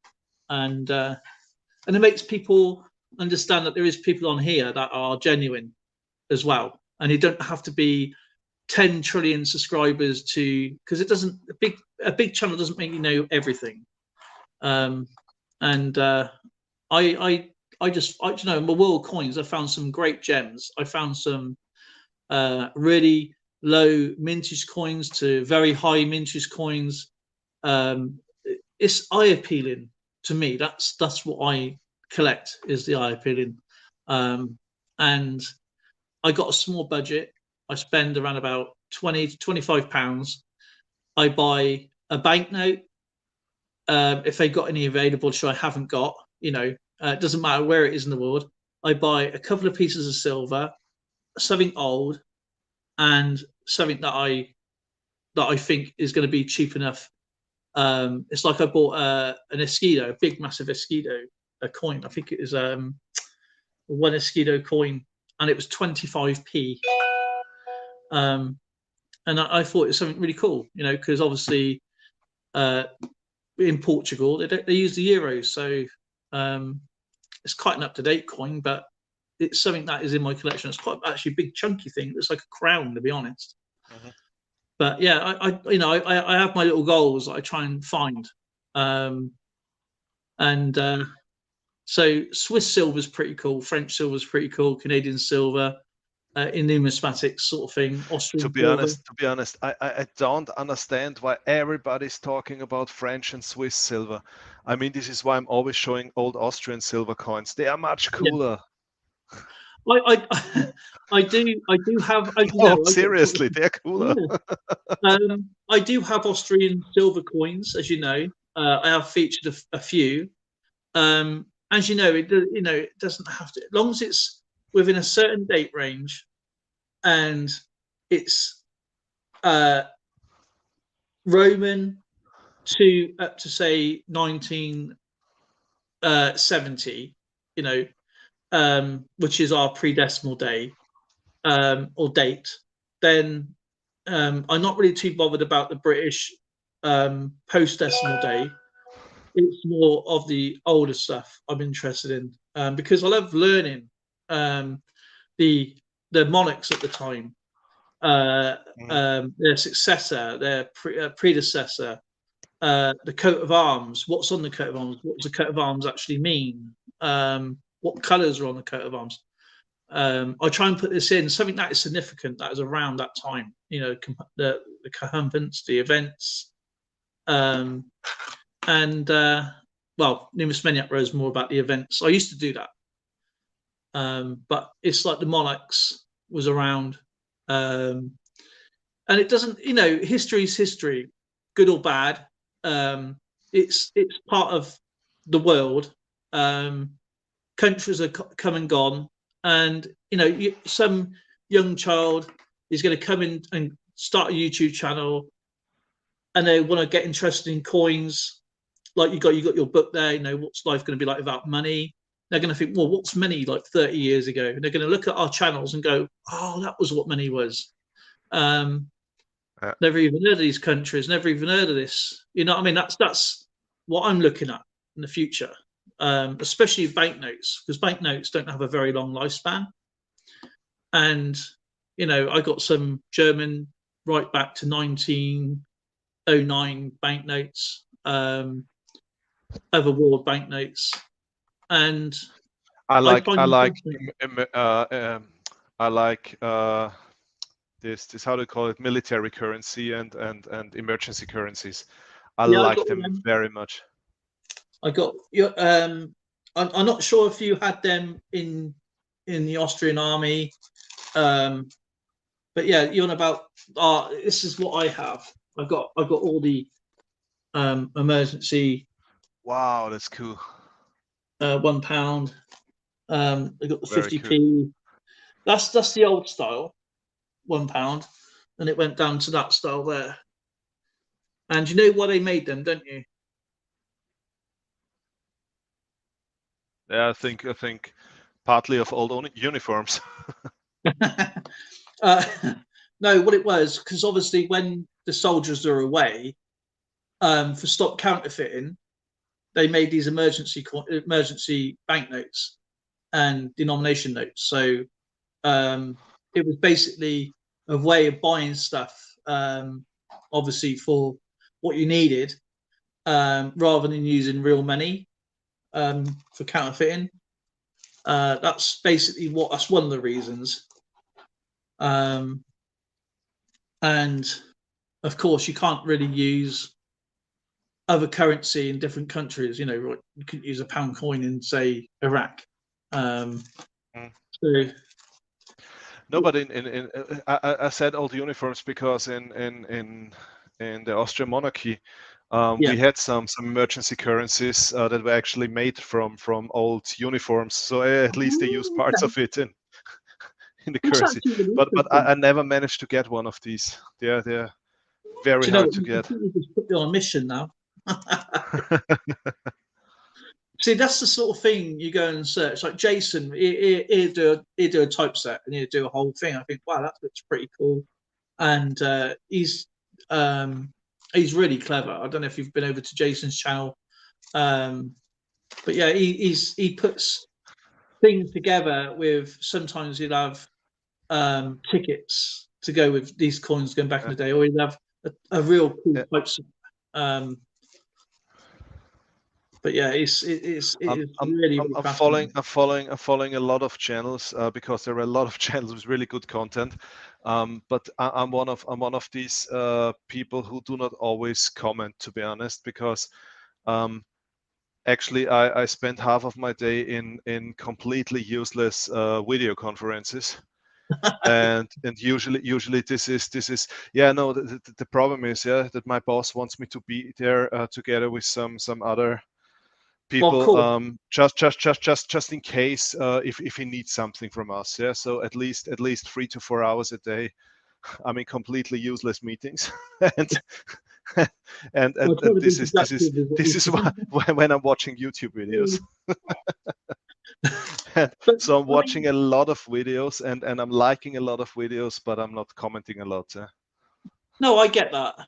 and it makes people understand that there is people on here that are genuine as well. And you don't have to be 10 trillion subscribers because it doesn't, a big channel doesn't make you know everything. I just, you know, in my world coins, I found some great gems. I found some really low mintage coins to very high mintage coins. It's eye appealing to me. That's what I collect, is the eye appealing. And I got a small budget. I spend around about 20 to 25 pounds, I buy a banknote if they got any available, which I haven't got. It doesn't matter where it is in the world. I buy a couple of pieces of silver, something old, and something that I think is going to be cheap enough. It's like I bought an Esquido, a big, massive Esquido, a coin. I think it is one Esquido coin, and it was 25p. And I thought it was something really cool, because obviously in Portugal they use the euros, so it's quite an up-to-date coin, but it's something that is in my collection. It's quite actually a big chunky thing. It's like a crown, to be honest. Mhm. But yeah, I have my little goals that I try and find, and so Swiss silver is pretty cool, French silver is pretty cool, Canadian silver, in numismatics sort of thing. Austrian To be silver. honest, I don't understand why everybody's talking about French and Swiss silver. I mean, this is why I'm always showing old Austrian silver coins. They are much cooler. I do have. No, seriously, they're cooler. Yeah. I do have Austrian silver coins, as you know. I have featured a few. As you know, it doesn't have to, as long as it's within a certain date range, and it's Roman to up to say 1970. Which is our pre-decimal day or date. Then I'm not really too bothered about the British post-decimal day. It's more of the older stuff I'm interested in, because I love learning the monarchs at the time, their successor, their predecessor, the coat of arms. What's on the coat of arms? What does the coat of arms actually mean? What colours are on the coat of arms? I try and put this in something that is significant, that is around that time. The circumference, the events, and Numismaniac wrote more about the events. I used to do that, but it's like the monarchs was around, and it doesn't. History is history, good or bad. It's part of the world. Countries are come and gone, and some young child is going to come in and start a YouTube channel, and they want to get interested in coins. Like you got your book there. What's life going to be like without money? They're going to think, well, what's money like 30 years ago? And they're going to look at our channels and go, oh, that was what money was. Never even heard of these countries. Never even heard of this. You know what I mean? That's what I'm looking at in the future. Especially banknotes, because banknotes don't have a very long lifespan. And I got some German right back to 1909 banknotes, other world banknotes, and I like this how do you call it, military currency and emergency currencies. I like them very much. I got I'm not sure if you had them in the Austrian army, but yeah, you're on about. This is what I have. I got all the emergency. Wow, that's cool. £1. I got the 50p. Cool. That's the old style, £1, and it went down to that style there. And you know why they made them, don't you? Yeah, I think partly of old uniforms. No, what it was, because obviously when the soldiers are away, for stop counterfeiting, they made these emergency banknotes and denomination notes. So it was basically a way of buying stuff, obviously for what you needed, rather than using real money for counterfeiting. That's basically that's one of the reasons. And of course, you can't really use other currency in different countries. You couldn't use a pound coin in, say, Iraq. So no, but I said old uniforms because in the Austrian monarchy, Yeah. we had some emergency currencies that were actually made from old uniforms. So at least they used parts of it in the That's currency. actually really But interesting. I never managed to get one of these. They're Do very you know hard what? to get. You just put you on a mission now. See, that's the sort of thing you go and search. Like Jason, he'd do a typeset and he'd do a whole thing. I think, wow, that looks pretty cool. And he's really clever. I don't know if you've been over to Jason's channel, but yeah, he puts things together with. Sometimes he'll have tickets to go with these coins going back in the day, or he'll have a real cool types. But yeah, it is really I'm following a lot of channels because there are a lot of channels with really good content. But I'm one of these people who do not always comment, to be honest, because actually I spend half of my day in completely useless video conferences. and usually this is the problem is that my boss wants me to be there together with some other people, cool. just in case if he needs something from us. Yeah, so at least 3 to 4 hours a day I'm in completely useless meetings. and this is why when I'm watching YouTube videos. So I'm watching a lot of videos and I'm liking a lot of videos, but I'm not commenting a lot. No, I get that.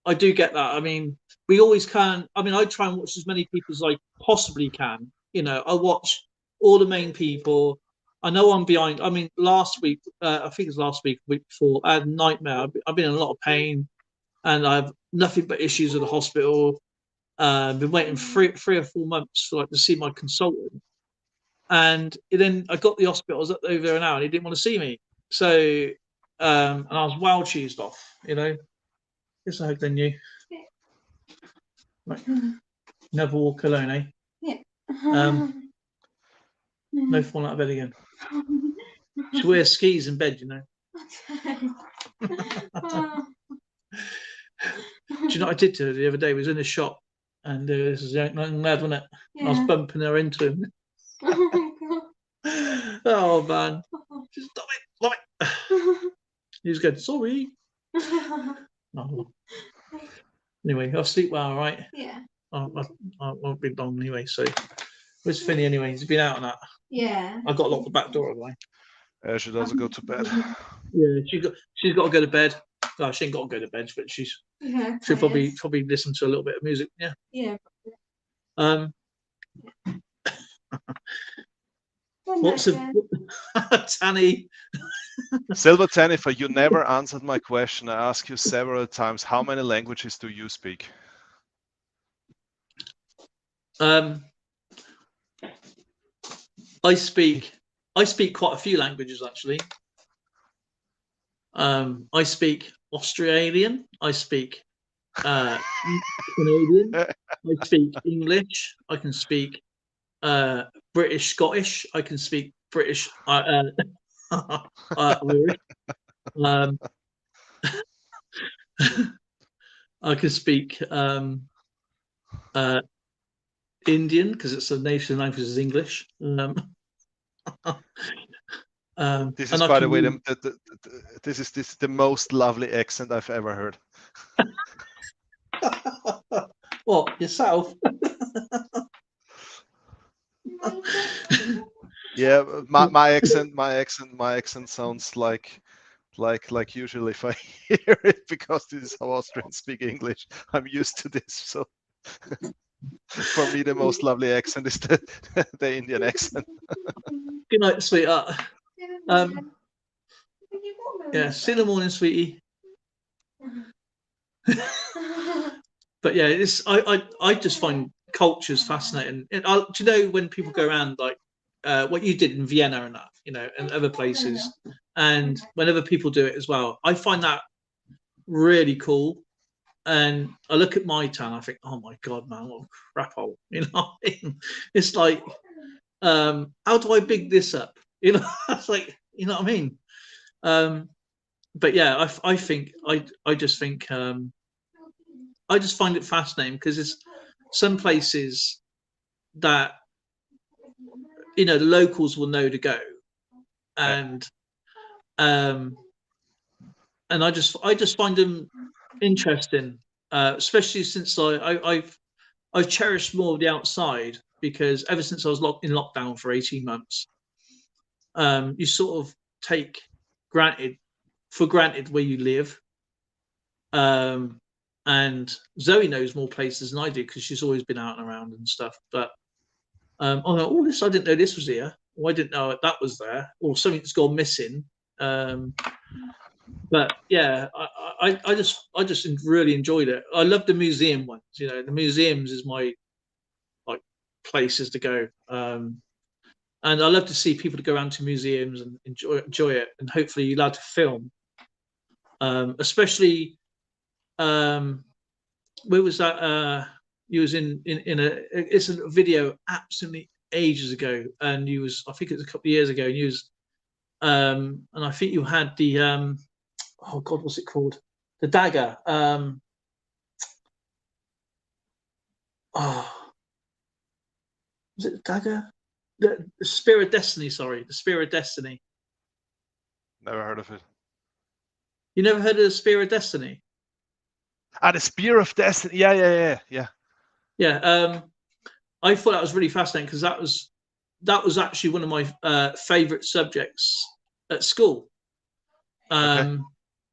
I do get that. I mean, we always can. I mean, I try and watch as many people as I possibly can. You know, I watch all the main people. I know I'm behind. I mean, last week, I think it was last week, week before, I had a nightmare. I've been in a lot of pain, and I have nothing but issues at the hospital. Been waiting 3 or 4 months for to see my consultant, and then I got the hospital. I was up over an hour, and he didn't want to see me. So, and I was well cheesed off. You know, guess I hug then you. Right. Never walk alone, eh? Yeah. No falling out of bed again. She wears skis in bed, you know. Do you know what I did to her the other day? I was in a shop, and this is young lad, wasn't it? Yeah. I was bumping her into him. Oh man, just stop it. He was going, sorry. Oh. Anyway, I'll sleep well, all right? Yeah. I won't be long anyway. So, where's Finny anyway? He's been out on that. Yeah. I got to lock the back door away. She doesn't go to bed. Yeah, she's got to go to bed. No, she ain't got to go to bed, but she'll probably listen to a little bit of music. Yeah. Yeah. What's a Tanny? Silver Tannifer, you never answered my question. I asked you several times. How many languages do you speak? I speak quite a few languages actually. I speak Australian. I speak Canadian. I speak English. I can speak British Scottish. I can speak British Irish. I can speak Indian because it's a nation language is English. This is, by the way, this is the most lovely accent I've ever heard. What, yourself? Yeah, my accent sounds like usually if I hear it, because this is how Austrians speak English. I'm used to this, so for me the most lovely accent is the Indian accent. Good night, sweetheart. Yeah, see you in the morning, sweetie. But yeah, it's I just find cultures fascinating. Do you know when people go around like what you did in Vienna and that, you know, and other places, and whenever people do it as well, I find that really cool. And I look at my town, I think, oh my god, man, what a crap hole. You know what I mean? It's like, how do I big this up? You know, it's like, you know what I mean? but yeah, I think I just think I just find it fascinating because it's some places that the locals will know to go, and and I just find them interesting, especially since I've cherished more of the outside, because ever since I was in lockdown for 18 months, you sort of take for granted where you live. And Zoe knows more places than I do because she's always been out and around and stuff. But I didn't know this was here. Or I didn't know that was there, or something's gone missing. But yeah, I just really enjoyed it. I love the museum ones. The museums is my places to go. And I love to see people to go around to museums and enjoy it. And hopefully you're allowed to film, especially. Where was that? You was in it's a video absolutely ages ago, and I think it was a couple of years ago, and you was and I think you had the oh god, what's it called? The dagger. Was it the dagger? The Spear of Destiny, sorry, the Spear of Destiny. Never heard of it. You never heard of the Spear of Destiny? The Spear of Destiny. Yeah. Yeah. I thought that was really fascinating because that was actually one of my favorite subjects at school. And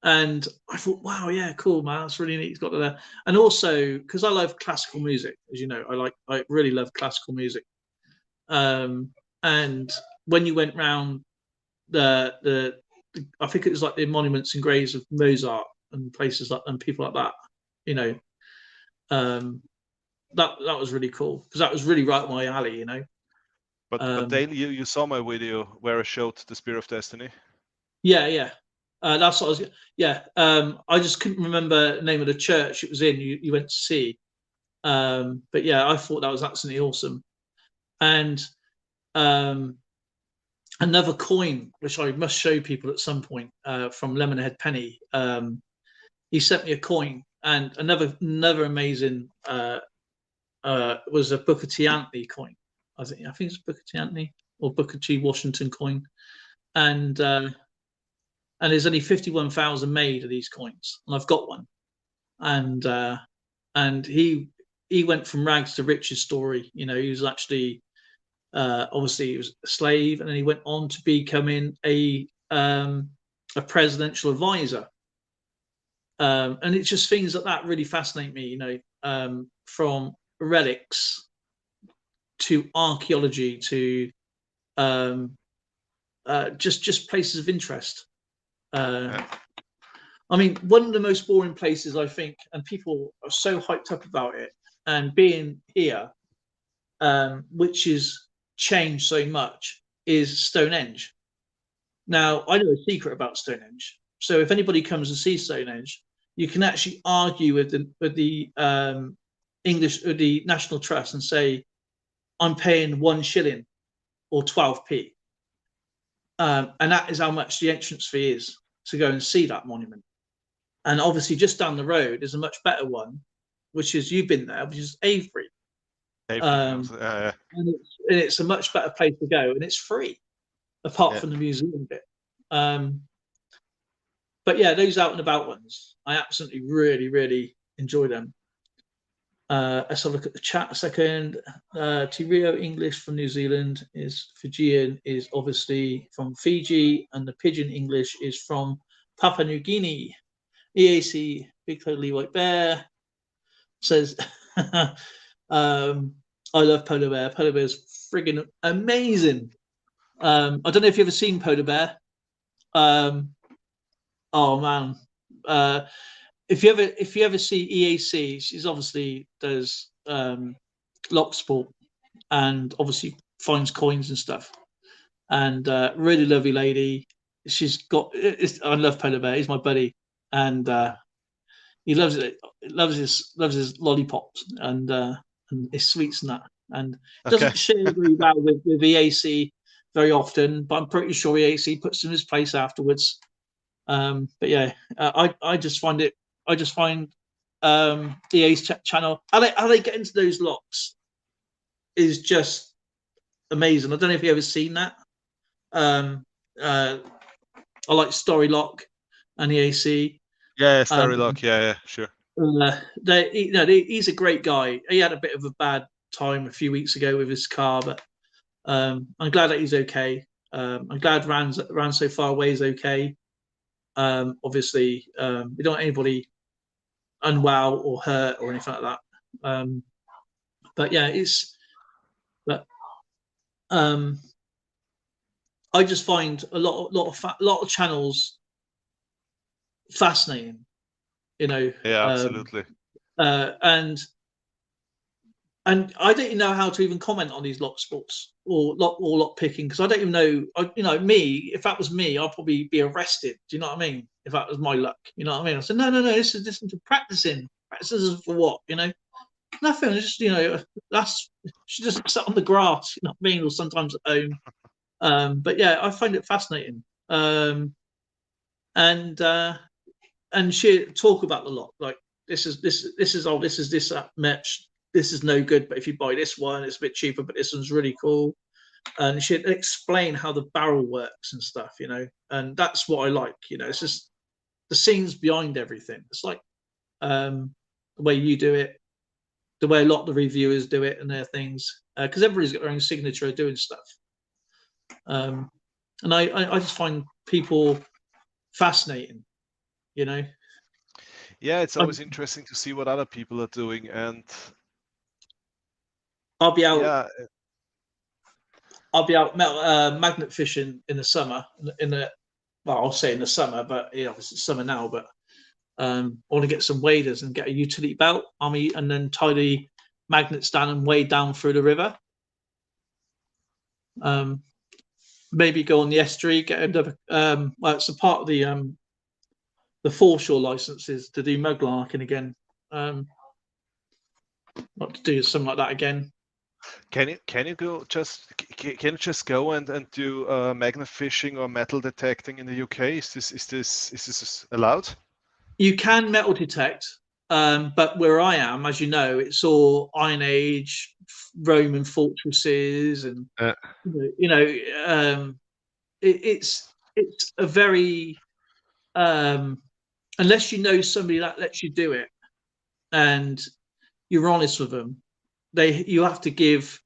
I thought, wow, yeah, cool, man, that's really neat. It's got to there. And also because I love classical music, as you know, I really love classical music. And when you went round the I think it was like the monuments and graves of Mozart and places like and people like that, that was really cool because that was really right up my alley, But Dale, you saw my video where I showed the Spear of Destiny. Yeah. That's what I was. Yeah. I just couldn't remember the name of the church it was in. You went to see. But yeah, I thought that was absolutely awesome. And another coin which I must show people at some point from Lemonhead Penny. He sent me a coin, and another amazing was a Booker T. Anthony coin. I think it's Booker T. Anthony or Booker T. Washington coin, and there's only 51,000 made of these coins, and I've got one. And he went from rags to riches story. He was actually obviously he was a slave, and then he went on to becoming a presidential advisor. And it's just things like that really fascinate me, from relics to archaeology to just places of interest. I mean, one of the most boring places, I think, and people are so hyped up about it, and being here, which is changed so much, is Stonehenge. Now, I know a secret about Stonehenge. So if anybody comes to see Stonehenge, you can actually argue with the English or the National Trust and say, I'm paying 1 shilling or 12p. And that is how much the entrance fee is to go and see that monument. And obviously just down the road is a much better one, which is, you've been there, which is Avebury. And it's a much better place to go, and it's free, apart from the museum bit. But yeah, those out and about ones, I absolutely really enjoy them. Let's have a look at the chat a second. Tirio English from New Zealand is Fijian, is obviously from Fiji, and the Pigeon English is from Papua New Guinea. EAC Big Totally White Bear says, I love Polar Bear. Polar Bear is friggin' amazing. I don't know if you've ever seen Polar Bear. Oh man, if you ever see EAC, she's obviously does lock sport and obviously finds coins and stuff, and really lovely lady. She's got. I love Polar Bear. He's my buddy, and he loves it. Loves his lollipops and his sweets and that, and doesn't share very well with EAC very often. But I'm pretty sure EAC puts him in his place afterwards. But yeah, I just find the Ace channel, how they get into those locks is just amazing. I don't know if you've ever seen that. I like Story Lock and the AC. Yeah, Storylock. Yeah, sure. He's a great guy. He had a bit of a bad time a few weeks ago with his car, but I'm glad that he's okay. I'm glad ran so far away is okay. Obviously, we don't want anybody unwell or hurt or anything like that. But yeah, I just find a lot of channels fascinating, you know. Yeah, absolutely. And I don't even know how to even comment on these lock sports or lock picking, because I don't even know. Me, if that was me, I'd probably be arrested. Do you know what I mean? If that was my luck, you know what I mean? I said, no, this is just practicing. Practices for what? You know, nothing. Just she just sat on the grass. You know what I mean? Or sometimes at home. But yeah, I find it fascinating. And she talk about the lock, like this is this match. This is no good, but if you buy this one, it's a bit cheaper, but this one's really cool. And she'd explain how the barrel works and stuff, you know, and that's what I like, you know. It's just the scenes behind everything. It's like the way you do it, the way a lot of the reviewers do it and their things, because everybody's got their own signature of doing stuff. And I just find people fascinating, you know. Yeah, it's always interesting to see what other people are doing, and I'll be out. Yeah. I'll be out magnet fishing in the summer. I'll say in the summer, but yeah, it's summer now. But I want to get some waders and get a utility belt on me, and then tie the magnets down and wade down through the river. Maybe go on the estuary, get another. It's a part of the foreshore licenses to do muglarking again. Not to do something like that again. Can you just go and do magnet fishing or metal detecting in the UK? Is this allowed? You can metal detect, but where I am, as you know, it's all Iron Age, Roman fortresses, and it's a very unless you know somebody that lets you do it, and you're honest with them, you have to give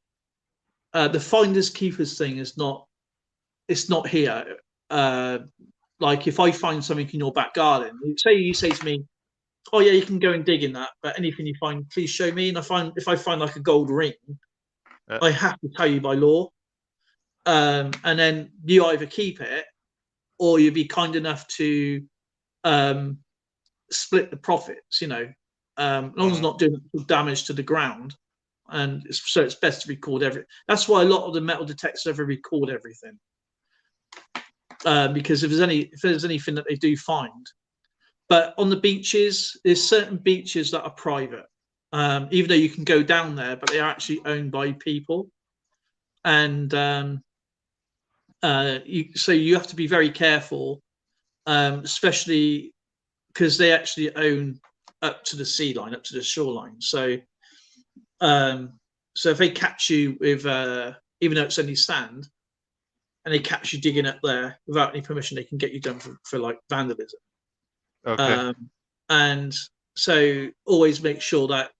the finders keepers thing is not, it's not here. Like if I find something in your back garden, you say to me, oh yeah, you can go and dig in that, but anything you find, please show me. And if I find like a gold ring, I have to tell you by law. And then you either keep it or you be kind enough to split the profits, you know, as long as it's not doing damage to the ground. And so it's best to record everything. That's why a lot of the metal detectors ever record everything, because if there's anything that they do find. But on the beaches, there's certain beaches that are private, even though you can go down there, but they are actually owned by people. And so you have to be very careful, especially because they actually own up to the sea line, up to the shoreline. So if they catch you with, even though it's only sand, and they catch you digging up there without any permission, they can get you done for like vandalism. Okay. And so always make sure that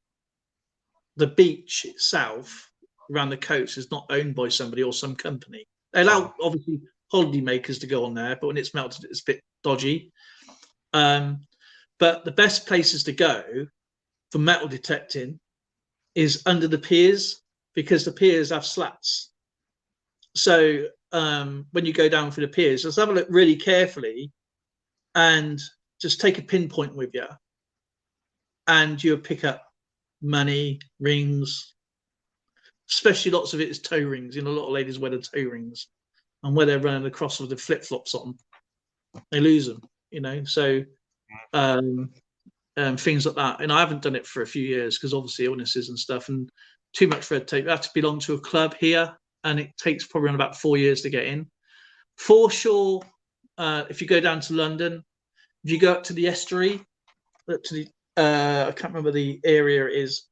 the beach itself around the coast is not owned by somebody or some company. They allow obviously holiday makers to go on there, but when it's melted, it's a bit dodgy. But the best places to go for metal detecting is under the piers, because the piers have slats. So when you go down for the piers, just have a look really carefully and just take a pinpoint with you, and you'll pick up money, rings, especially lots of it is toe rings. You know, a lot of ladies wear the toe rings, and where they're running across with the flip-flops on, they lose them, you know. So things like that. And I haven't done it for a few years because obviously illnesses and stuff and too much red tape. You have to belong to a club here, and it takes probably around about 4 years to get in. Foreshore, if you go down to London, if you go up to the estuary, up to the I can't remember the area it is,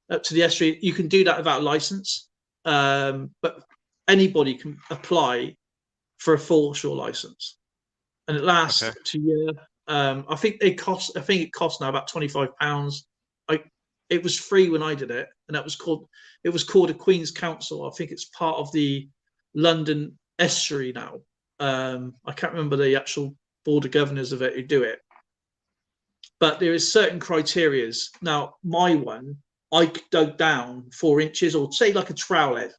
up to the estuary, you can do that without a license, but anybody can apply for a foreshore license, and it lasts Okay. 2 years. I think it costs now about £25. It was free when I did it, and it was called a Queen's Council. I think it's part of the London Estuary now. I can't remember the actual board of governors of it who do it, but there is certain criterias. Now, my one, I dug down 4 inches, or say like a trowel head,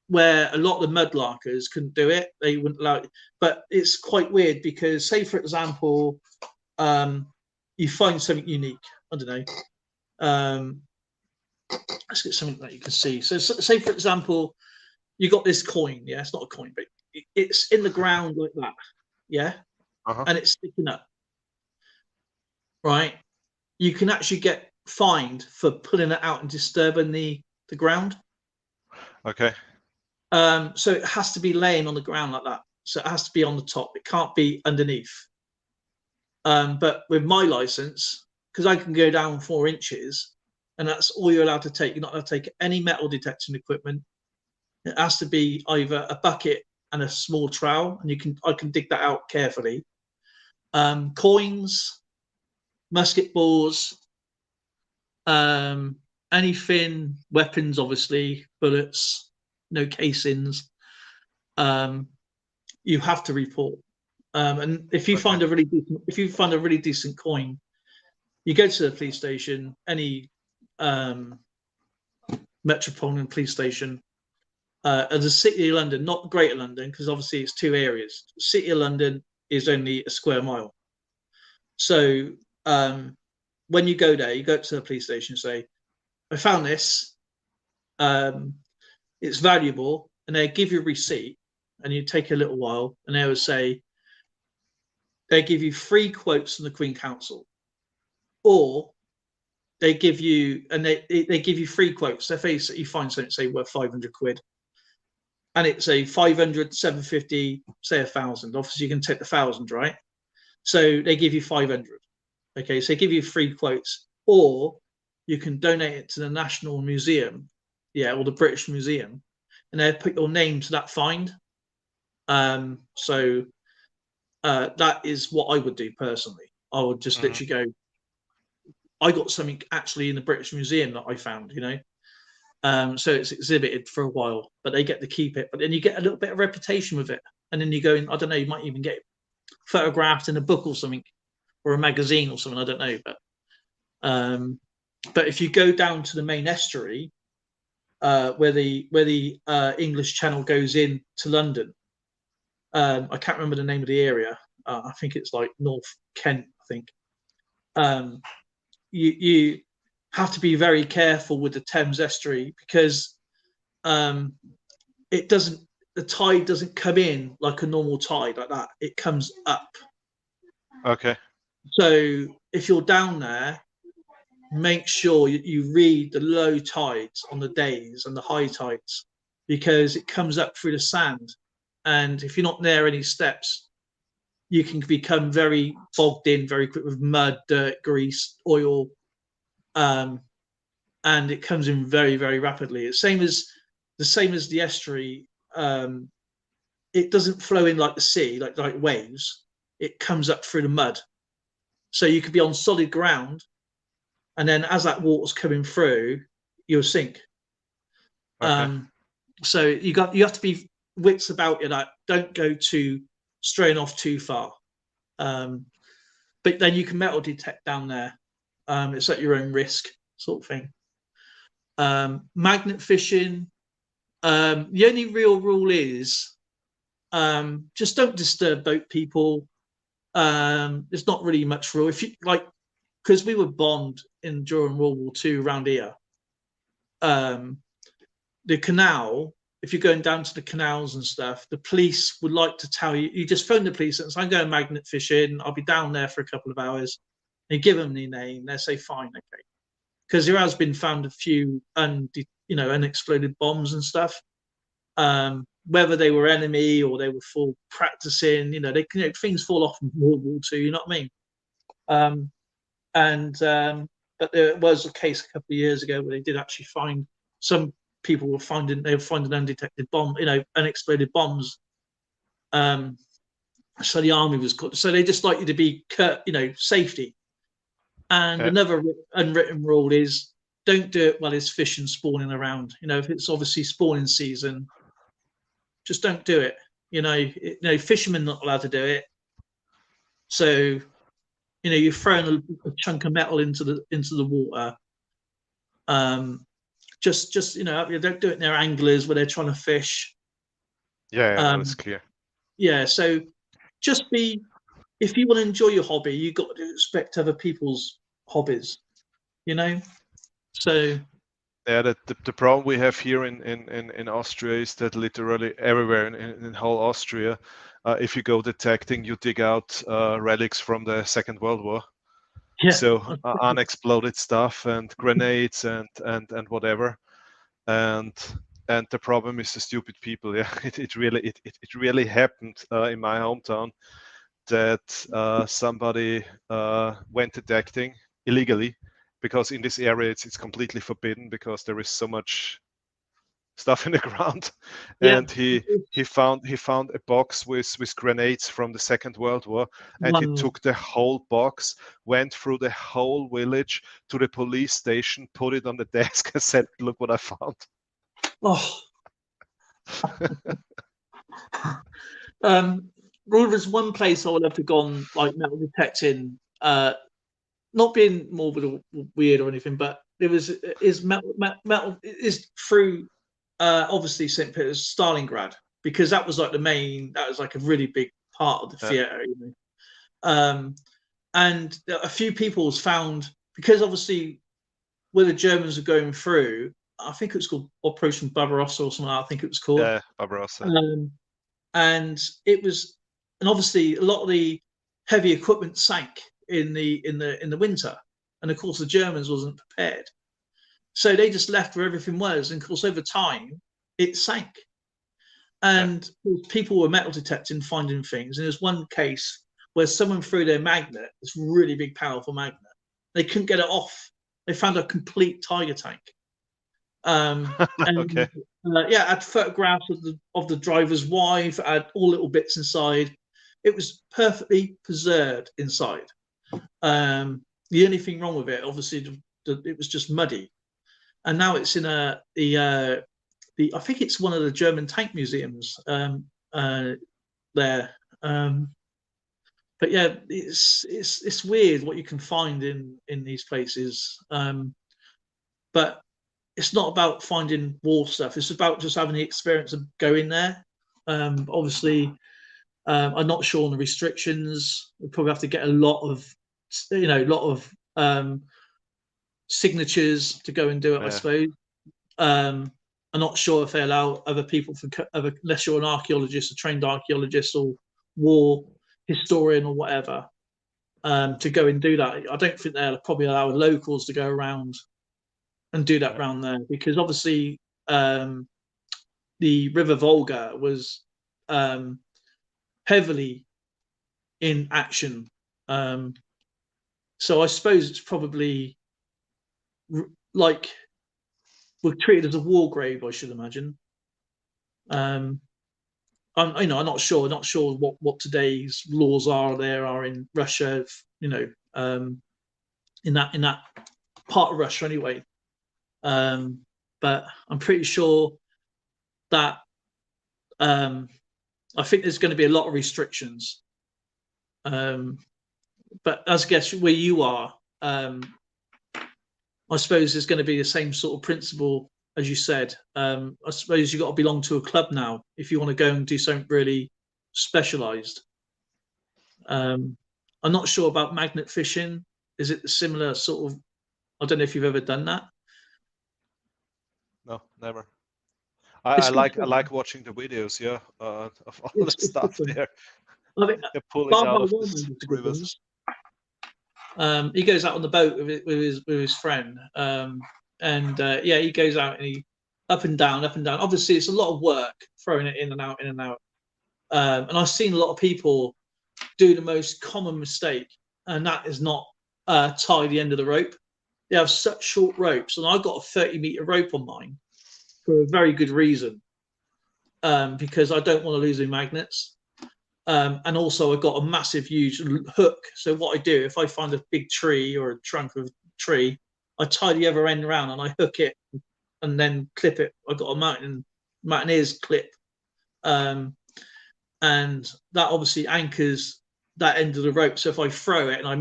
where a lot of the mudlarkers couldn't do it. They wouldn't allow it. But it's quite weird because, say, for example, you find something unique. I don't know. Let's get something that you can see. So, say, for example, you got this coin. Yeah, it's not a coin, but it's in the ground like that. Yeah, and it's sticking up. Right, you can actually get fined for pulling it out and disturbing the ground. Okay. So it has to be laying on the ground like that. So it has to be on the top. It can't be underneath. But with my license, because I can go down 4 inches, and that's all you're allowed to take. You're not allowed to take any metal detection equipment. It has to be either a bucket and a small trowel, and I can dig that out carefully. Coins, musket balls, anything, weapons, obviously, bullets, no casings. You have to report. And if you find a really decent coin, you go to the police station, any metropolitan police station, as the City of London, not Greater London, because obviously it's 2 areas. The City of London is only a square mile. So when you go there, you go to the police station and say, I found this, it's valuable, and they give you a receipt, and you take a little while, and they will say, they give you 3 quotes from the Queen Council, or they give you, and they give you 3 quotes. So if you find something, say, worth 500 quid, and it's a 500, 750, say 1,000. Obviously, you can take the 1,000, right? So they give you 500. Okay, so they give you 3 quotes, or you can donate it to the National Museum, yeah, or the British Museum, and they put your name to that find. So that is what I would do personally. I would just literally go, I got something actually in the British Museum that I found, you know. So it's exhibited for a while, but they get to keep it. But then you get a little bit of reputation with it, and then you go in. I don't know. You might even get photographed in a book or something, or a magazine or something. I don't know. But if you go down to the main estuary, where the English Channel goes in to London, I can't remember the name of the area. I think it's like North Kent. I think you have to be very careful with the Thames estuary, because the tide doesn't come in like a normal tide like that. It comes up. Okay. So if you're down there, make sure you read the low tides on the days and the high tides, because it comes up through the sand, and if you're not near any steps, you can become very bogged in very quick with mud, dirt, grease, oil, and it comes in very, very rapidly. It's the same as the estuary. It doesn't flow in like the sea, like waves. It comes up through the mud, so you could be on solid ground, and then as that water's coming through, you'll sink. Okay. So you have to be wits about you. That don't go straying off too far. But then you can metal detect down there. It's at your own risk, sort of thing. Magnet fishing. The only real rule is just don't disturb boat people. There's not really much rule. If you like, because we were bombed during World War II around here. The canal, if you're going down to the canals and stuff, the police would like to tell you, you just phone the police and say, I'm going magnet fishing, I'll be down there for a couple of hours. And you give them the name, they say, fine, okay. Because there has been found a few unexploded bombs and stuff, whether they were enemy or they were full practicing, things fall off in World War II, you know what I mean? But there was a case a couple of years ago where they did actually find some people were finding undetected bomb, unexploded bombs. So the army was caught. So they just like you to be, safety. And another unwritten rule is don't do it while it's fish and spawning around. If it's obviously spawning season, just don't do it. Fishermen not allowed to do it. So, you're throwing a chunk of metal into the water. Just don't do it near anglers where they're trying to fish. Yeah, that's clear. Yeah, so just if you want to enjoy your hobby, you got to respect other people's hobbies. So. Yeah, the problem we have here in Austria is that literally everywhere in whole Austria, if you go detecting, you dig out relics from the Second World War. Yeah. So unexploded stuff and grenades and whatever, and the problem is the stupid people. Yeah, it really happened in my hometown that somebody went detecting illegally, because in this area it's completely forbidden because there is so much stuff in the ground. Yeah. And he found a box with grenades from the Second World War, and he took the whole box, went through the whole village to the police station, put it on the desk and said, "Look what I found." Oh. There's one place I would love to go on, like metal detecting, not being morbid or weird or anything, but is metal is through obviously St. Peter's, Stalingrad, because that was like a really big part of the theatre. And a few people's found, because obviously where the Germans were going through, I think it was called Operation Barbarossa or something. I think it was called. Yeah, Barbarossa. And obviously a lot of the heavy equipment sank in the winter, and of course the Germans wasn't prepared, so they just left where everything was, and of course over time it sank, and people were metal detecting, finding things. And there's one case where someone threw their magnet, this really big powerful magnet, they couldn't get it off. They found a complete tiger tank. Okay. I had photographs of the driver's wife, I had all little bits inside. It was perfectly preserved inside. The only thing wrong with it, obviously, it was just muddy, and now it's in I think it's one of the German tank museums there. But yeah, it's weird what you can find in these places. But it's not about finding war stuff. It's about just having the experience of going there. Obviously, I'm not sure on the restrictions. We probably have to get a lot of signatures to go and do it. I suppose. I'm not sure if they allow other people unless you're an archaeologist, a trained archaeologist, or war historian or whatever, to go and do that. I don't think they'll probably allow locals to go around and do that around there, because obviously the River Volga was heavily in action. So I suppose it's probably like we're treated as a war grave, I should imagine. I'm not sure what today's laws are in Russia, in that part of Russia anyway. But I'm pretty sure that I think there's going to be a lot of restrictions. But as I guess where you are, I suppose there's going to be the same sort of principle as you said. I suppose you've got to belong to a club now if you want to go and do something really specialised. I'm not sure about magnet fishing. Is it the similar sort of? I don't know if you've ever done that. No, never. I like watching the videos, of all the stuff there. They're pulling out of the rivers. He goes out on the boat with his friend, and he goes out and up and down, up and down. Obviously, it's a lot of work throwing it in and out, in and out. And I've seen a lot of people do the most common mistake, and that is not tie the end of the rope. They have such short ropes, and I've got a 30-meter rope on mine for a very good reason, because I don't want to lose the magnets. And also, I've got a massive, huge hook. So what I do, if I find a big tree or a trunk of a tree, I tie the other end around and I hook it and then clip it. I've got a mountaineer's clip. And that obviously anchors that end of the rope. So if I throw it and I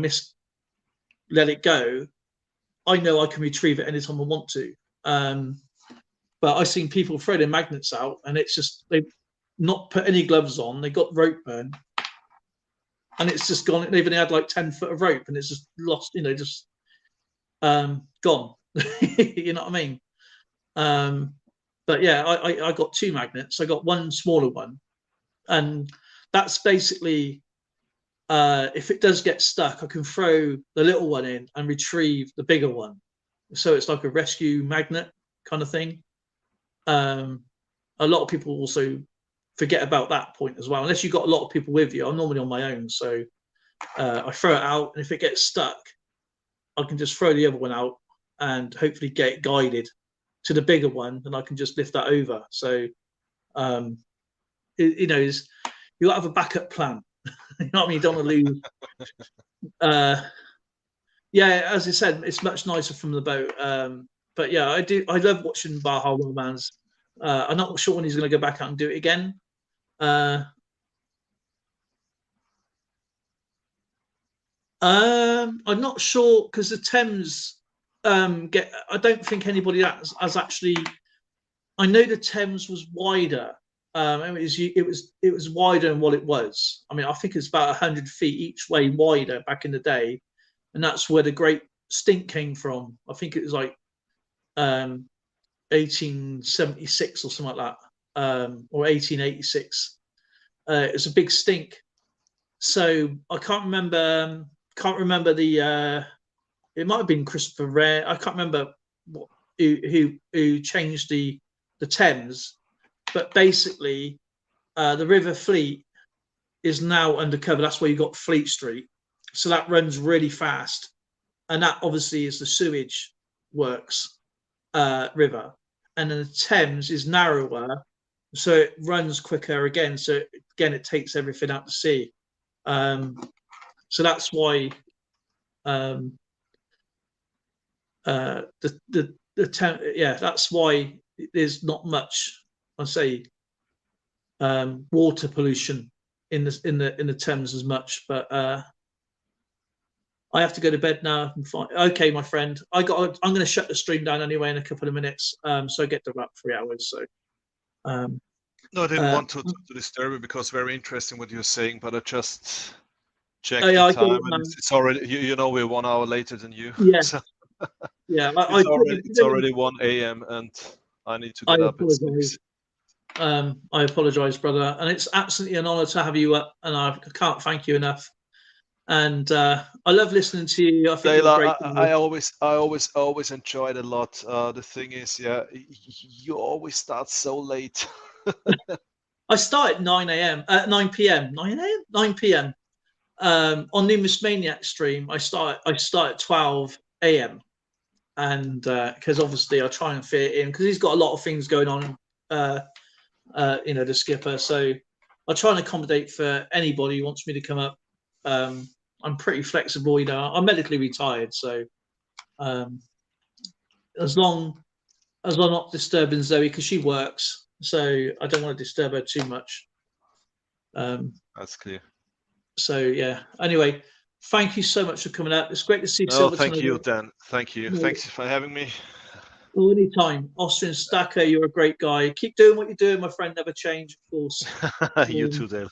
let it go, I know I can retrieve it anytime I want to. But I've seen people throw their magnets out, and it's just they've not put any gloves on. They got rope burn, and it's just gone. They've only had like 10 foot of rope, and it's just lost. Just gone. You know what I mean? But yeah, I got 2 magnets. I got one smaller one, and that's basically if it does get stuck, I can throw the little one in and retrieve the bigger one. So it's like a rescue magnet kind of thing. A lot of people also forget about that point as well, unless you've got a lot of people with you. I'm normally on my own, so I throw it out, and if it gets stuck, I can just throw the other one out and hopefully get it guided to the bigger one, and I can just lift that over. So you got to have a backup plan. You know what I mean? You don't want to lose. Yeah, as I said, it's much nicer from the boat. But yeah, I love watching Baja Romance. I'm not sure when he's going to go back out and do it again. I'm not sure, because the Thames I don't think anybody has actually. I know the Thames was wider. It was wider than what it was. I mean, I think it's about 100 feet each way wider back in the day, and that's where the Great Stink came from. I think it was like 1876 or something like that, or 1886. It's a big stink. So I can't remember the. It might have been Christopher Wren. I can't remember who changed the Thames, but basically the River Fleet is now undercover. That's where you got Fleet Street. So that runs really fast, and that obviously is the sewage works river. And then the Thames is narrower, so it runs quicker again. So again, it takes everything out to sea. So that's why that's why there's not much, I say, water pollution in the Thames as much. But I have to go to bed now. Okay, my friend, I'm going to shut the stream down anyway in a couple of minutes, so I get to about 3 hours. So no, I didn't want to disturb you, because very interesting what you're saying, but I just checked yeah, the time, and it's already we're 1 hour later than you. Yeah. So yeah, it's already 1 a.m. and I need to get up at 6. I apologize, brother, and it's absolutely an honor to have you up, and I can't thank you enough. And I love listening to you. I think I always enjoyed a lot. The thing is, yeah, you always start so late. I start at 9 p.m. On Numismaniac stream. I start at 12 a.m. and because obviously I try and fit it in, because he's got a lot of things going on. The skipper. So I try and accommodate for anybody who wants me to come up. I'm pretty flexible, I'm medically retired, so as long as I'm not disturbing Zoe, because she works, so I don't want to disturb her too much. That's clear. So yeah, anyway, thank you so much for coming out. It's great to see Silverton. Thank you, Dan. Thank you. Thanks for having me. Oh, anytime. Austrian Stacker, you're a great guy. Keep doing what you're doing, my friend. Never change, of course. You too, Dale.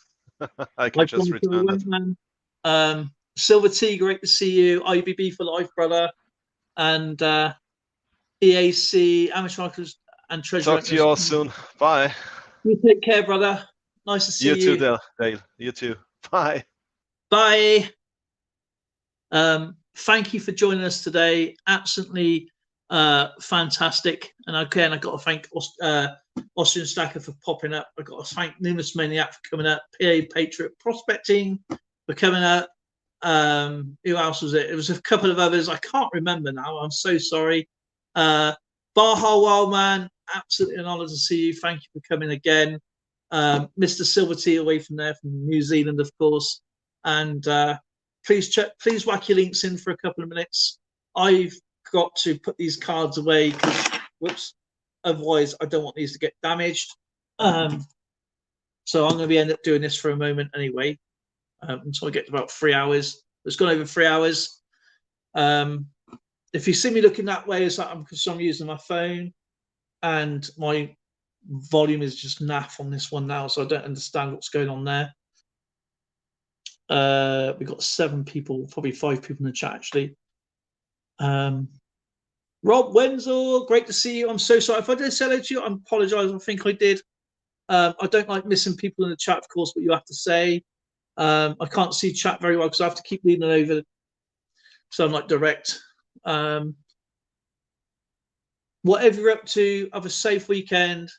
I can just return that. Silver T, great to see you. IBB for life, brother. And EAC, Amateur Archers and Treasure. Talk to you all soon. Bye. You take care, brother. Nice to see you. You too, Dale. You too. Bye. Bye. Thank you for joining us today. Absolutely fantastic. And again, I got to thank Austrian Stacker for popping up. I got to thank Numismaniac for coming up. PA Patriot Prospecting for coming up. Who else was it? It was a couple of others. I can't remember now. I'm so sorry. Baha Wildman, absolutely an honour to see you. Thank you for coming again. Mr. Silver Tea away from there, from New Zealand, of course. And please whack your links in for a couple of minutes. I've got to put these cards away because, whoops, otherwise I don't want these to get damaged. So I'm going to end up doing this for a moment anyway, until I get to about 3 hours. It's gone over 3 hours. If you see me looking that way, it's like because I'm using my phone and my volume is just naff on this one now, so I don't understand what's going on there. We've got 7 people, probably 5 people in the chat actually. Rob Wenzel, great to see you. I'm so sorry if I did say hello to you. I apologise. I think I did. I don't like missing people in the chat, of course, what you have to say. I can't see chat very well because I have to keep leaning over, so I'm like direct. Whatever you're up to, have a safe weekend.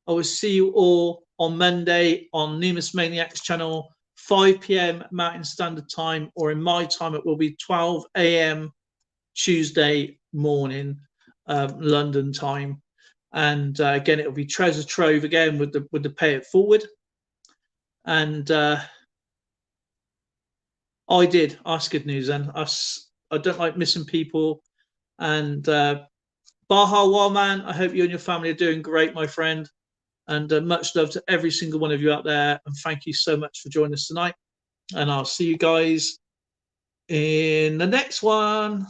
I will see you all on Monday on Numismaniacs channel, 5 p.m. Mountain Standard Time, or in my time it will be 12 a.m. Tuesday morning, London time. And again, it will be Treasure Trove again with the pay it forward. And that's good news. And I don't like missing people. And Baha Wildman, I hope you and your family are doing great, my friend. And much love to every single one of you out there. And thank you so much for joining us tonight. And I'll see you guys in the next one.